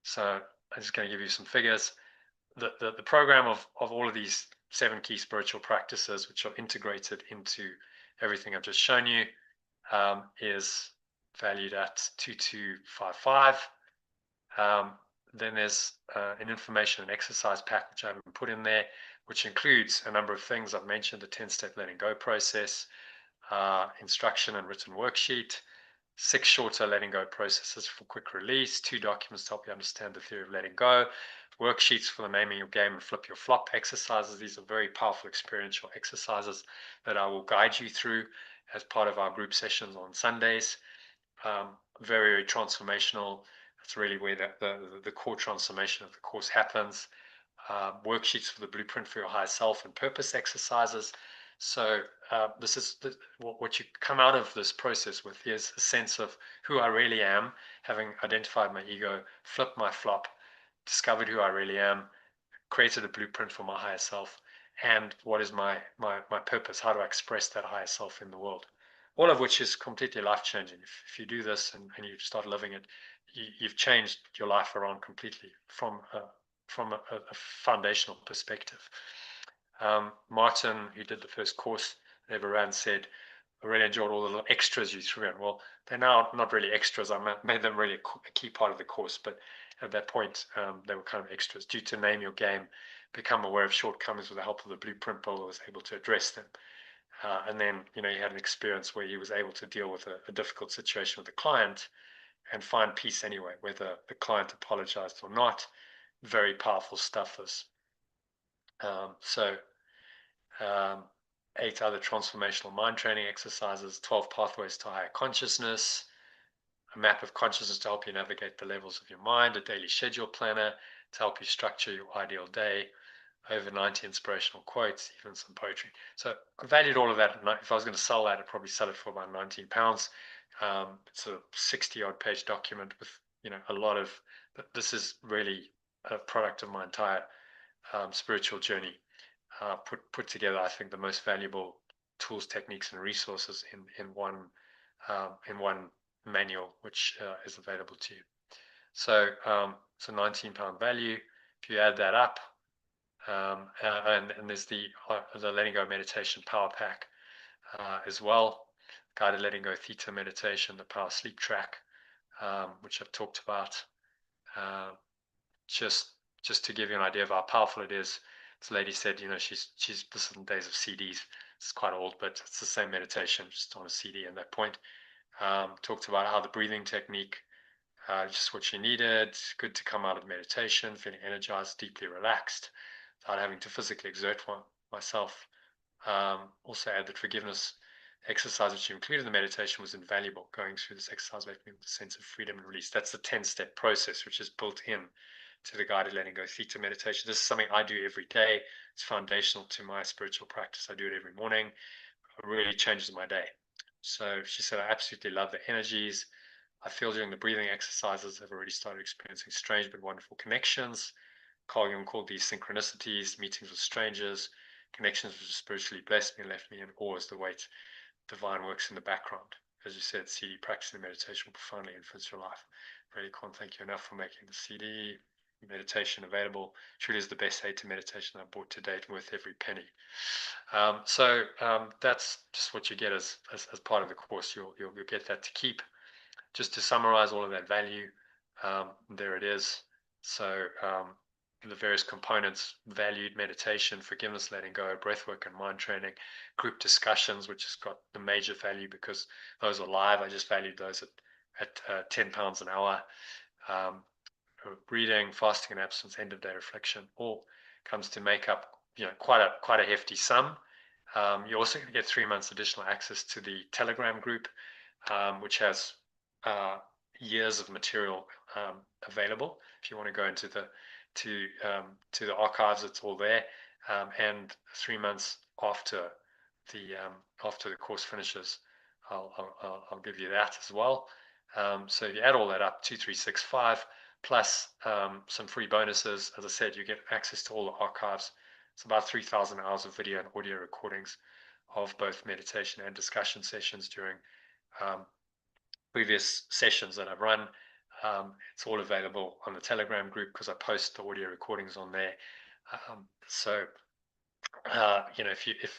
So I'm just going to give you some figures. The program of all of these 7 key spiritual practices, which are integrated into everything I've just shown you, is valued at 2255. Then there's an information and exercise pack, which I haven't put in there, which includes a number of things I've mentioned: the 10-step letting go process, instruction and written worksheet, 6 shorter letting go processes for quick release, 2 documents to help you understand the theory of letting go, worksheets for the naming your game and flip your flop exercises. These are very powerful experiential exercises that I will guide you through as part of our group sessions on Sundays. Very, very transformational. That's really where the core transformation of the course happens. Worksheets for the blueprint for your higher self and purpose exercises. So this is what you come out of this process with is a sense of who I really am, having identified my ego, flipped my flop, discovered who I really am, created a blueprint for my higher self, and what is my purpose? How do I express that higher self in the world? All of which is completely life-changing. If you do this and you start living it, you've changed your life around completely from a foundational perspective. Martin, who did the first course I ever ran, said, I really enjoyed all the little extras you threw in. Well, they're now not really extras. I made them really a key part of the course, but at that point, they were kind of extras. Due to name your game, become aware of shortcomings with the help of the blueprint builder, was able to address them. And then, he had an experience where he was able to deal with a difficult situation with a client and find peace anyway, whether the client apologized or not. Very powerful stuff, this. 8 other transformational mind training exercises, 12 pathways to higher consciousness, a map of consciousness to help you navigate the levels of your mind, a daily schedule planner to help you structure your ideal day, over 90 inspirational quotes, even some poetry. So I valued all of that. If I was going to sell that, I'd probably sell it for about £19. It's a 60-odd page document with a lot of. This is really a product of my entire spiritual journey. Put together, I think, the most valuable tools, techniques, and resources in one manual, which is available to you. So it's a £19 value. If you add that up, and there's the letting go meditation power pack as well, guided letting go theta meditation, the power sleep track, which I've talked about. Just to give you an idea of how powerful it is. This lady said, she's this in days of CDs. It's quite old, but it's the same meditation, just on a CD. At that point, talked about how the breathing technique, just what she needed. Good to come out of meditation, feeling energized, deeply relaxed, without having to physically exert myself. Also add that forgiveness exercise, which included the meditation, was invaluable. Going through this exercise left me with a sense of freedom and release. That's the 10-step process, which is built in to the guided letting go theta meditation. This is something I do every day. It's foundational to my spiritual practice. I do it every morning. It really changes my day. So she said, I absolutely love the energies. I feel during the breathing exercises, I've already started experiencing strange but wonderful connections. Carl Jung called these synchronicities, meetings with strangers, connections which spiritually blessed me and left me in awe as the weight divine works in the background. As you said, CD practicing meditation will profoundly influence your life. Really can't thank you enough for making the CD meditation available. Truly is the best aid to meditation I've bought to date, worth every penny. So that's just what you get as part of the course. You'll get that to keep. Just to summarize all of that value, there it is. So the various components: valued meditation, forgiveness, letting go, breathwork and mind training, group discussions, which has got the major value because those are live. I just valued those at £10 an hour. Reading, fasting and abstinence, end of day reflection, all comes to make up quite a hefty sum. You're also going to get 3 months additional access to the Telegram group, which has years of material available. If you want to go into the to the archives, it's all there. And 3 months after the course finishes, I'll give you that as well. So if you add all that up, 2365 plus some free bonuses. As I said, you get access to all the archives. It's about 3,000 hours of video and audio recordings of both meditation and discussion sessions during previous sessions that I've run. It's all available on the Telegram group because I post the audio recordings on there.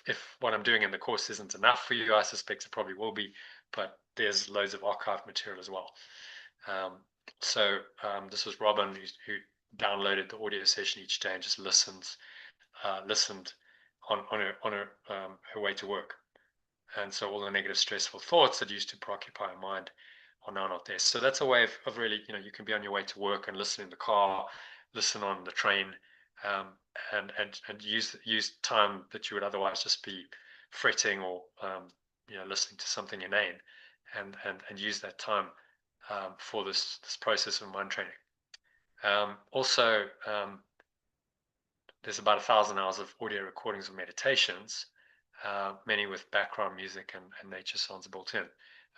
If what I'm doing in the course isn't enough for you, I suspect it probably will be, but there's loads of archive material as well. This was Robin who downloaded the audio session each day and just listened on her way to work. And so all the negative, stressful thoughts that used to preoccupy her mind are now not there. So that's a way of really, you can be on your way to work and listen in the car, listen on the train, and use time that you would otherwise just be fretting or listening to something inane, and use that time for this process of mind training. Also, there's about 1,000 hours of audio recordings of meditations, many with background music and nature sounds built in,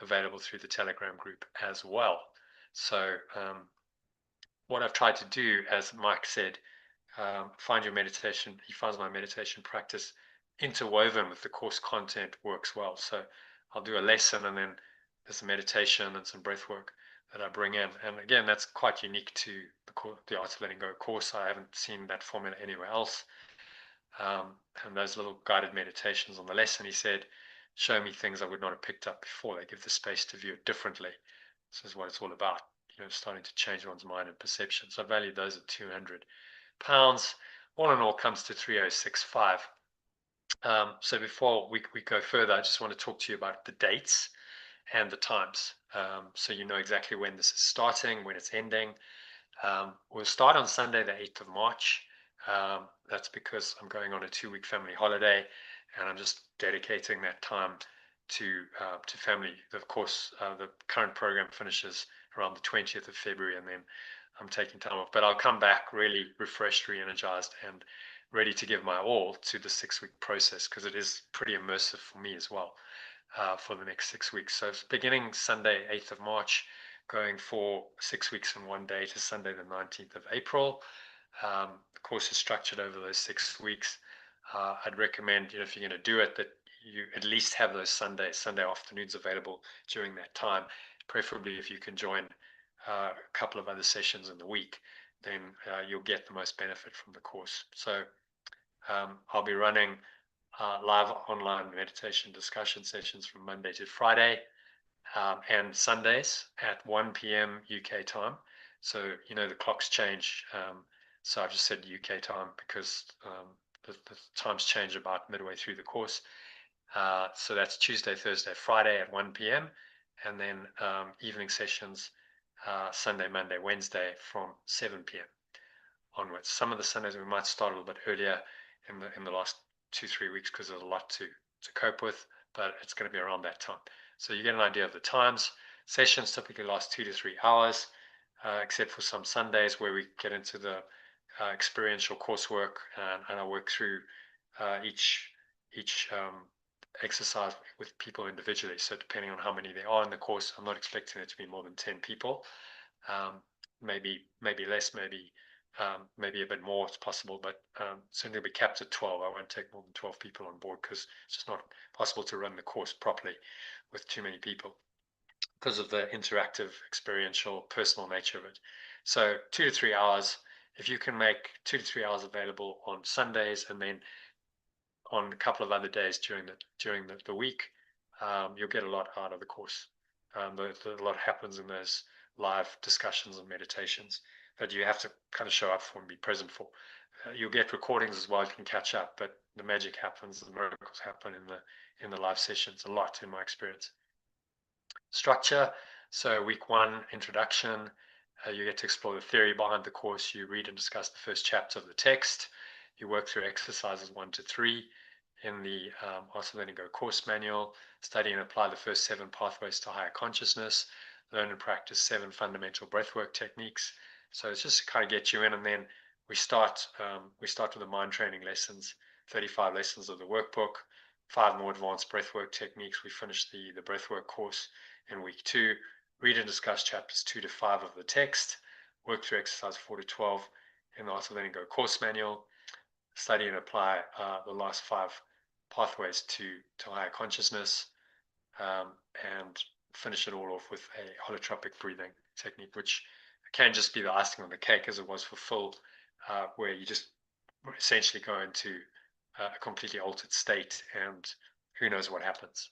available through the Telegram group as well. So what I've tried to do, as Mike said, find your meditation. He finds my meditation practice interwoven with the course content works well. So I'll do a lesson and then there's a meditation and some breath work that I bring in. And again, that's quite unique to the Art of Letting Go course. I haven't seen that formula anywhere else. And those little guided meditations on the lesson, he said, show me things I would not have picked up before. They give the space to view it differently. This is what it's all about, starting to change one's mind and perception. So I valued those at £200. All in all comes to 3065. So before we go further, I just want to talk to you about the dates and the times. So you know exactly when this is starting, when it's ending. We'll start on Sunday, the 8th of March. That's because I'm going on a 2-week family holiday and I'm just dedicating that time to family. Of course, the current program finishes around the 20th of February and then I'm taking time off. But I'll come back really refreshed, re-energized and ready to give my all to the 6-week process because it is pretty immersive for me as well for the next 6 weeks. So it's beginning Sunday, 8th of March, going for 6 weeks and 1 day to Sunday, the 19th of April. The course is structured over those 6 weeks. I'd recommend, if you're going to do it, that you at least have those Sunday afternoons available during that time. Preferably if you can join a couple of other sessions in the week, then you'll get the most benefit from the course. So I'll be running live online meditation discussion sessions from Monday to Friday and Sundays at 1 p.m. UK time. So, the clocks change. So I've just said UK time because the times change about midway through the course. So that's Tuesday, Thursday, Friday at 1 p.m. And then evening sessions Sunday, Monday, Wednesday from 7 p.m. onwards. Some of the Sundays we might start a little bit earlier in the last 2-3 weeks because there's a lot to cope with, but it's going to be around that time. So you get an idea of the times. Sessions typically last 2 to 3 hours. except for some Sundays where we get into the experiential coursework, and I work through each exercise with people individually. So depending on how many there are in the course, I'm not expecting it to be more than 10 people. Maybe less, maybe a bit more, it's possible, but certainly we capped at 12. I won't take more than 12 people on board because it's just not possible to run the course properly with too many people because of the interactive, experiential, personal nature of it. So 2 to 3 hours. If you can make 2 to 3 hours available on Sundays, and then on a couple of other days during the week, you'll get a lot out of the course. A lot happens in those live discussions and meditations that you have to kind of show up for and be present for. You'll get recordings as well, you can catch up, but the magic happens, the miracles happen in the live sessions a lot, in my experience. Structure. So week 1, introduction. You get to explore the theory behind the course. You read and discuss the first chapter of the text. You work through exercises 1 to 3 in the Art of Letting Go course manual. Study and apply the first 7 pathways to higher consciousness. Learn and practice 7 fundamental breathwork techniques. So it's just to kind of get you in, and then we start with the mind training lessons, 35 lessons of the workbook, 5 more advanced breathwork techniques. We finish the breathwork course in week 2. Read and discuss chapters 2 to 5 of the text. Work through exercise 4 to 12 in the Art of Letting Go course manual. Study and apply the last 5 pathways to higher consciousness, and finish it all off with a holotropic breathing technique, which can just be the icing on the cake, as it was for Phil, where you just essentially go into a completely altered state, and who knows what happens.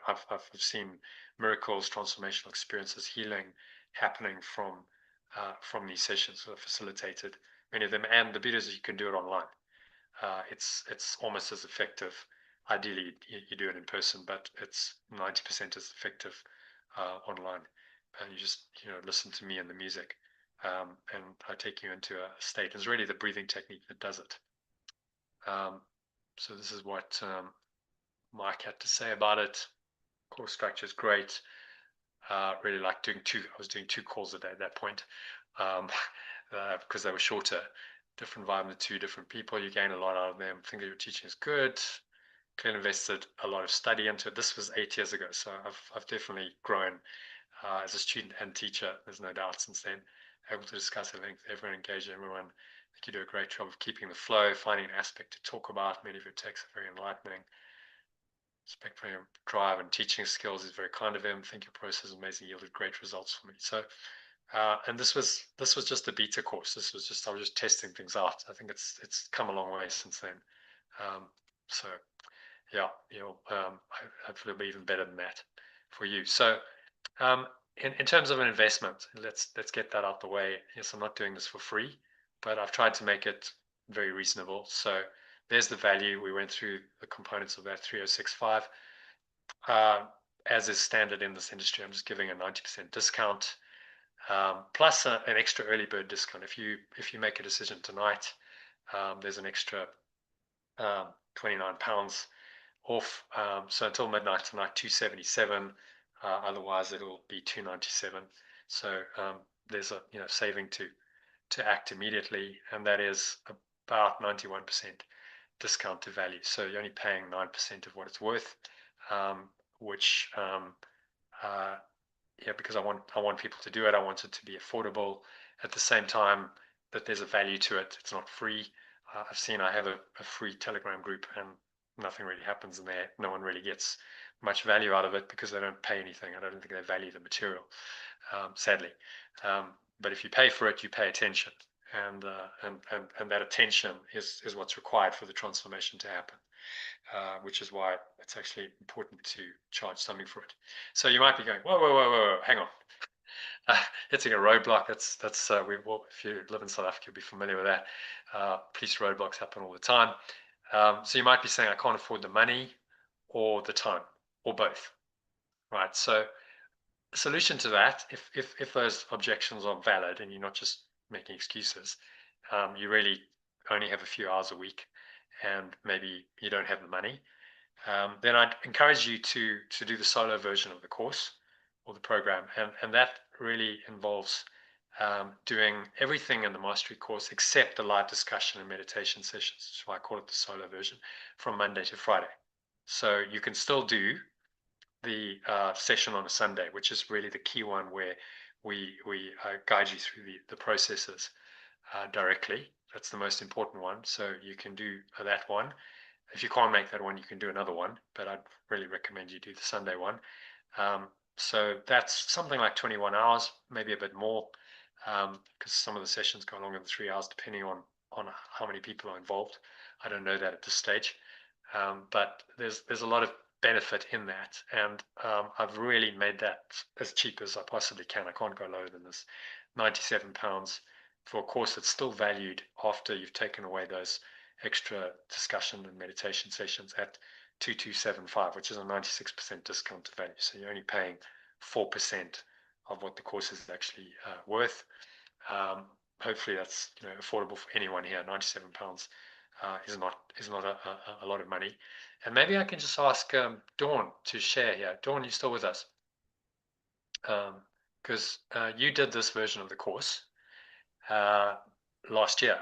I've seen miracles, transformational experiences, healing happening from these sessions that are facilitated, many of them, and the beauty is you can do it online. It's almost as effective. Ideally, you do it in person, but it's 90% as effective online. And you just listen to me and the music, and I take you into a state. It's really the breathing technique that does it. So this is what Mike had to say about it. Course structure is great. Really like doing 2. I was doing 2 calls a day at that point, because they were shorter. Different environment, 2 different people. You gain a lot out of them. Think that your teaching is good. Clearly invested a lot of study into it. This was 8 years ago, so I've definitely grown as a student and teacher. There's no doubt since then. Able to discuss everyone, engage everyone. I think you do a great job of keeping the flow, finding an aspect to talk about. Many of your texts are very enlightening. Respect for your drive and teaching skills is very kind of him. I think your process is amazing, yielded great results for me. So, and this was just a beta course. I was just testing things out. I think it's come a long way since then. So yeah, hopefully it'll be even better than that for you. So, in terms of an investment, let's get that out the way. Yes, I'm not doing this for free, but I've tried to make it very reasonable. So there's the value. We went through the components of that 3065. As is standard in this industry, I'm just giving a 90% discount, plus an extra early bird discount. If you make a decision tonight, there's an extra £29 off. So until midnight tonight, $277. Otherwise, it'll be $297. So there's a saving to act immediately, and that is about 91% discount to value. So you're only paying 9% of what it's worth, which because I want people to do it. I want it to be affordable. At the same time, that there's a value to it. It's not free. I have a free Telegram group, and nothing really happens in there. No one really gets much value out of it because they don't pay anything. I don't think they value the material, sadly. But if you pay for it, you pay attention, and that attention is what's required for the transformation to happen, which is why it's actually important to charge something for it. So you might be going, whoa, hang on. Hitting a roadblock, that's if you live in South Africa, you'll be familiar with that. Police roadblocks happen all the time. So you might be saying, I can't afford the money or the time, or both, right? So the solution to that, if those objections are valid and you're not just making excuses, you really only have a few hours a week, and maybe you don't have the money, then I'd encourage you to do the solo version of the course or the program, and that really involves doing everything in the mastery course except the live discussion and meditation sessions. That's why I call it the solo version, from Monday to Friday. So you can still do the session on a Sunday, which is really the key one, where we guide you through the processes directly. That's the most important one. So you can do that one. If you can't make that one, you can do another one, but I'd really recommend you do the Sunday one. So that's something like 21 hours, maybe a bit more, because some of the sessions go longer than 3 hours, depending on how many people are involved. I don't know that at this stage, but there's a lot of benefit in that, and I've really made that as cheap as I possibly can. I can't go lower than this. £97 for a course that's still valued after you've taken away those extra discussion and meditation sessions at 2275, which is a 96% discount to value. So you're only paying 4% of what the course is actually worth. Hopefully that's affordable for anyone here. £97 is not a lot of money. And maybe I can just ask Dawn to share here. Dawn, you still with us? Because you did this version of the course last year.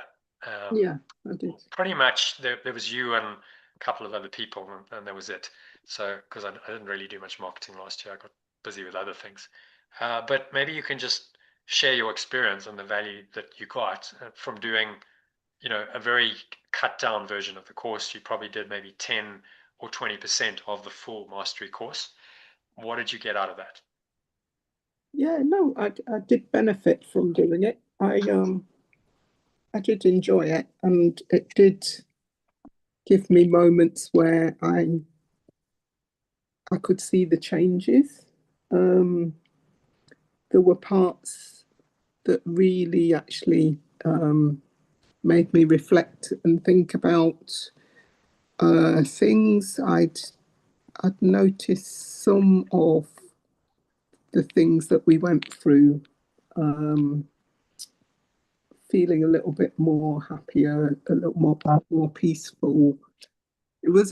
Yeah, I did. Pretty much there was you and a couple of other people, and that was it. So because I didn't really do much marketing last year, I got busy with other things. But maybe you can just share your experience and the value that you got from doing a very cut down version of the course. You probably did maybe 10 or 20% of the full mastery course. What did you get out of that? Yeah, no, I did benefit from doing it. I did enjoy it, and it did give me moments where I could see the changes. There were parts that really actually made me reflect and think about things. I'd noticed some of the things that we went through, feeling a little bit more happier, a little more peaceful. It was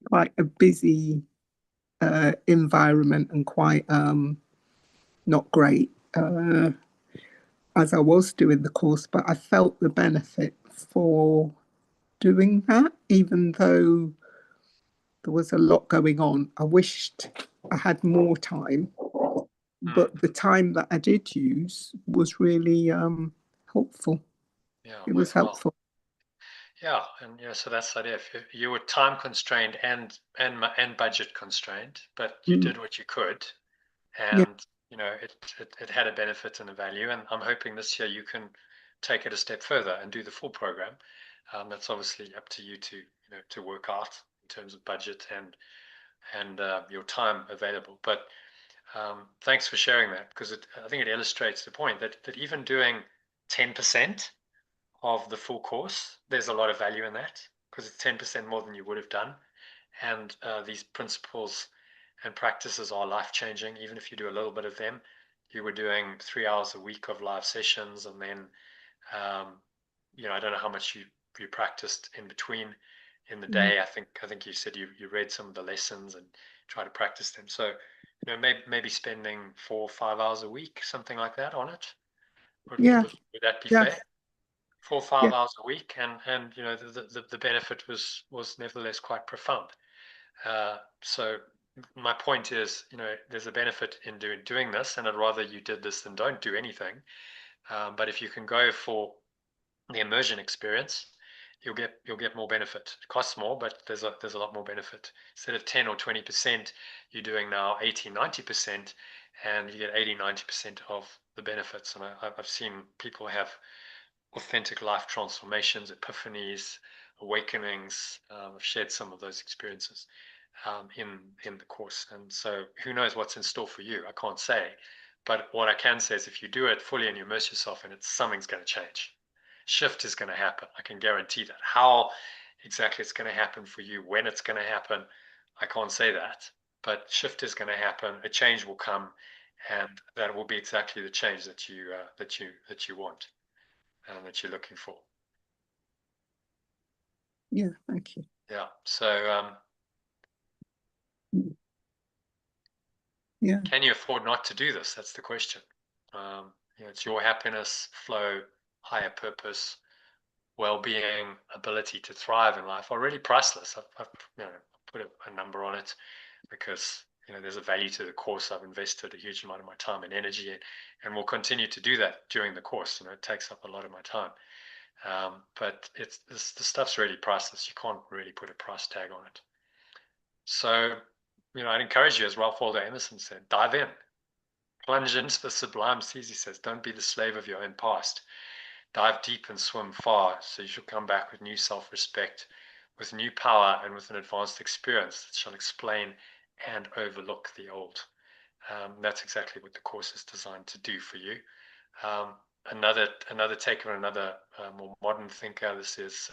quite a busy environment, and quite not great as I was doing the course, but I felt the benefit for doing that, even though there was a lot going on. I wished I had more time, but the time that I did use was really helpful. Yeah, it was helpful. Yeah, and so that's the idea. If you were time constrained and budget constrained, but you did what you could, and it had a benefit and a value. And I'm hoping this year you can take it a step further and do the full program. That's obviously up to you to work out in terms of budget and your time available. But thanks for sharing that, because I think it illustrates the point that even doing 10% of the full course, there's a lot of value in that, because it's 10% more than you would have done. And these principles and practices are life-changing. Even if you do a little bit of them, you were doing 3 hours a week of live sessions, and then I don't know how much you practiced in between in the day. I think you said you read some of the lessons and try to practice them. So maybe spending 4 or 5 hours a week, something like that, on it. Would that be fair? 4 or 5 hours a week, and the benefit was nevertheless quite profound. So my point is, there's a benefit in doing this, and I'd rather you did this than don't do anything. But if you can go for the immersion experience, you'll get more benefit. It costs more, but there's a lot more benefit. Instead of 10 or 20%, you're doing now 80-90%, and you get 80-90% of the benefits. And I've seen people have authentic life transformations, epiphanies, awakenings. I've shared some of those experiences in the course. And so who knows what's in store for you? I can't say. But what I can say is if you do it fully and you immerse yourself in it, something's going to change. Shift is going to happen. I can guarantee that. How exactly it's going to happen for you, when it's going to happen, I can't say that. But shift is going to happen. A change will come, and that will be exactly the change that you want. That you're looking for. Yeah, thank you. Yeah. So yeah. Can you afford not to do this? That's the question. It's your happiness, flow, higher purpose, well-being, ability to thrive in life are really priceless. I've put a number on it because there's a value to the course. I've invested a huge amount of my time and energy and will continue to do that during the course. It takes up a lot of my time. But the stuff's really priceless. You can't really put a price tag on it. So, I'd encourage you, as Ralph Waldo Emerson said, dive in. Plunge into the sublime seas, he says. Don't be the slave of your own past. Dive deep and swim far, so you shall come back with new self-respect, with new power, and with an advanced experience that shall explain and overlook the old. That's exactly what the course is designed to do for you. Another take on another more modern thinker. This is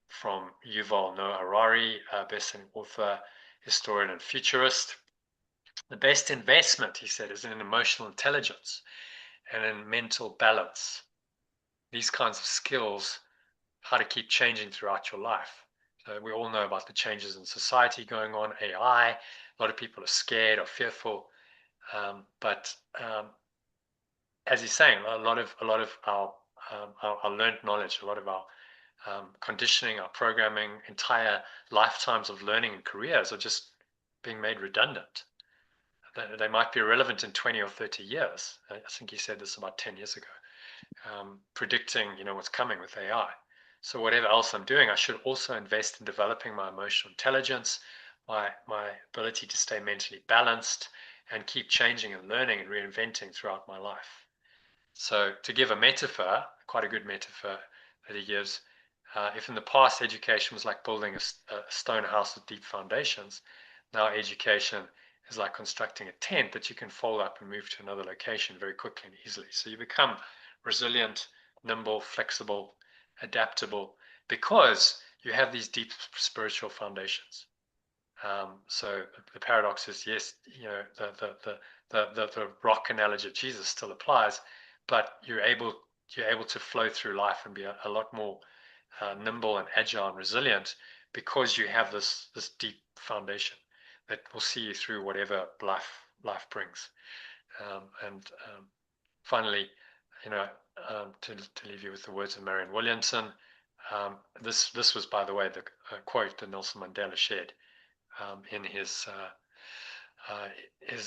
from Yuval Noah Harari, best-selling author, historian, and futurist. The best investment, he said, is in emotional intelligence and in mental balance. These kinds of skills, how to keep changing throughout your life. So we all know about the changes in society going on, AI. A lot of people are scared or fearful, but as he's saying, a lot of our learned knowledge, a lot of our conditioning, our programming, entire lifetimes of learning and careers are just being made redundant. They might be irrelevant in 20 or 30 years. I think he said this about 10 years ago, predicting what's coming with AI. So whatever else I'm doing, I should also invest in developing my emotional intelligence, my ability to stay mentally balanced, and keep changing and learning and reinventing throughout my life. So to give a metaphor, quite a good metaphor that he gives, if in the past education was like building a stone house with deep foundations, now education is like constructing a tent that you can fold up and move to another location very quickly and easily. So you become resilient, nimble, flexible, adaptable, because you have these deep spiritual foundations. So the paradox is, yes, the rock analogy of Jesus still applies, but you're able to flow through life and be a lot more nimble and agile and resilient because you have this deep foundation that will see you through whatever life brings. Finally, to leave you with the words of Marianne Williamson, this was, by the way, the quote that Nelson Mandela shared in his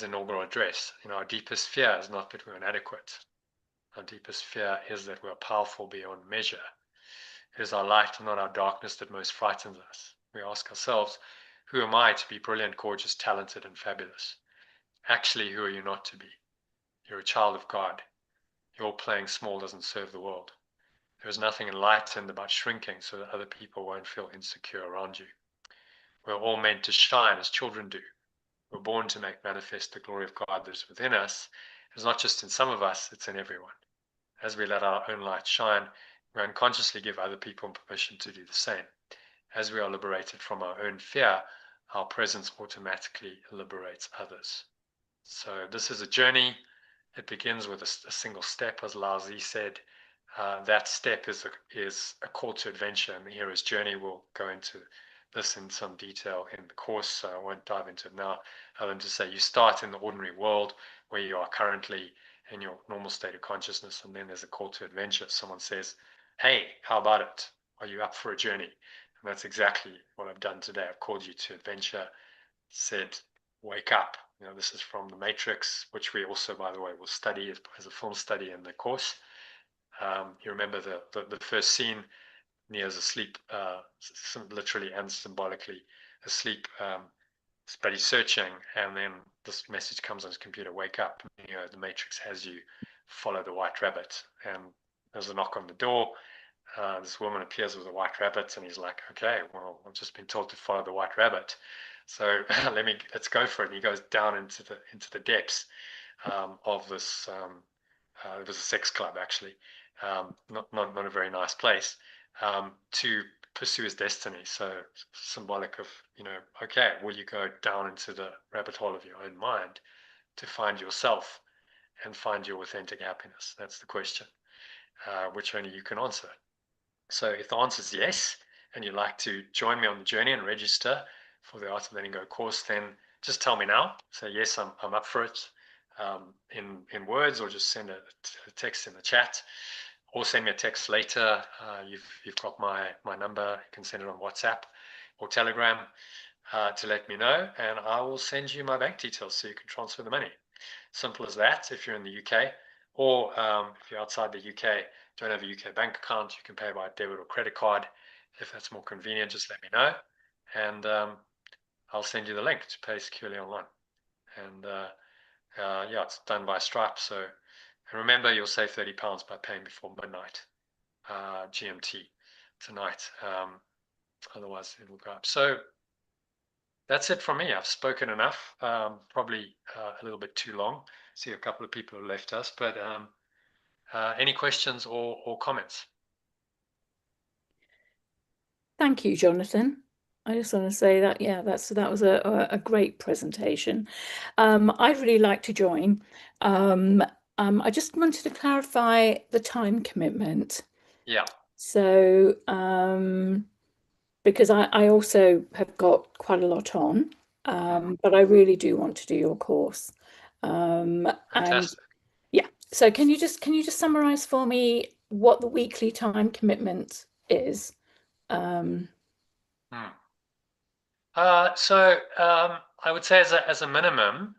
inaugural address. Our deepest fear is not that we're inadequate. Our deepest fear is that we're powerful beyond measure. It is our light and not our darkness that most frightens us. We ask ourselves, who am I to be brilliant, gorgeous, talented, and fabulous? Actually, who are you not to be? You're a child of God. Your playing small doesn't serve the world. There is nothing enlightened about shrinking so that other people won't feel insecure around you. We're all meant to shine as children do. We're born to make manifest the glory of God that is within us. It's not just in some of us, it's in everyone. As we let our own light shine, we unconsciously give other people permission to do the same. As we are liberated from our own fear, our presence automatically liberates others. So this is a journey. It begins with a single step, as Lao Tzu said. That step is a call to adventure, and the hero's journey. We'll go into this in some detail in the course, so I won't dive into it now, other than to say you start in the ordinary world where you are currently in your normal state of consciousness, and then there's a call to adventure. Someone says, hey, how about it? Are you up for a journey? And that's exactly what I've done today. I've called you to adventure, said, wake up. This is from The Matrix, which we also, by the way, will study as a film study in the course. You remember the first scene, Neo's asleep, literally and symbolically asleep, but he's searching, and then this message comes on his computer, wake up. The Matrix has you follow the white rabbit, and there's a knock on the door. This woman appears with a white rabbit, and he's like, okay, well, I've just been told to follow the white rabbit, so let's go for it. And he goes down into the depths of this. It was a sex club, actually, not a very nice place, to pursue his destiny. So symbolic of, okay, will you go down into the rabbit hole of your own mind to find yourself and find your authentic happiness? That's the question, which only you can answer. So if the answer is yes, and you'd like to join me on the journey and register for the Art of Letting Go course, then just tell me now. Say, yes, I'm up for it. in words, or just send a text in the chat, or send me a text later. You've got my number. You can send it on WhatsApp or Telegram to let me know, and I will send you my bank details so you can transfer the money. Simple as that. If you're in the UK, or if you're outside the UK, don't have a UK bank account, you can pay by debit or credit card. If that's more convenient, just let me know, and I'll send you the link to pay securely online. And yeah, it's done by Stripe. So, and remember, you'll save £30 by paying before midnight GMT tonight. Otherwise, it will go up. So that's it from me. I've spoken enough. Probably a little bit too long. See, a couple of people have left us, but any questions or comments? Thank you, Jonathan. I just want to say that, yeah, that was a great presentation. I'd really like to join. I just wanted to clarify the time commitment. Yeah. So, because I also have got quite a lot on, but I really do want to do your course. And Fantastic. yeah, so can you just summarize for me what the weekly time commitment is? So I would say as a minimum,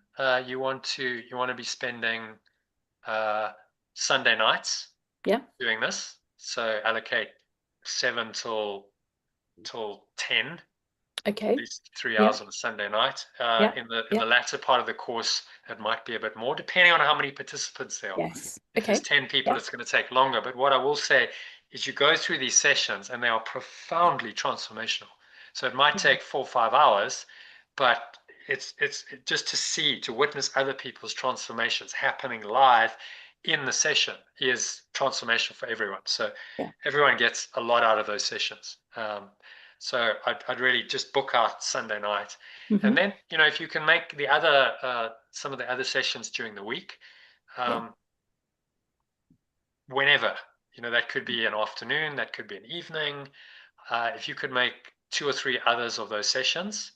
you want to be spending Sunday nights doing this. So allocate 7 till 10. Okay. At least 3 hours on a Sunday night. In the latter part of the course, it might be a bit more, depending on how many participants there are. Yes. If there's 10 people, it's going to take longer. But what I will say is you go through these sessions and they are profoundly transformational. So it might take 4 or 5 hours, but it's just to witness other people's transformations happening live in the session is transformational for everyone. So everyone gets a lot out of those sessions. So I'd really just book out Sunday night. And then, if you can make the other, some of the other sessions during the week, whenever, that could be an afternoon, that could be an evening. If you could make 2 or 3 others of those sessions,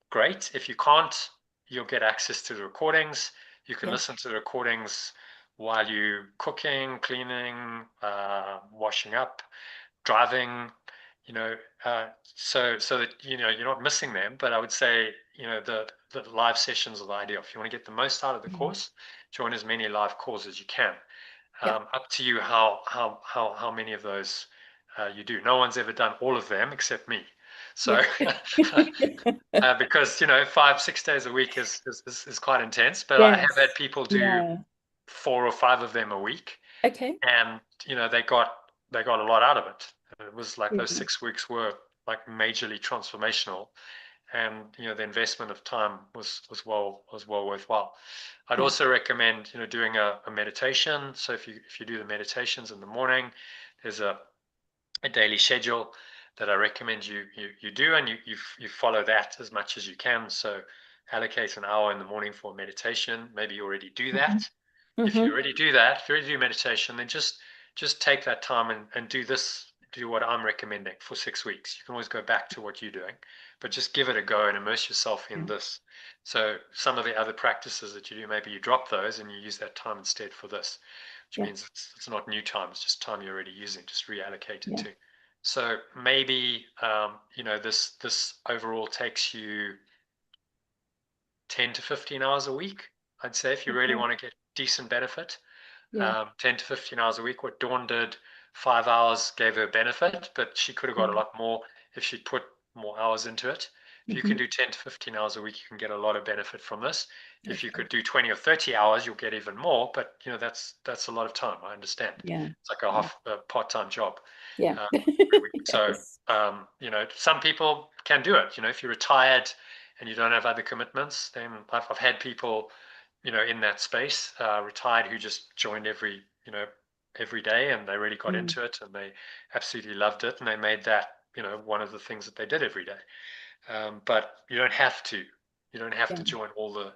great. If you can't, you'll get access to the recordings. You can listen to the recordings while you're cooking, cleaning, washing up, driving, so that you're not missing them. But I would say the live sessions are the ideal. If you want to get the most out of the course, join as many live calls as you can. Up to you how many of those you do. No one's ever done all of them except me. So because 5-6 days a week is quite intense. But I have had people do 4 or 5 of them a week. Okay. And they got a lot out of it. It was like those 6 weeks were like majorly transformational, and the investment of time was well worthwhile. I'd also recommend doing a meditation. So if you do the meditations in the morning, there's a daily schedule that I recommend you do, and you follow that as much as you can. So allocate an hour in the morning for meditation. Maybe you already do that. If you already do that, if you already do meditation, then just take that time and do what I'm recommending for 6 weeks. You can always go back to what you're doing, but just give it a go and immerse yourself in this. So some of the other practices that you do, maybe you drop those and you use that time instead for this, which means it's not new time, it's just time you're already using, just reallocate it to. So maybe this overall takes you 10 to 15 hours a week, I'd say, if you really want to get decent benefit. 10 to 15 hours a week. What Dawn did, 5 hours gave her benefit, but she could have got a lot more if she'd put more hours into it. If you can do 10 to 15 hours a week, you can get a lot of benefit from this. If you could do 20 or 30 hours, you'll get even more, but that's a lot of time. I understand. It's like a part-time job. So some people can do it. If you're retired and you don't have other commitments, then I've had people in that space, retired, who just joined every day, and they really got into it and they absolutely loved it, and they made that one of the things that they did every day. But you don't have to join all the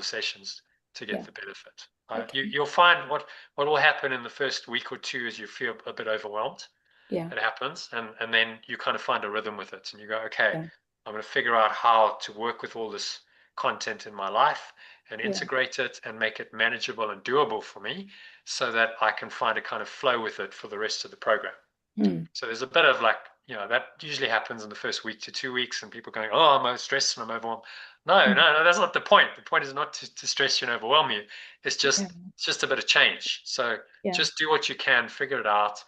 sessions to get the benefit. You'll find what will happen in the first week or two is you feel a bit overwhelmed. It happens, and then you kind of find a rhythm with it, and you go, okay, I'm going to figure out how to work with all this content in my life and integrate it and make it manageable and doable for me so that I can find a kind of flow with it for the rest of the program. So there's a bit of like, that usually happens in the first week to 2 weeks and people going, oh, I'm stressed and I'm overwhelmed. No, that's not the point. The point is not to stress you and overwhelm you. It's just a bit of change. So just do what you can, figure it out,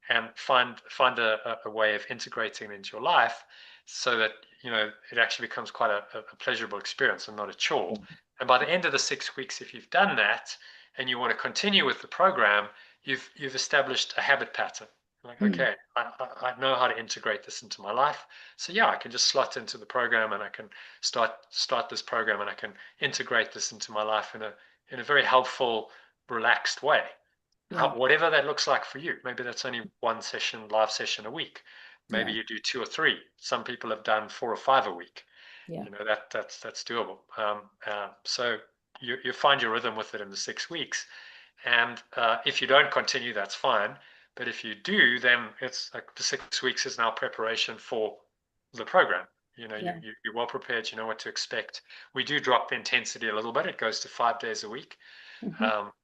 and find a way of integrating it into your life so that, it actually becomes quite a pleasurable experience and not a chore. And by the end of the 6 weeks, if you've done that and you want to continue with the program, you've established a habit pattern. Like, okay, I know how to integrate this into my life. So yeah, I can just slot into the program and I can start this program and I can integrate this into my life in a very helpful, relaxed way. Whatever that looks like for you. Maybe that's only one live session a week. Maybe you do 2 or 3. Some people have done 4 or 5 a week. That's doable. So you find your rhythm with it in the 6 weeks. And if you don't continue, that's fine. But if you do, then it's like the 6 weeks is now preparation for the program. You're well prepared. You know what to expect. We do drop the intensity a little bit. It goes to 5 days a week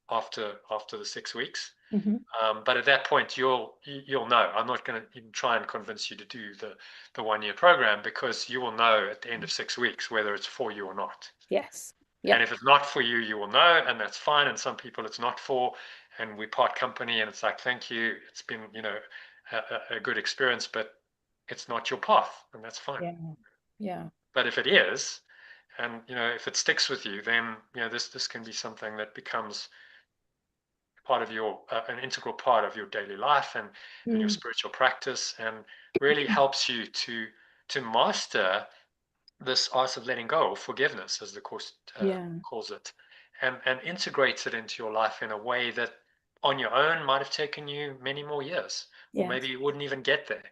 after the 6 weeks. But at that point, you'll know. I'm not going to even try and convince you to do the 1-year program because you will know at the end of 6 weeks whether it's for you or not. Yes. And if it's not for you, you will know, and that's fine. And some people it's not for, and we part company, and it's like, thank you. It's been, a good experience, but it's not your path, and that's fine. Yeah. But if it is, and if it sticks with you, then this can be something that becomes part of your an integral part of your daily life and your spiritual practice, and really helps you to master this art of letting go, or forgiveness, as the course calls it, and integrates it into your life in a way that on your own might have taken you many more years, or maybe you wouldn't even get there.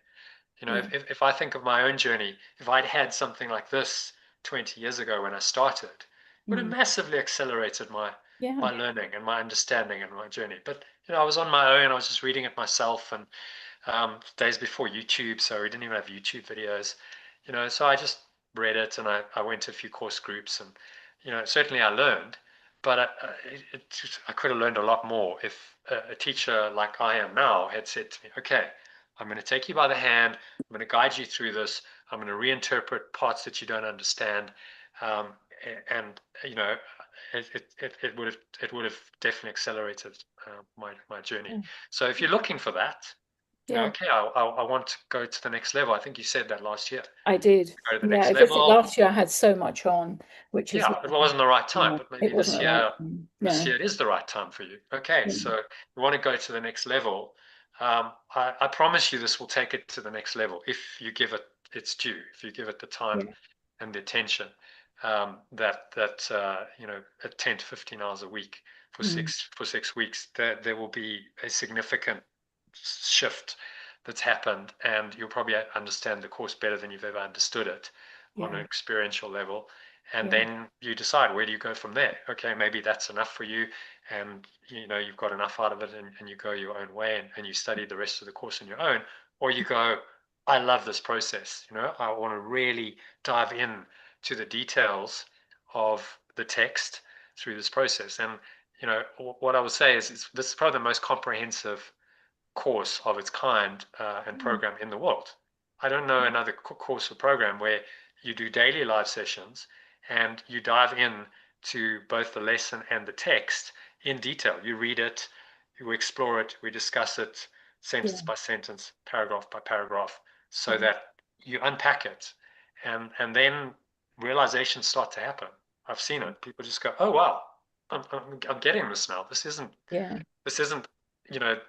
If I think of my own journey, if I'd had something like this 20 years ago when I started, it would have massively accelerated my learning and my understanding and my journey. But I was on my own. I was just reading it myself, and days before YouTube, so we didn't even have YouTube videos. So I just read it, and I went to a few course groups, and certainly I learned, but I could have learned a lot more if a teacher like I am now had said to me, okay, I'm going to take you by the hand, I'm going to guide you through this, I'm going to reinterpret parts that you don't understand, and it would have definitely accelerated my journey. So if you're looking for that, okay, I want to go to the next level. I think you said that last year. I did. Go to the next I just think level. last year I had so much on, which is it wasn't the right time, but maybe this year it is the right time for you. Okay, so you want to go to the next level. I promise you this will take it to the next level if you give it its due, if you give it the time and the attention that at 10 to 15 hours a week for 6 weeks, there will be a significant shift that's happened, and you'll probably understand the course better than you've ever understood it on an experiential level. And then you decide, where do you go from there? Okay, maybe that's enough for you, and you've got enough out of it, and you go your own way, and you study the rest of the course on your own. Or you go, I love this process. I want to really dive in to the details of the text through this process. And what I would say is this is probably the most comprehensive course of its kind and program in the world. I don't know another course or program where you do daily live sessions and you dive in to both the lesson and the text in detail. You read it, you explore it, we discuss it sentence by sentence, paragraph by paragraph, so that you unpack it, and then realizations start to happen. I've seen it. People just go, oh wow, I'm getting this now. This isn't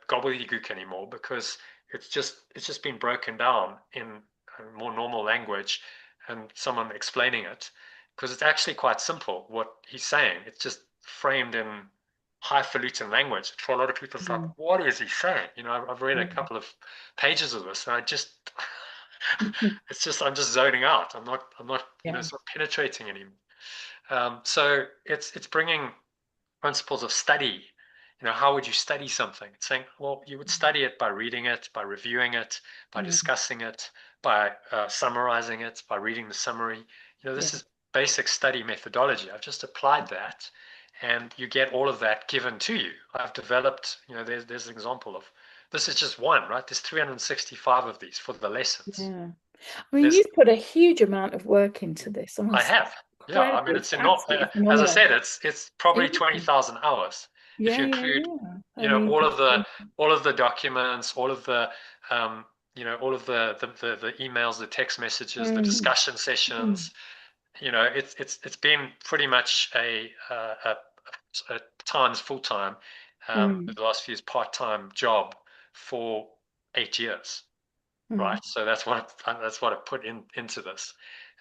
gobbledygook anymore, because it's just been broken down in a more normal language and someone explaining it, because it's actually quite simple what he's saying. It's just framed in highfalutin language. For a lot of people, it's like, what is he saying? I've read a couple of pages of this, and I'm just zoning out. I'm not it's not penetrating anymore. So it's bringing principles of study. How would you study something? It's saying, well, you would study it by reading it, by reviewing it, by discussing it, by summarizing it, by reading the summary. This basic study methodology. I've just applied that, and you get all of that given to you. I've developed, there's an example of, this is just one, right? There's 365 of these for the lessons. Yeah. I mean, you've put a huge amount of work into this. I have. Yeah, I mean, it's not, as I said, it's probably 20,000 hours. If you include, I mean, all of the documents, all of the, all of the emails, the text messages, the discussion sessions. It's been pretty much a times full time, the last few years part-time job for 8 years, right? So that's what I put into this.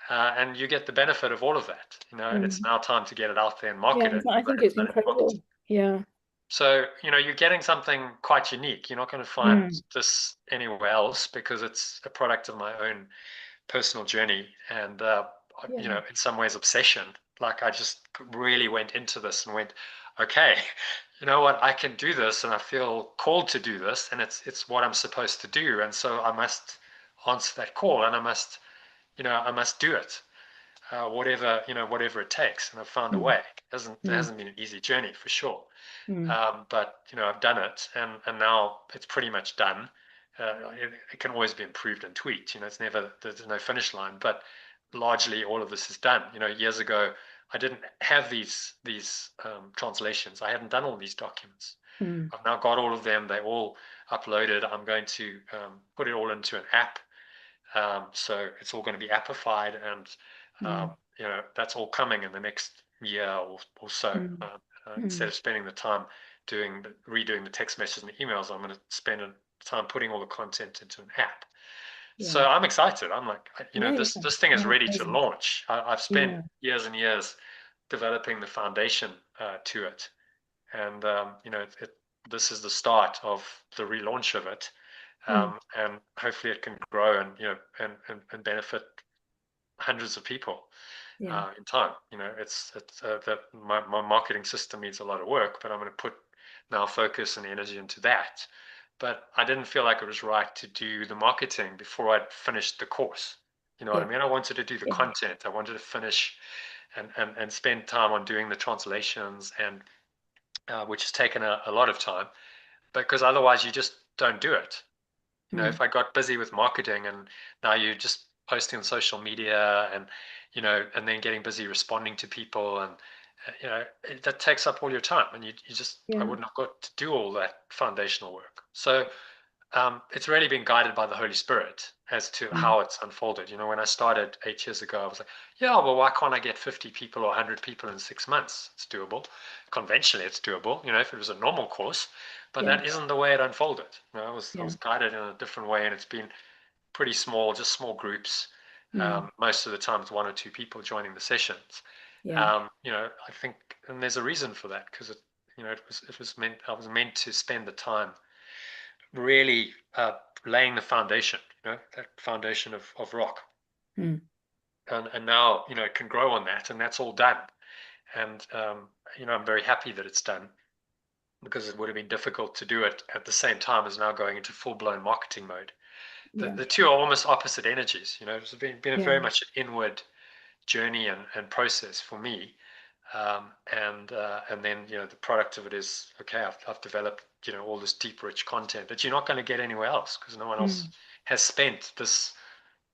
And you get the benefit of all of that, and it's now time to get it out there and market it. I think it's incredible. Yeah. So, you're getting something quite unique. You're not going to find this anywhere else, because it's a product of my own personal journey and, in some ways obsession. Like, I just really went into this and went, okay, you know what, I can do this, and I feel called to do this, and it's what I'm supposed to do. And so I must answer that call, and I must do it, whatever it takes. And I've found a way. It hasn't been an easy journey, for sure. But I've done it, and now it's pretty much done. It can always be improved and tweaked. There's no finish line, but largely all of this is done. Years ago, I didn't have these translations. I hadn't done all these documents. I've now got all of them. They're all uploaded. I'm going to put it all into an app. So it's all going to be appified, and that's all coming in the next year or so. Instead of spending the time redoing the text messages and the emails, I'm going to spend time putting all the content into an app. So I'm excited. I'm like, this thing is ready to launch. I've spent years and years developing the foundation to it, and this is the start of the relaunch of it. And hopefully it can grow and benefit hundreds of people in time. My marketing system needs a lot of work, but I'm going to put now focus and energy into that. But I didn't feel like it was right to do the marketing before I'd finished the course. You know what I mean? I wanted to do the content. I wanted to finish and spend time on doing the translations, and which has taken a lot of time, because otherwise you just don't do it. If I got busy with marketing, and now you're just posting on social media, and and then getting busy responding to people, and that takes up all your time, and I wouldn't have got to do all that foundational work. So it's really been guided by the Holy Spirit as to how it's unfolded. When I started 8 years ago, I was like, well, why can't I get 50 people or 100 people in 6 months? It's doable. Conventionally, it's doable, if it was a normal course, but that isn't the way it unfolded. I was guided in a different way, and it's been pretty small, just small groups. Most of the time it's 1 or 2 people joining the sessions. I think, and there's a reason for that, because I was meant to spend the time really laying the foundation, that foundation of rock. And now, it can grow on that, and that's all done. And, I'm very happy that it's done, because it would have been difficult to do it at the same time as now going into full-blown marketing mode. The two are almost opposite energies. It's been very much an inward journey and process for me. And then, the product of it is, okay, I've developed, all this deep, rich content that you're not going to get anywhere else, because no one else has spent this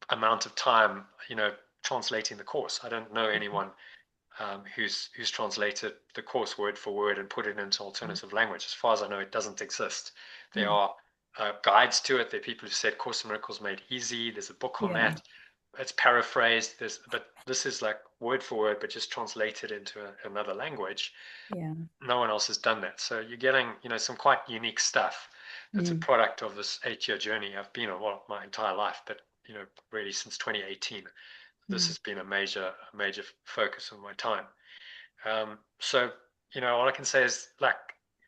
amount of time, translating the course. I don't know anyone who's translated the course word for word and put it into alternative language. As far as I know, it doesn't exist. There are guides to it. There are people who said Course in Miracles made easy. There's a book on that. It's paraphrased. But this is like word for word, but just translated into another language. No one else has done that. So you're getting, some quite unique stuff. That's a product of this 8-year journey. I've been on my entire life, but really since 2018, this has been a major focus of my time. So all I can say is, like,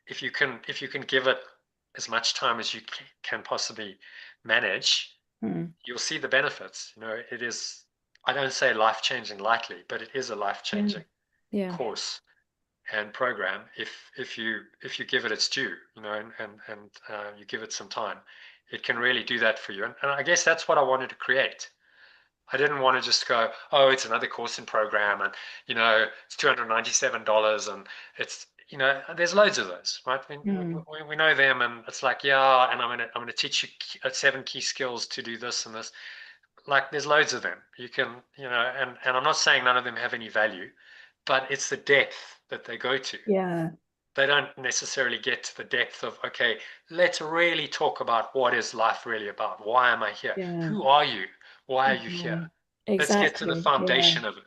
if you can give it as much time as you can possibly manage, you'll see the benefits. It is, I don't say life-changing lightly, but it is a life-changing course and program if you give it its due, and you give it some time. It can really do that for you. And I guess that's what I wanted to create. I didn't want to just go, oh, it's another course in program, and it's $297, and it's there's loads of those, right? We know them, and it's like, yeah, and I'm gonna teach you 7 key skills to do this and this. Like, there's loads of them. You can, and I'm not saying none of them have any value, but it's the depth that they go to. Yeah. They don't necessarily get to the depth of, okay, let's really talk about what is life really about? Why am I here? Yeah. Who are you? Why are you here? Let's get to the Exactly. foundation of it.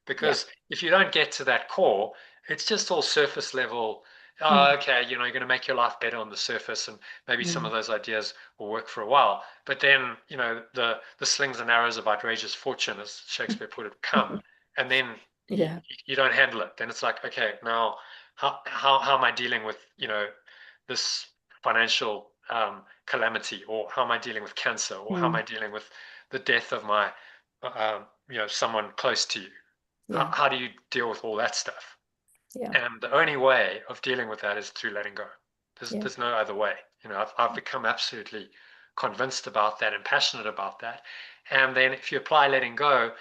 Because if you don't get to that core, it's just all surface level. Oh, okay, you're going to make your life better on the surface, and maybe some of those ideas will work for a while. But then, the slings and arrows of outrageous fortune, as Shakespeare put it, come, and then you don't handle it. Then it's like, okay, now how am I dealing with this financial calamity, or how am I dealing with cancer, or how am I dealing with the death of my someone close to you? How do you deal with all that stuff? And the only way of dealing with that is through letting go. There's no other way. I've become absolutely convinced about that and passionate about that. And then if you apply letting go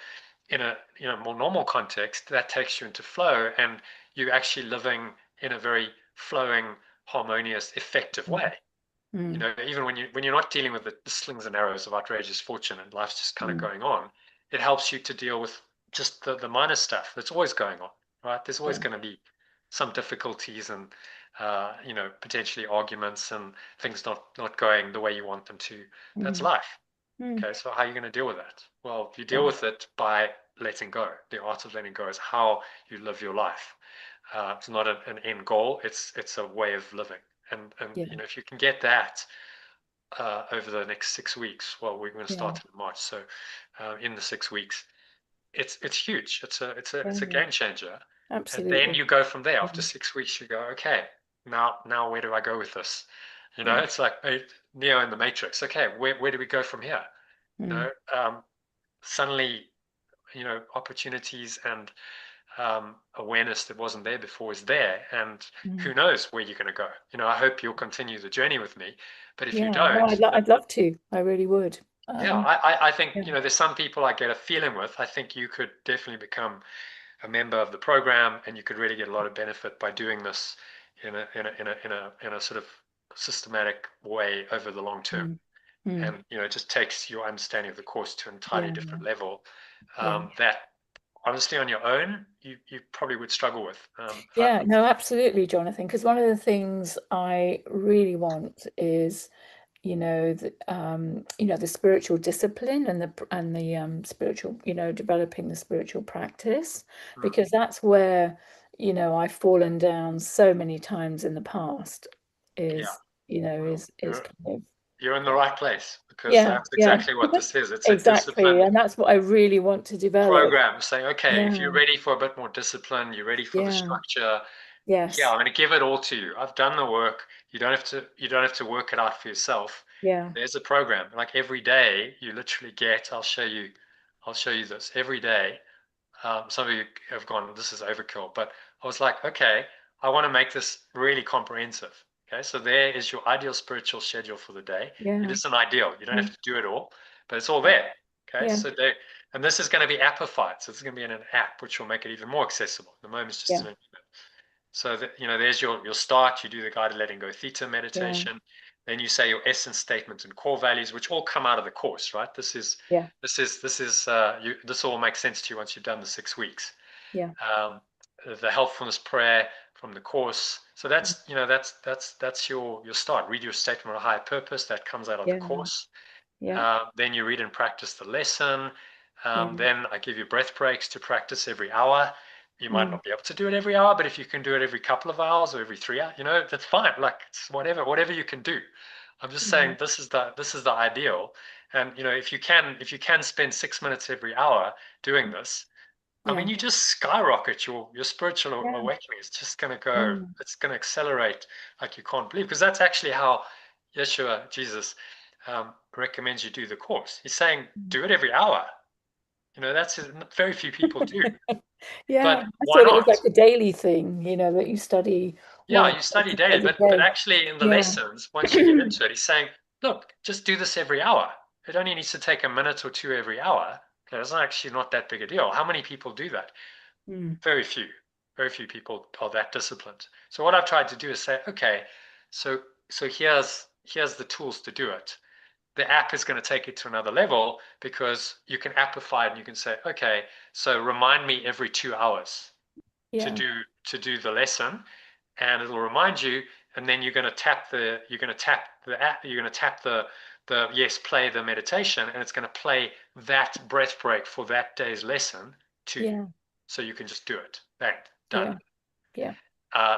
in a more normal context, that takes you into flow, and you're actually living in a very flowing, harmonious, effective way. Even when you're not dealing with the slings and arrows of outrageous fortune and life's just kind of going on, it helps you to deal with just the minor stuff that's always going on, right? There's always going to be some difficulties, and potentially arguments and things not going the way you want them to. That's life. Okay, so how are you going to deal with that? Well, you deal with it by letting go. The art of letting go is how you live your life. It's not an end goal. It's a way of living. And if you can get that over the next 6 weeks, well, we're going to start in March. So in the 6 weeks, it's huge. It's a game changer. Absolutely. And then you go from there. After 6 weeks, you go, okay, now where do I go with this? It's like Neo in the Matrix. Okay, where do we go from here? Suddenly, opportunities and awareness that wasn't there before is there, and who knows where you're going to go. I hope you'll continue the journey with me, but if you don't, I'd love to. I really would. I think there's some people I get a feeling with. I think you could definitely become a member of the program, and you could really get a lot of benefit by doing this in a sort of systematic way over the long term. And it just takes your understanding of the course to an entirely different level that honestly on your own you probably would struggle with. No, absolutely, Jonathan, because one of the things I really want is the spiritual discipline and the spiritual, developing the spiritual practice, because that's where I've fallen down so many times in the past. You're in the right place, because that's exactly what this is. It's exactly, a discipline, and that's what I really want to develop. Program saying, okay, if you're ready for a bit more discipline, you're ready for the structure. I'm going to give it all to you. I've done the work. You don't have to work it out for yourself. There's a program. Like every day you literally get, I'll show you this every day. Some of you have gone, this is overkill, but I was like, okay, I want to make this really comprehensive. Okay, so there is your ideal spiritual schedule for the day. It is an ideal. You don't have to do it all, but it's all there. Okay, so and this is going to be appified. So it's going to be in an app, which will make it even more accessible. At the moment, it's just an internet. So that, there's your start. You do the guided letting go theta meditation. Then you say your essence statement and core values, which all come out of the course, right? This all makes sense to you once you've done the 6 weeks. The helpfulness prayer from the course. So that's that's your start. Read your statement of higher purpose. That comes out of the course. Then you read and practice the lesson. Then I give you breath breaks to practice every hour. You might not be able to do it every hour, but if you can do it every couple of hours or every 3 hours, that's fine. Like, it's whatever you can do. I'm just saying this is the ideal. And if you can spend 6 minutes every hour doing this, I mean, you just skyrocket your spiritual awakening. It's just going to go, it's going to accelerate like you can't believe, because that's actually how Yeshua, Jesus, recommends you do the course. He's saying, do it every hour. That's very few people do. But I why thought it was not? like a daily thing, that you study. You study daily, but actually in the lessons, once you get into it, he's saying, look, just do this every hour. It only needs to take a minute or two every hour. Okay, that's actually not that big a deal. How many people do that? Very few. Very few people are that disciplined. So what I've tried to do is say, okay, so here's the tools to do it. The app is going to take it to another level because you can appify it and you can say, okay, so remind me every 2 hours to do the lesson, and it'll remind you, and then you're going to tap the app, you're going to tap the yes, play the meditation, and it's going to play that breath break for that day's lesson to you. So you can just do it. Bang, done.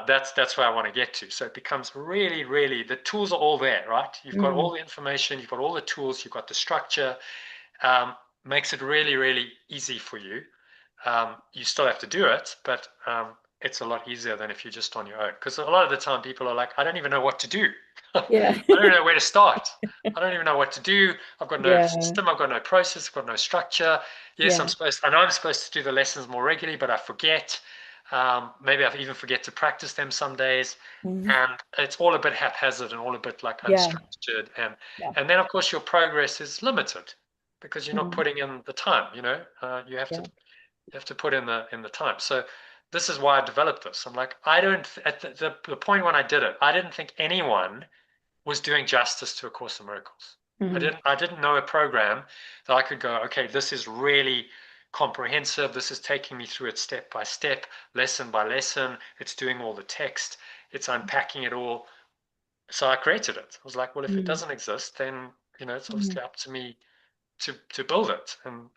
That's where I want to get to. So it becomes really, really, the tools are all there, right? You've got all the information, you've got all the tools, you've got the structure. Makes it really, really easy for you. You still have to do it, but it's a lot easier than if you're just on your own. Because a lot of the time people are like, I don't even know what to do. I don't know where to start. I don't even know what to do. I've got no system. I've got no process. I've got no structure. Yes, I know I'm supposed to do the lessons more regularly, but I forget. Maybe I even forget to practice them some days. And it's all a bit haphazard and all a bit like unstructured. And then, of course, your progress is limited because you're not putting in the time, you know. You have to put in the time. So this is why I developed this. I'm like, I don't, at the point when I did it, I didn't think anyone was doing justice to A Course in Miracles. I didn't know a program that I could go, okay, this is really comprehensive. This is taking me through it step by step, lesson by lesson. It's doing all the text. It's unpacking it all. So I created it. I was like, well, if it doesn't exist, then, you know, it's obviously up to me to build it. And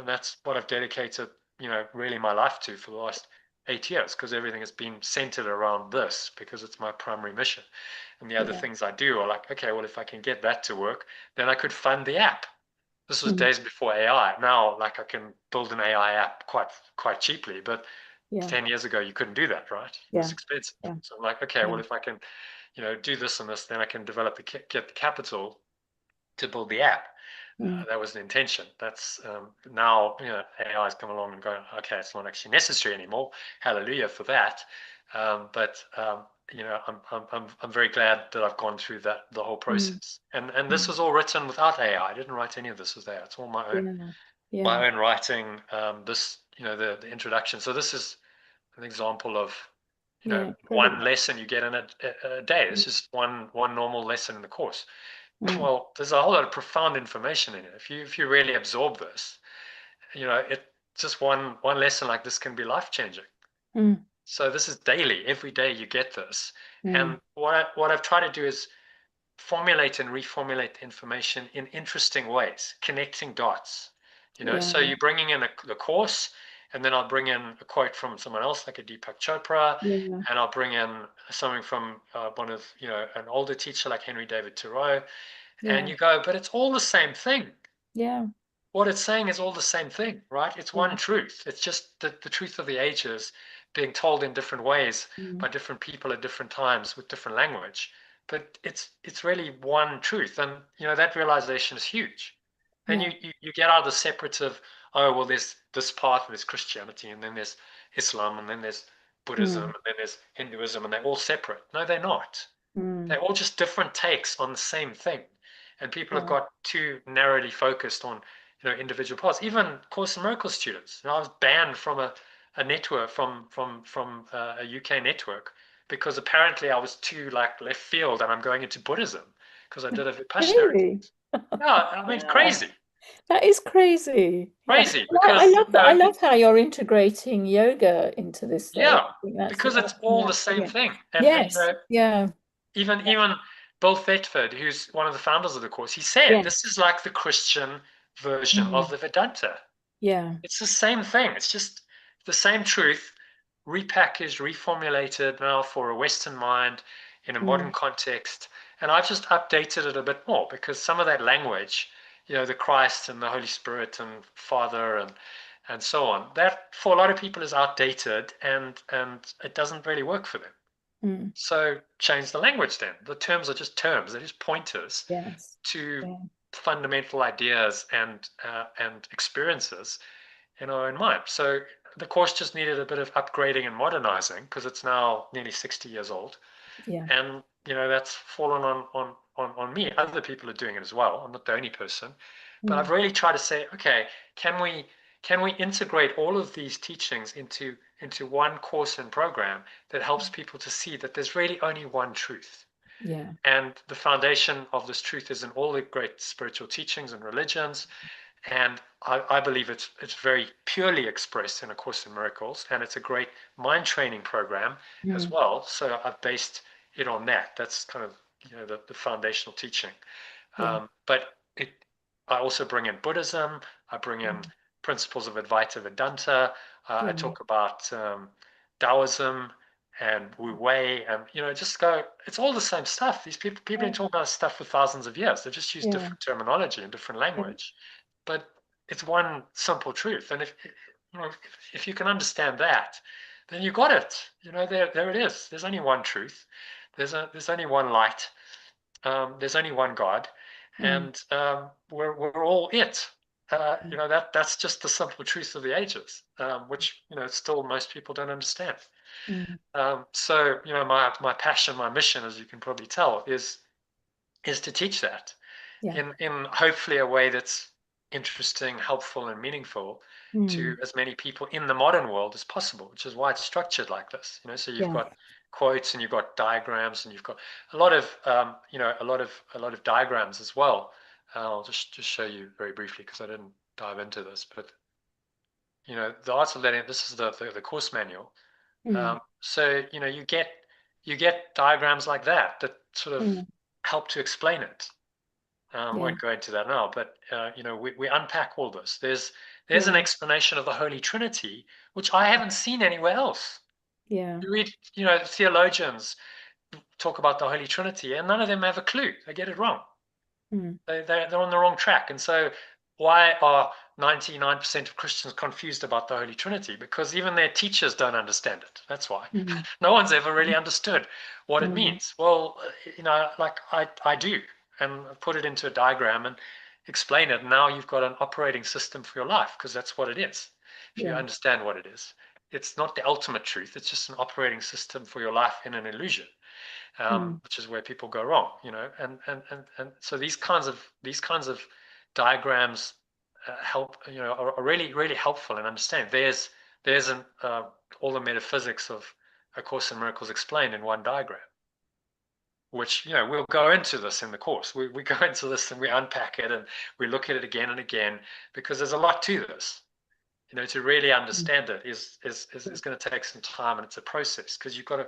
that's what I've dedicated, you know, really my life to for the last 8 years, because everything has been centered around this because it's my primary mission. And the other things I do are like, okay, well, if I can get that to work, then I could fund the app. This was days before AI. Now, like, I can build an AI app quite cheaply, but 10 years ago you couldn't do that, right? It was expensive. So I'm like, okay, well, if I can, you know, do this and this, then I can develop get the capital to build the app. That was the intention. That's now, you know, AI has come along and going, okay, it's not actually necessary anymore. Hallelujah for that. But you know, I'm very glad that I've gone through the whole process. And this was all written without AI. I didn't write any of this with AI. It's all my own writing. This, you know, the introduction. So this is an example of, you know, one lesson you get in a day. It's just one normal lesson in the course. Well, there's a whole lot of profound information in it. If you really absorb this, you know, it just one lesson like this can be life changing. So this is daily. Every day you get this. And what I've tried to do is formulate and reformulate the information in interesting ways, connecting dots. You know, so you're bringing in the course, and then I'll bring in a quote from someone else, like a Deepak Chopra, and I'll bring in something from one of, you know, an older teacher like Henry David Thoreau, and you go, but it's all the same thing. What it's saying is all the same thing, right? It's one truth. It's just the truth of the ages being told in different ways by different people at different times with different language. But it's really one truth. And, you know, that realization is huge. And you get out of the separative, oh, well, there's this path, there's Christianity, and then there's Islam, and then there's Buddhism, and then there's Hinduism, and they're all separate. No, they're not. They're all just different takes on the same thing. And people have got too narrowly focused on, you know, individual parts. Even Course in Miracles students. You know, I was banned from a network, from a UK network, because apparently I was too like left field, and I'm going into Buddhism because I did a Vipassana. Really? Yeah, I mean, crazy. That is crazy. Crazy. Because Because I love how you're integrating yoga into this. Yeah, because it's all the same thing. And you know, even Bill Thetford, who's one of the founders of the course, he said this is like the Christian version of the Vedanta. It's the same thing. It's just the same truth, repackaged, reformulated now for a Western mind in a modern context. And I've just updated it a bit more because some of that language, you know, the Christ and the Holy Spirit and Father and so on, that for a lot of people is outdated and it doesn't really work for them. So change the language then. The terms are just terms. They're just pointers to fundamental ideas and experiences in our own mind. So the course just needed a bit of upgrading and modernizing because it's now nearly 60 years old. And, you know, that's fallen on me. Other people are doing it as well. I'm not the only person. But I've really tried to say, okay, can we integrate all of these teachings into one course and program that helps people to see that there's really only one truth. Yeah. And the foundation of this truth is in all the great spiritual teachings and religions. And I believe it's very purely expressed in A Course in Miracles, and it's a great mind training program as well. So I've based it on that. That's kind of the foundational teaching. But I also bring in Buddhism. I bring in principles of Advaita Vedanta. I talk about Taoism and Wu Wei, and just go. It's all the same stuff. These people have been talking about this stuff for thousands of years. They've just used different terminology and different language, but it's one simple truth. And if you can understand that, then you got it. There it is. There's only one truth. There's only one light. There's only one God, and we're all it. That's just the simple truth of the ages, which still most people don't understand. So my passion, my mission, as you can probably tell, is to teach that in hopefully a way that's interesting, helpful, and meaningful to as many people in the modern world as possible, which is why it's structured like this. So you've got quotes and you've got diagrams and you've got a lot of a lot of diagrams as well. I'll just show you very briefly because I didn't dive into this, but the Arts of Letting. This is the course manual. So you get diagrams like that sort of help to explain it. I won't go into that now, but we unpack all this. There's an explanation of the Holy Trinity, which I haven't seen anywhere else. You read, theologians talk about the Holy Trinity, and none of them have a clue. They get it wrong. They're on the wrong track. And so why are 99% of Christians confused about the Holy Trinity? Because even their teachers don't understand it. That's why. No one's ever really understood what it means. Well, like I do, and put it into a diagram and explain it. Now you've got an operating system for your life, because that's what it is. If you understand what it is, it's not the ultimate truth. It's just an operating system for your life in an illusion. Which is where people go wrong, and so these kinds of diagrams help, are really, really helpful in understanding. There's all the metaphysics of A Course in Miracles explained in one diagram, which we'll go into this in the course. We go into this and we unpack it and we look at it again and again, because there's a lot to this. To really understand it is going to take some time, and it's a process, because you've got to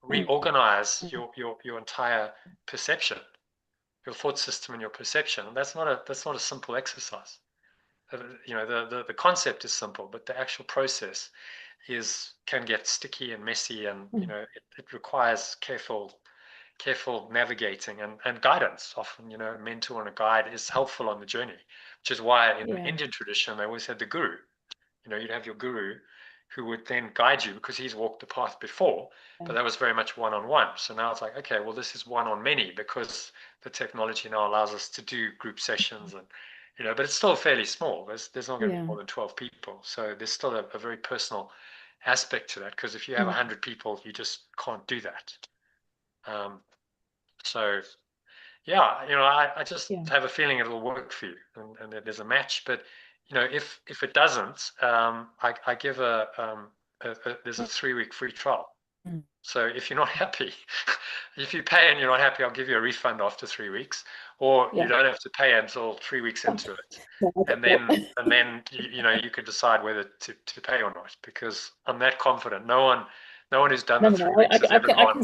reorganize your entire perception, your thought system, and your perception. And that's not a simple exercise. The concept is simple, but the actual process can get sticky and messy, and it requires careful navigating and guidance. Often, a mentor and a guide is helpful on the journey, which is why in the Indian tradition they always had the guru. You'd have your guru who would then guide you, because he's walked the path before, but that was very much one-on-one. So now it's like, okay, well, this is one-on-many, because the technology now allows us to do group sessions, and but it's still fairly small. There's not going to be more than 12 people, so there's still a very personal aspect to that, because if you have 100 people, you just can't do that. So yeah, I just have a feeling it'll work for you, and that there's a match. But if it doesn't, I give there's a 3-week free trial. So if you're not happy, if you pay and you're not happy, I'll give you a refund after 3 weeks, or you don't have to pay until 3 weeks into it, and then you can decide whether to pay or not, because I'm that confident. No one who's done the 3 weeks has ever gone,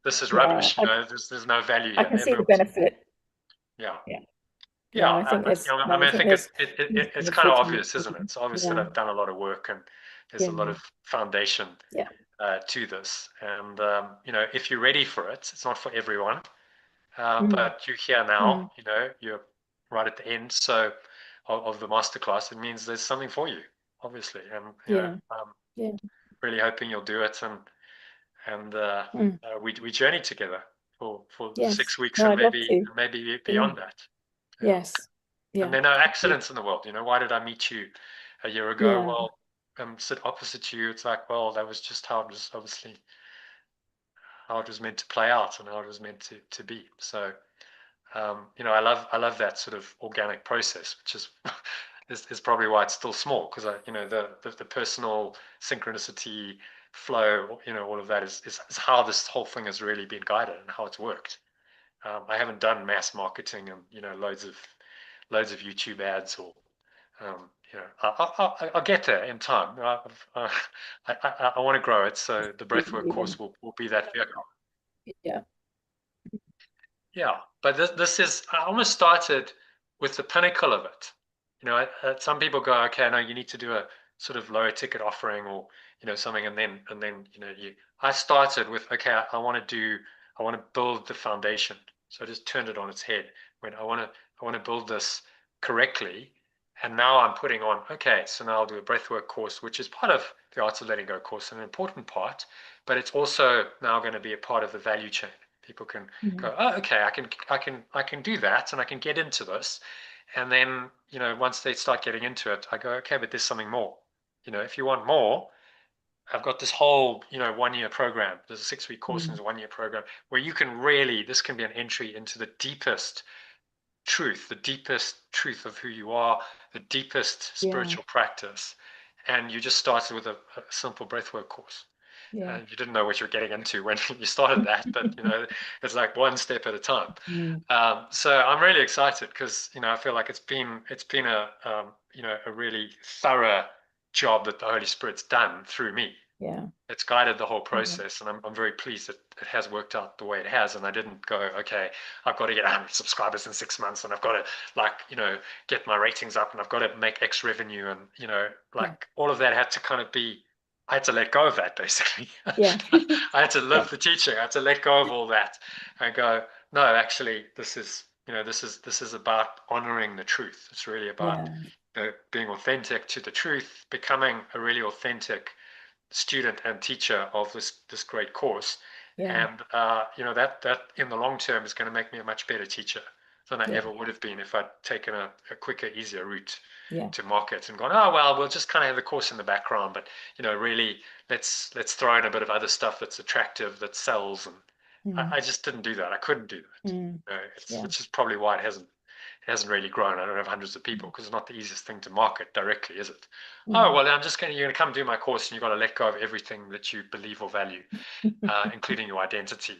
this is rubbish. There's no value here. I can see the benefit. Yeah. I think I think it's kind of obvious, isn't it? It's obvious that I've done a lot of work, and there's a lot of foundation to this. And if you're ready for it, it's not for everyone, but you're here now. You're right at the end, so of the masterclass. It means there's something for you, obviously, and really hoping you'll do it, and we journey together for 6 weeks, and maybe beyond that. And there are no accidents in the world. Why did I meet you a year ago? Well, sit opposite to you. It's like, well, that was just how it was, obviously, how it was meant to play out, and how it was meant to be. So You know, I love that sort of organic process, which is is probably why it's still small, because you know, the personal synchronicity flow, you know, all of that is how this whole thing has really been guided and how it's worked. I haven't done mass marketing and, you know, loads of YouTube ads, or you know, I'll get there in time. I want to grow it, so the breathwork course will be that vehicle. Yeah. Yeah, but this is, I almost started with the pinnacle of it. You know, some people go, okay, no, you need to do a sort of lower ticket offering, or, you know, something, and then you know, I started with, okay, I want to build the foundation. So I just turned it on its head. When I want to build this correctly, and now I'm putting on, okay, so now I'll do a breathwork course, which is part of the Art of Letting Go course, an important part, but it's also now going to be a part of the value chain. People can go, oh, okay, I can do that, and I can get into this. And then, you know, once they start getting into it, I go, okay, but there's something more. You know, if you want more, I've got this whole, you know, 1 year program. There's a 6-week course and there's a 1 year program where you can really, this can be an entry into the deepest truth of who you are, the deepest spiritual practice. And you just started with a simple breathwork course. Yeah. And you didn't know what you were getting into when you started that, but, you know, it's like one step at a time. So I'm really excited, because, you know, I feel like it's been a you know, a really thorough job that the Holy Spirit's done through me. Yeah. It's guided the whole process, and I'm very pleased that it has worked out the way it has. And I didn't go, okay, I've got to get 100 subscribers in 6 months, and I've got to, like, you know, get my ratings up, and I've got to make X revenue, and, you know, like, all of that had to kind of be, I had to let go of that, basically. Yeah. I had to live the teaching. I had to let go of all that and go, no, actually, this is, you know, this is about honoring the truth. It's really about, you know, being authentic to the truth, becoming a really authentic student and teacher of this great course. And you know, that in the long term is going to make me a much better teacher than I ever would have been if I'd taken a quicker, easier route to market and gone, oh, well, we'll just kind of have the course in the background, but, you know, really, let's throw in a bit of other stuff that's attractive, that sells. And I just didn't do that. I couldn't do that. You know, which is probably why it hasn't really grown. I don't have hundreds of people, because it's not the easiest thing to market directly, is it? Oh, well, you're going to come do my course, and you've got to let go of everything that you believe or value, including your identity.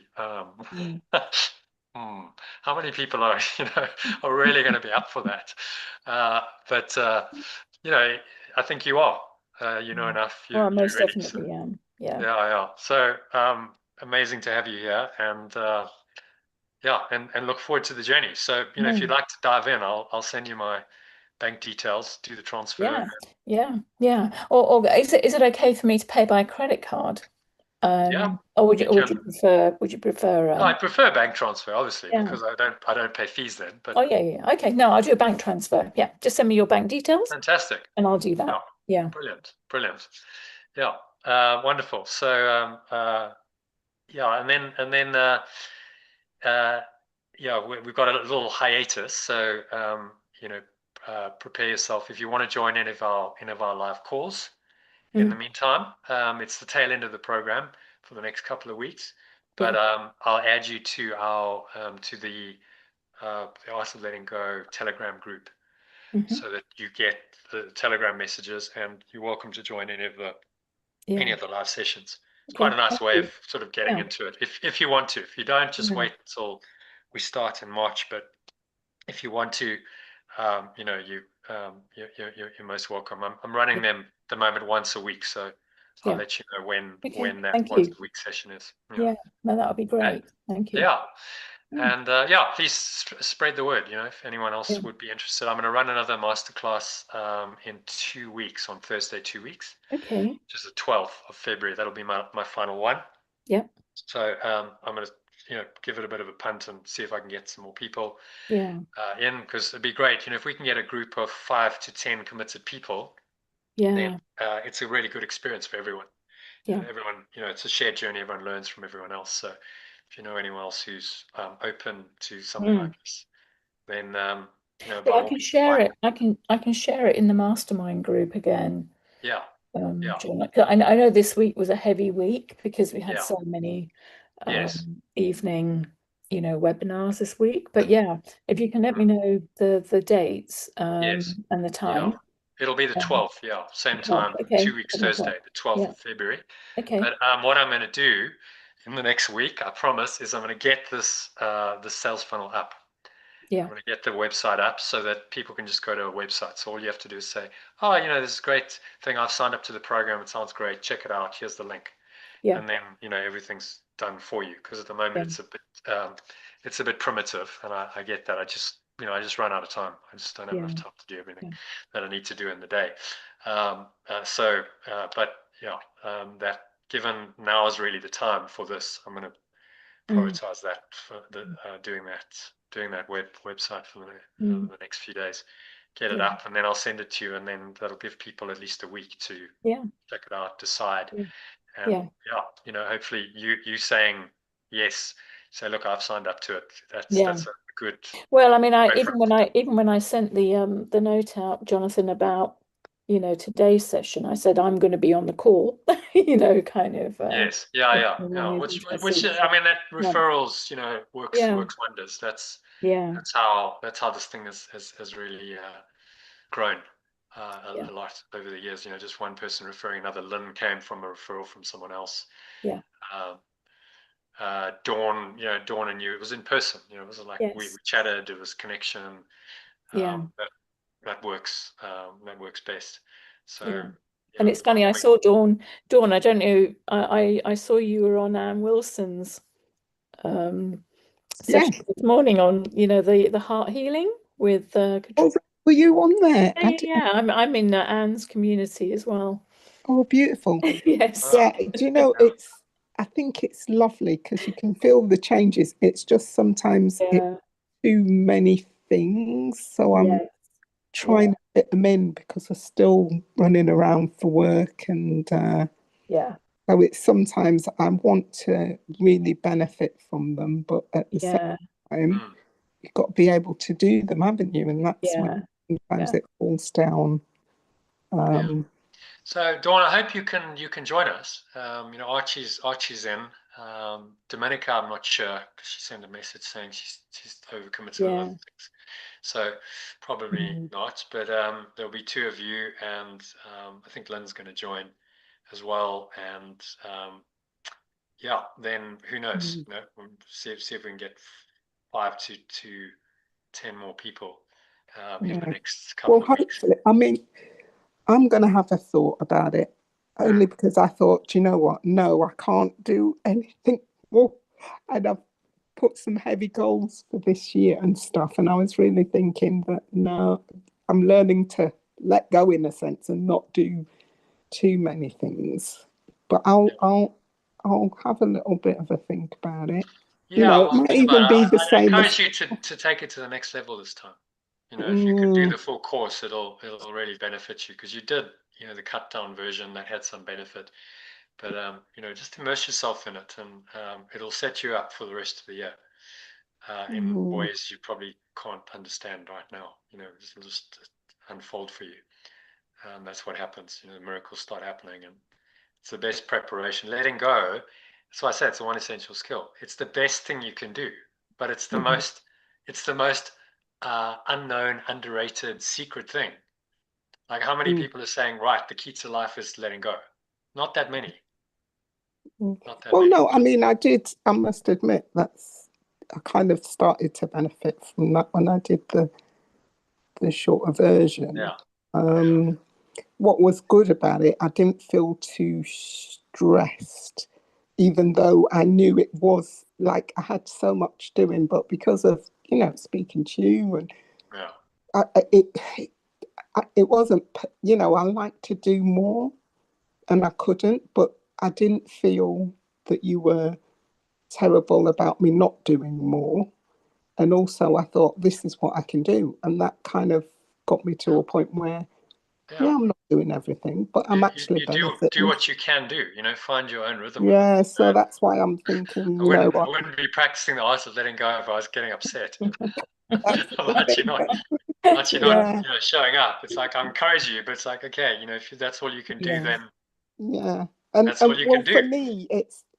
How many people are, you know, are really going to be up for that? But you know, I think you are. You know enough. Well, most ready, definitely am. Yeah. Yeah. So amazing to have you here, and yeah, and look forward to the journey. So, you know, if you'd like to dive in, I'll send you my bank details, do the transfer. Yeah. Or is it okay for me to pay by credit card? Yeah. Or would you prefer No, I prefer bank transfer, obviously, because I don't pay fees then. But oh yeah. Okay, no, I'll do a bank transfer. Yeah, just send me your bank details. Fantastic. And I'll do that. Yeah. Brilliant. Yeah. Wonderful. So yeah, and then yeah, we've got a little hiatus. So you know, prepare yourself if you want to join any of our live calls. In the meantime, it's the tail end of the program for the next couple of weeks. But I'll add you to our to the Art of Letting Go Telegram group, so that you get the Telegram messages, and you're welcome to join any of the live sessions. It's quite a nice way of sort of getting into it. If you want to. If you don't, just wait until we start in March. But if you want to, you know, you're most welcome. I'm running them at the moment once a week, so I'll let you know when that once a week session is. Yeah, no, that would be great. Thank you. Yeah. And yeah, please spread the word. You know, if anyone else would be interested, I'm going to run another masterclass in 2 weeks, on Thursday, 2 weeks. Okay. Which is the 12th of February. That'll be my final one. Yeah. So I'm going to, you know, give it a bit of a punt and see if I can get some more people in, because it'd be great. You know, if we can get a group of 5 to 10 committed people, then it's a really good experience for everyone. Everyone, you know, it's a shared journey. Everyone learns from everyone else. So if you know anyone else who's open to something like this, then you know, I can share it. I can share it in the mastermind group again. John, I know this week was a heavy week because we had so many evening webinars this week. But yeah, if you can let me know the dates Yes. and the time. It'll be the 12th, same 12th, time, okay, 2 weeks 7 o'clock. Thursday, the 12th Yeah. of February. Okay. But what I'm going to do in the next week, I promise, is I'm going to get this the sales funnel up. Yeah. I'm going to get the website up so that people can just go to a website. So all you have to do is say, oh, this is a great thing. I've signed up to the program. It sounds great. Check it out. Here's the link. Yeah. And then, everything's done for you. Because at the moment it's a bit primitive, and I get that. I just run out of time. I just don't have enough time to do everything that I need to do in the day. That given now is really the time for this, I'm going to prioritize that for doing that website for the next few days. Get it up, and then I'll send it to you, and then that'll give people at least a week to check it out, decide, and hopefully you saying yes, say, look, I've signed up to it. That's a good. Well, I mean, even when I sent the note out, Jonathan, about today's session, I said I'm going to be on the call. Kind of. Yes, Which I mean, that referrals, works wonders. That's how this thing has really grown a lot over the years. Just one person referring another. Lynn came from a referral from someone else. Yeah. Dawn and you, it was in person. It wasn't like we chatted. It was connection. That works. That works best. So. And it's funny, I saw Dawn, I don't know, I saw you were on Anne Wilson's session this morning on, the heart healing with Katrina. Were you on there? Yeah, I'm in Anne's community as well. Oh, beautiful. Yes. Yeah, do you know, I think it's lovely because you can feel the changes. It's just sometimes it's too many things. So I'm trying to fit them in because I'm still running around for work, and so it's sometimes I want to really benefit from them, but at the same time you've got to be able to do them, haven't you? And that's when sometimes it falls down. So Dawn, I hope you can join us. Archie's in. Dominica, I'm not sure because she sent a message saying she's overcommitted on other things. So probably not, but there'll be two of you, and I think Lynn's going to join as well. And then who knows? We'll see if we can get 5 to 10 more people in the next couple of weeks. Hopefully, I mean, I'm going to have a thought about it, only because I thought, you know what? No, I can't do anything more. And I've put some heavy goals for this year and stuff, and I was really thinking that no, I'm learning to let go in a sense and not do too many things. But I'll have a little bit of a think about it. Yeah, it might even be the same. I encourage you to take it to the next level this time. If you can do the full course, it'll really benefit you, because you did, the cut down version that had some benefit. But just immerse yourself in it, and it'll set you up for the rest of the year in ways you probably can't understand right now. It'll just unfold for you. That's what happens. The miracles start happening, and it's the best preparation. Letting go. That's why I say it's the one essential skill. It's the best thing you can do, but it's the most. It's the most unknown, underrated, secret thing. Like, how many people are saying, right, the key to life is letting go? Not that many. No, I mean, I must admit I kind of started to benefit from that when I did the shorter version. What was good about it, I didn't feel too stressed, even though I knew it was like I had so much doing, but because of, speaking to you, and it wasn't, I like to do more and I couldn't, but I didn't feel that you were terrible about me not doing more. And also I thought, this is what I can do. And that kind of got me to a point where, I'm not doing everything, but I'm actually benefiting. Do what you can do, find your own rhythm. So that's why I'm thinking, I wouldn't be practicing the art of letting go if I was getting upset. Aren't you not showing up? It's like, I encourage you, but it's like, okay, if that's all you can do, then and that's all you can do. For me,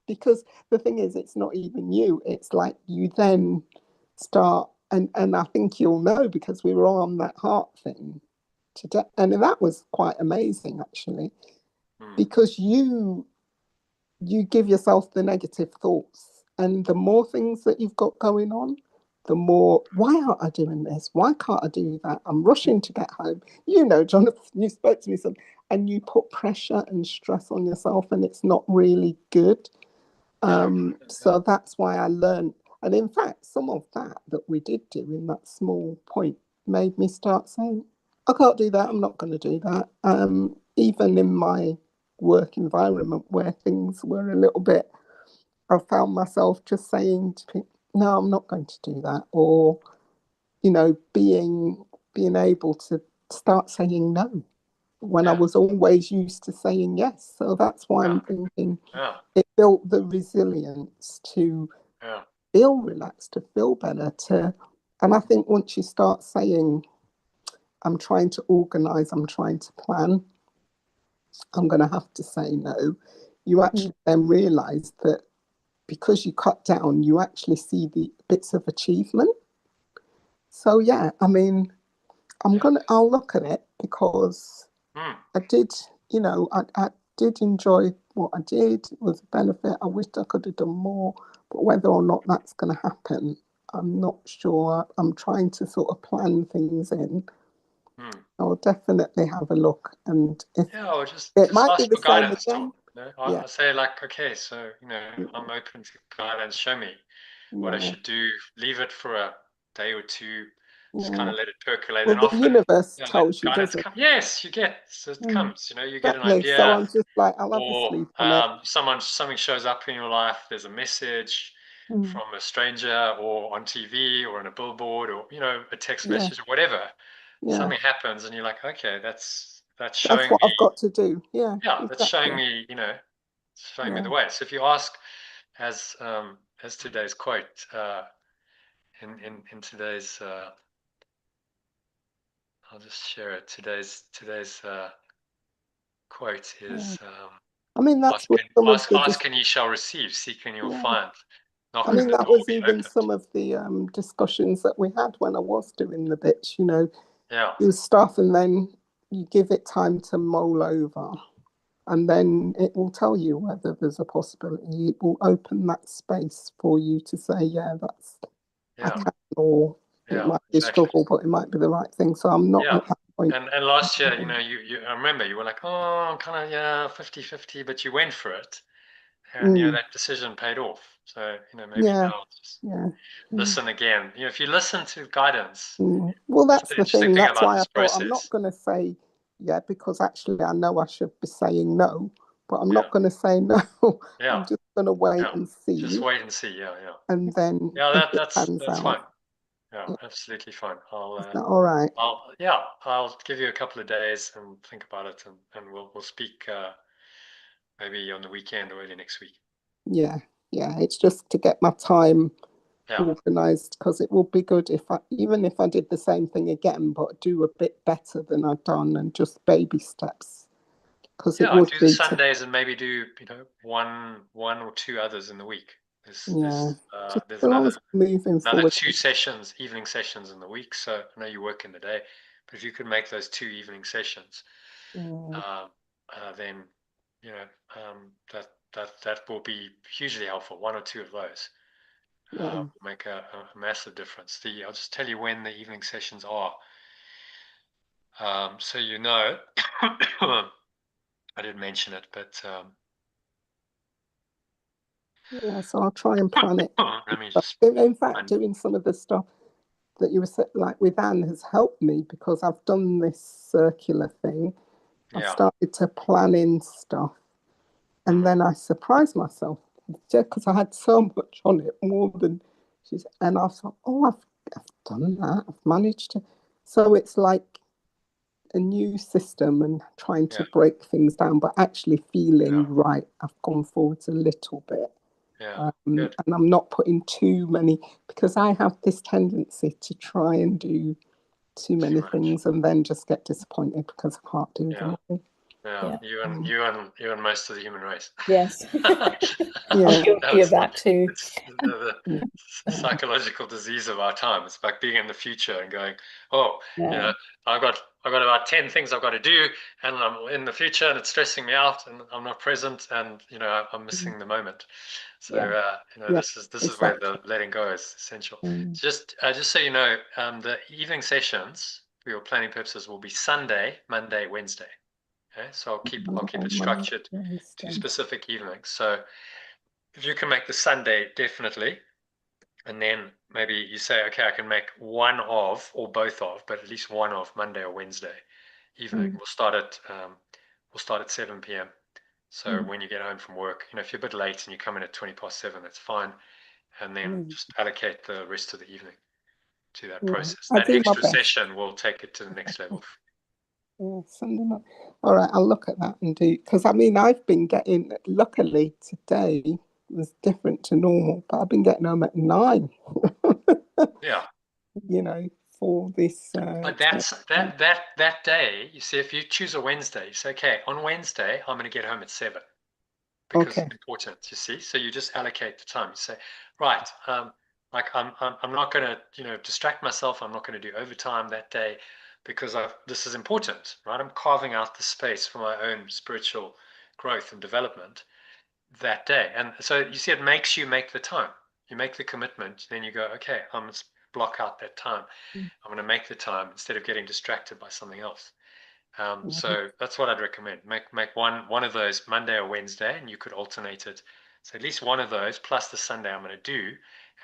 because the thing is, it's not even you. It's like you then start, and I think you'll know because we were on that heart thing today, and that was quite amazing actually, because you give yourself the negative thoughts, and the more things that you've got going on, the more, why aren't I doing this? Why can't I do that? I'm rushing to get home. You know, Jonathan, you spoke to me some, and you put pressure and stress on yourself, and it's not really good. So that's why I learned. And in fact, some of that we did do in that small point made me start saying, I can't do that. I'm not going to do that. Even in my work environment where things were a little bit, I found myself just saying to people, no, I'm not going to do that. Or, you know, being able to start saying no when I was always used to saying yes. So that's why I'm thinking it built the resilience to feel relaxed, to feel better, and I think once you start saying, I'm trying to organize, I'm trying to plan, I'm going to have to say no, you actually then realize that because you cut down, you actually see the bits of achievement. So yeah, I mean, I'll look at it because I did, you know, I did enjoy what I did. It was a benefit. I wished I could have done more, but whether or not that's going to happen, I'm not sure. I'm trying to sort of plan things in. I'll definitely have a look, and if or just might be ask the for same guidance. again. I say like, okay, so you know, I'm open to guidance. Show me what I should do. Leave it for a day or two. Just kind of let it percolate. Well, And the often, universe tells you, guidance doesn't it? Yes, you get. So it comes. You know, you get an Exactly. So idea, I'm just like, I'll have a or sleep on it. something shows up in your life. There's a message from a stranger, or on TV, or on a billboard, or you know, a text message, or whatever. Something happens, and you're like, okay, that's showing what me. I've got to do. Yeah. That's showing me. You know, showing me the way. So if you ask, as today's quote, in today's, I'll just share it. Today's quote is, I mean, that's what some of the ask and ye shall receive, seek and you'll find, knock I and mean, the that door will was be even opened. some of the discussions that we had when I was doing the bits, you know, Yeah. you stuff and then you give it time to mull over, and then it will tell you whether there's a possibility. It will open that space for you to say, yeah, that's, I can, or it might be a struggle, but it might be the right thing. So I'm not at that point. And last year, you know, I remember you were like, oh, kind of, 50-50, but you went for it. And, you know, that decision paid off. So, you know, maybe now just listen again. You know, if you listen to guidance, well, that's the interesting thing. thing That's about why I this thought process. I'm not going to say because actually I know I should be saying no, but I'm not going to say no. I'm just going to wait and see. Just wait and see. And then that's fine. Yeah, absolutely fine. Is that all right? I'll give you a couple of days and think about it, and we'll speak maybe on the weekend or early next week. Yeah, it's just to get my time organized, because it will be good even if I did the same thing again, but do a bit better than I've done, and just baby steps. Because it would do be the Sundays and maybe do, you know, one or two others in the week. There's another two sessions, evening sessions in the week. So I know you work in the day, but if you could make those two evening sessions, then you know that will be hugely helpful. One or two of those will make a massive difference. I'll just tell you when the evening sessions are, so you know. I didn't mention it, but so I'll try and plan it. let me just. In fact, doing some of the stuff that you were saying, like with Anne, has helped me, because I've done this circular thing. I've started to plan in stuff, and then I surprised myself because I had so much on it, more than and I thought, oh, I've done that. I've managed to. So it's like a new system and trying to break things down, but actually feeling right. I've gone forwards a little bit. And I'm not putting too many, because I have this tendency to try and do too many things and then just get disappointed because I can't do them all. Yeah, Yeah. you and most of the human race. Yes. Yeah. I'm guilty of that too. It's the psychological disease of our time. It's like being in the future and going, oh, you Yeah. know, I've got about 10 things I've got to do, and I'm in the future, and it's stressing me out, and I'm not present, and I'm missing the moment. So Yeah. Yeah, this is where the letting go is essential. Mm. Just so you know, the evening sessions for your planning purposes will be Sunday, Monday, Wednesday. Okay, so I'll keep it structured to specific evenings. So if you can make the Sunday, definitely. And then maybe you say, okay, I can make one of or both of, but at least one of Monday or Wednesday evening. We'll start at 7 p.m. So when you get home from work, if you're a bit late and you come in at 7:20, that's fine. And then just allocate the rest of the evening to that process. I That do my extra best. session will take it to the next level. Yeah, Sunday night. All right, I'll look at that and do, because I've been getting, luckily today was different to normal, but I've been getting home at 9. Yeah. For this. But that's that day, you see, if you choose a Wednesday, you say, okay, on Wednesday, I'm going to get home at 7 because it's important, you see. So you just allocate the time. You say, right, like I'm not going to, distract myself. I'm not going to do overtime that day because this is important, right? I'm carving out the space for my own spiritual growth and development that day. And so you see, it makes you make the time. You make the commitment, then you go, okay, I'm going to block out that time. I'm going to make the time instead of getting distracted by something else. So that's what I'd recommend. Make one of those Monday or Wednesday, and you could alternate it. So at least one of those plus the Sunday I'm going to do,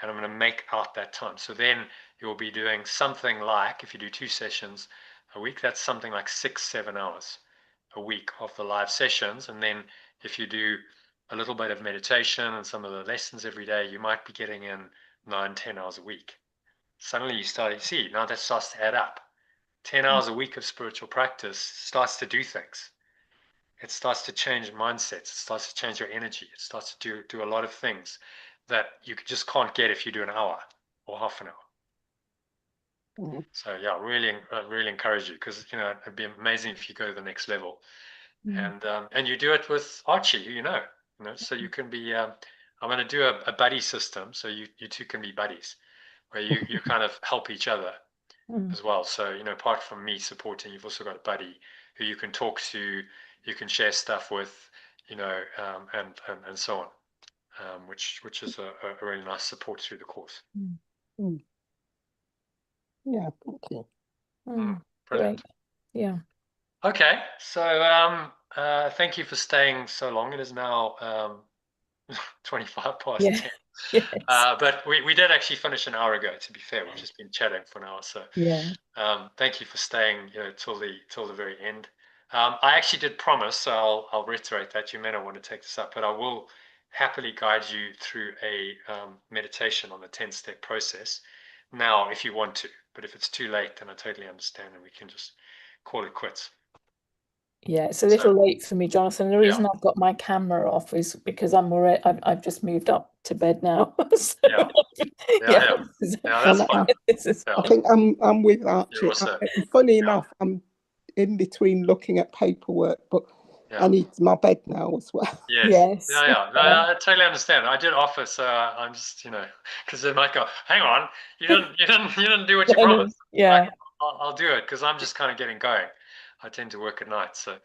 and I'm going to make out that time. So then you'll be doing something like, if you do 2 sessions a week, that's something like 6-7 hours a week of the live sessions. And then if you do a little bit of meditation and some of the lessons every day, you might be getting in 9-10 hours a week. Suddenly you see, now that starts to add up. 10 hours a week of spiritual practice starts to do things. It starts to change mindsets. It starts to change your energy. It starts to do a lot of things that you just can't get if you do an hour or half an hour. So yeah, really encourage you, because it'd be amazing if you go to the next level, and you do it with Archie, who so you can be. I'm going to do a buddy system, so you two can be buddies, where you kind of help each other as well. So apart from me supporting, you've also got a buddy who you can talk to, you can share stuff with, and so on, which is a really nice support through the course. Yeah, thank you. Brilliant. Great. Yeah. Okay, so thank you for staying so long. It is now 25 past 10. Yes. But we did actually finish an hour ago, to be fair. We've just been chatting for an hour. So thank you for staying till the very end. I actually did promise, so I'll reiterate that. You may not want to take this up, but I will happily guide you through a meditation on the 10-step process now if you want to. But if it's too late, then I totally understand, and we can just call it quits. Yeah, it's a little late for me, Jonathan. The reason I've got my camera off is because I've just moved up to bed now. So, yeah, that's fine. I think I'm with Archie. Funny enough, I'm in between looking at paperwork, but I need my bed now as well. Yes. Yeah. No, I totally understand. I did offer, so I'm just because they might go, hang on, you didn't do what you promised. Yeah. Like, I'll do it because I'm just kind of getting going. I tend to work at night, so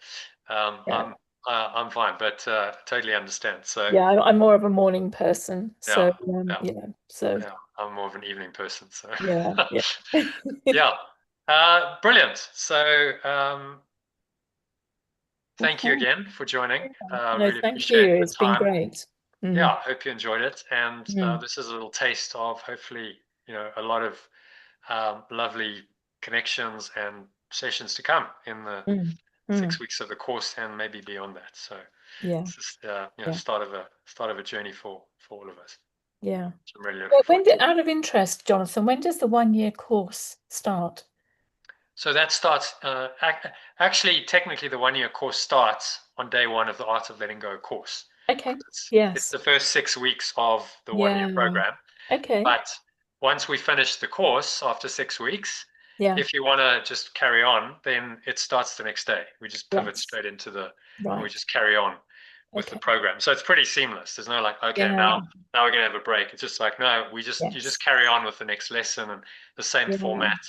I'm fine, but totally understand. So yeah, I'm more of a morning person. So so I'm more of an evening person. So yeah. Brilliant. So thank you again for joining. Really thank appreciate you. the It's time. been great. Yeah, I hope you enjoyed it. And this is a little taste of hopefully, a lot of lovely connections and sessions to come in the 6 weeks of the course and maybe beyond that. So this is start of a journey for all of us. Yeah. So I'm really looking forward to it. Out of interest, Jonathan, when does the 1-year course start? So that starts, actually, technically the 1-year course starts on day 1 of the Art of Letting Go course. Okay. It's the first 6 weeks of the 1-year program. Okay. But once we finish the course after 6 weeks, Yeah. If you want to just carry on, then it starts the next day. We just pivot Yes. straight into and we Right. just carry on with the Okay. program. So it's pretty seamless. There's no like, okay, Yeah. now we're gonna have a break. It's just like, no, you Yes. just carry on with the next lesson, and the same Yeah. format,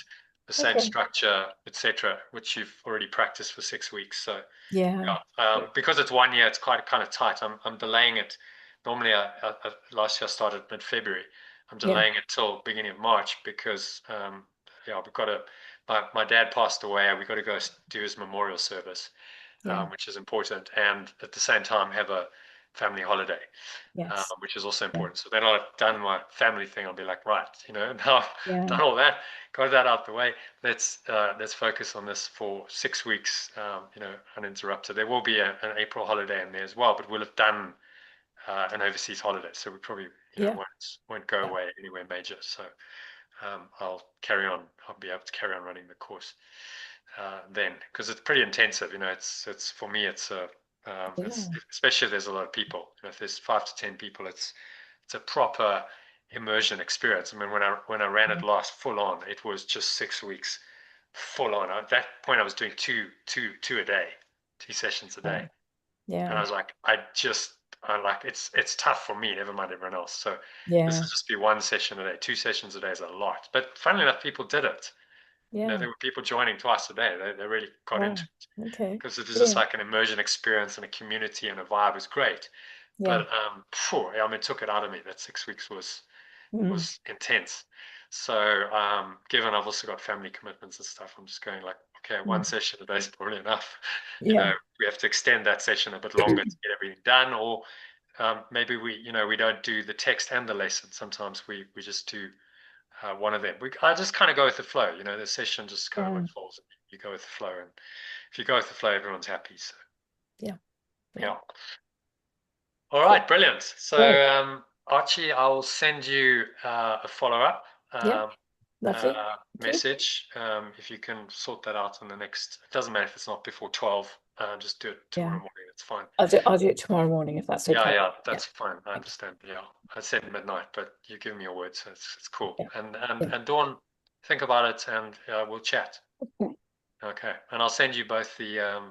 the same Okay. structure, etc., which you've already practiced for 6 weeks. So Yeah. because it's 1 year, it's quite kind of tight. I'm delaying it. Normally, last year I started mid-February. I'm delaying it till beginning of March because we've got to. My dad passed away. We got to go do his memorial service, which is important, and at the same time have a family holiday, Yes. which is also important. So then I've done my family thing. I'll be like, right, now I've done all that, got that out the way. Let's focus on this for 6 weeks, uninterrupted. There will be an April holiday in there as well, but we'll have done an overseas holiday, so we probably won't go away anywhere major. So I'll carry on. I'll be able to carry on running the course then, because it's pretty intensive. It's for me. It's especially if there's a lot of people. If there's 5 to 10 people, it's a proper immersion experience. I mean, when I ran it last full on, it was just 6 weeks full on. At that point, I was doing two a day, 2 sessions a day, and I was like, it's tough for me. Never mind everyone else. So this will just be 1 session a day. 2 sessions a day is a lot. But funnily enough, people did it. There were people joining twice a day. They really got into it. Okay. Because it was just like an immersion experience and a community and a vibe. It was great. But it took it out of me. That 6 weeks was intense. So given I've also got family commitments and stuff, I'm just going like, okay, 1 session a day is probably enough. We have to extend that session a bit longer to get everything done, or maybe we don't do the text and the lesson. Sometimes we just do one of them. I just kind of go with the flow. The session just kind of unfolds. You go with the flow, and if you go with the flow, everyone's happy. So yeah. All right, brilliant. So Archie, I'll send you a follow-up message. If you can sort that out in the next. It doesn't matter if it's not before 12. Just do it tomorrow morning. It's fine. I'll do it tomorrow morning if that's okay. Yeah, that's fine. I understand. Yeah, I said midnight, but you give me your word, so it's cool. And Dawn, think about it, and we'll chat. Okay, and I'll send you both the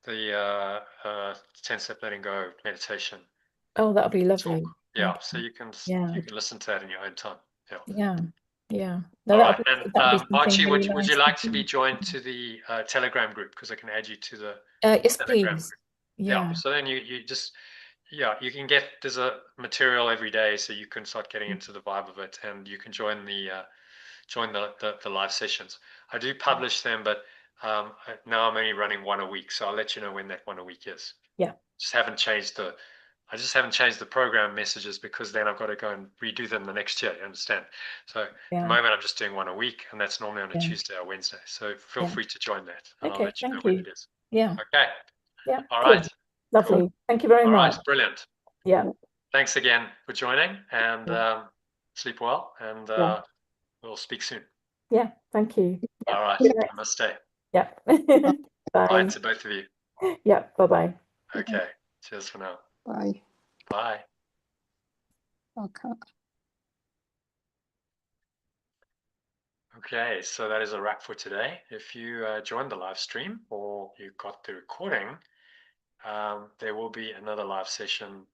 10-step letting go meditation. Oh, that'll be lovely. Yeah, so you can listen to that in your own time. Yeah. No, all right. And Archie, would you like to be joined to the Telegram group, because I can add you to the yes, Telegram please. group. Yeah. So then you just you can get, there's a material every day, so you can start getting into the vibe of it, and you can join the live sessions. I do publish them, but now I'm only running 1 a week, so I'll let you know when that 1 a week is. Yeah. I just haven't changed the program messages, because then I've got to go and redo them the next year. You understand? So at the moment, I'm just doing 1 a week, and that's normally on a Tuesday or Wednesday. So feel free to join that, and I'll let you know when it is. Yeah. Okay. Yeah. All right. Lovely. Cool. Thank you very much. All right. Brilliant. Yeah. Thanks again for joining, and sleep well, and we'll speak soon. Yeah. Thank you. Yeah. All right. Namaste. Yeah. Bye. Bye to both of you. Yeah. Bye-bye. Okay. Cheers for now. Bye. Bye. Okay. Okay, so that is a wrap for today. If you joined the live stream or you got the recording, there will be another live session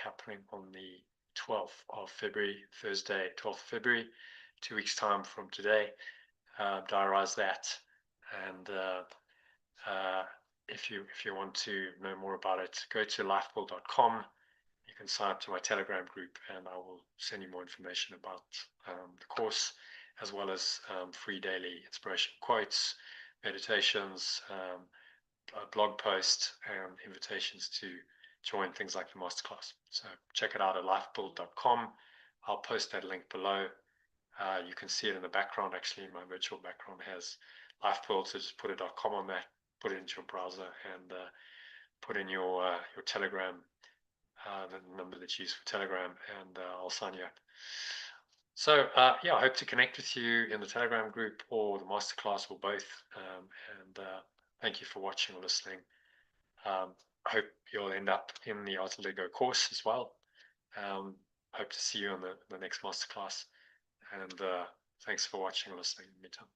happening on the 12th of February, Thursday, 12th of February, 2 weeks time from today. Diarize that, and if you want to know more about it, go to lifebuild.com. You can sign up to my Telegram group, and I will send you more information about the course, as well as free daily inspiration quotes, meditations, blog posts, and invitations to join things like the Masterclass. So check it out at lifebuild.com. I'll post that link below. You can see it in the background. Actually, my virtual background has Lifebuild, so just put a .com on that, put it into your browser, and put in your Telegram, the number that's used for Telegram, and I'll sign you up. So I hope to connect with you in the Telegram group or the Masterclass, or both. And thank you for watching or listening. I hope you'll end up in the Art to Let Go course as well. Hope to see you on the next Masterclass. And thanks for watching or listening in the meantime.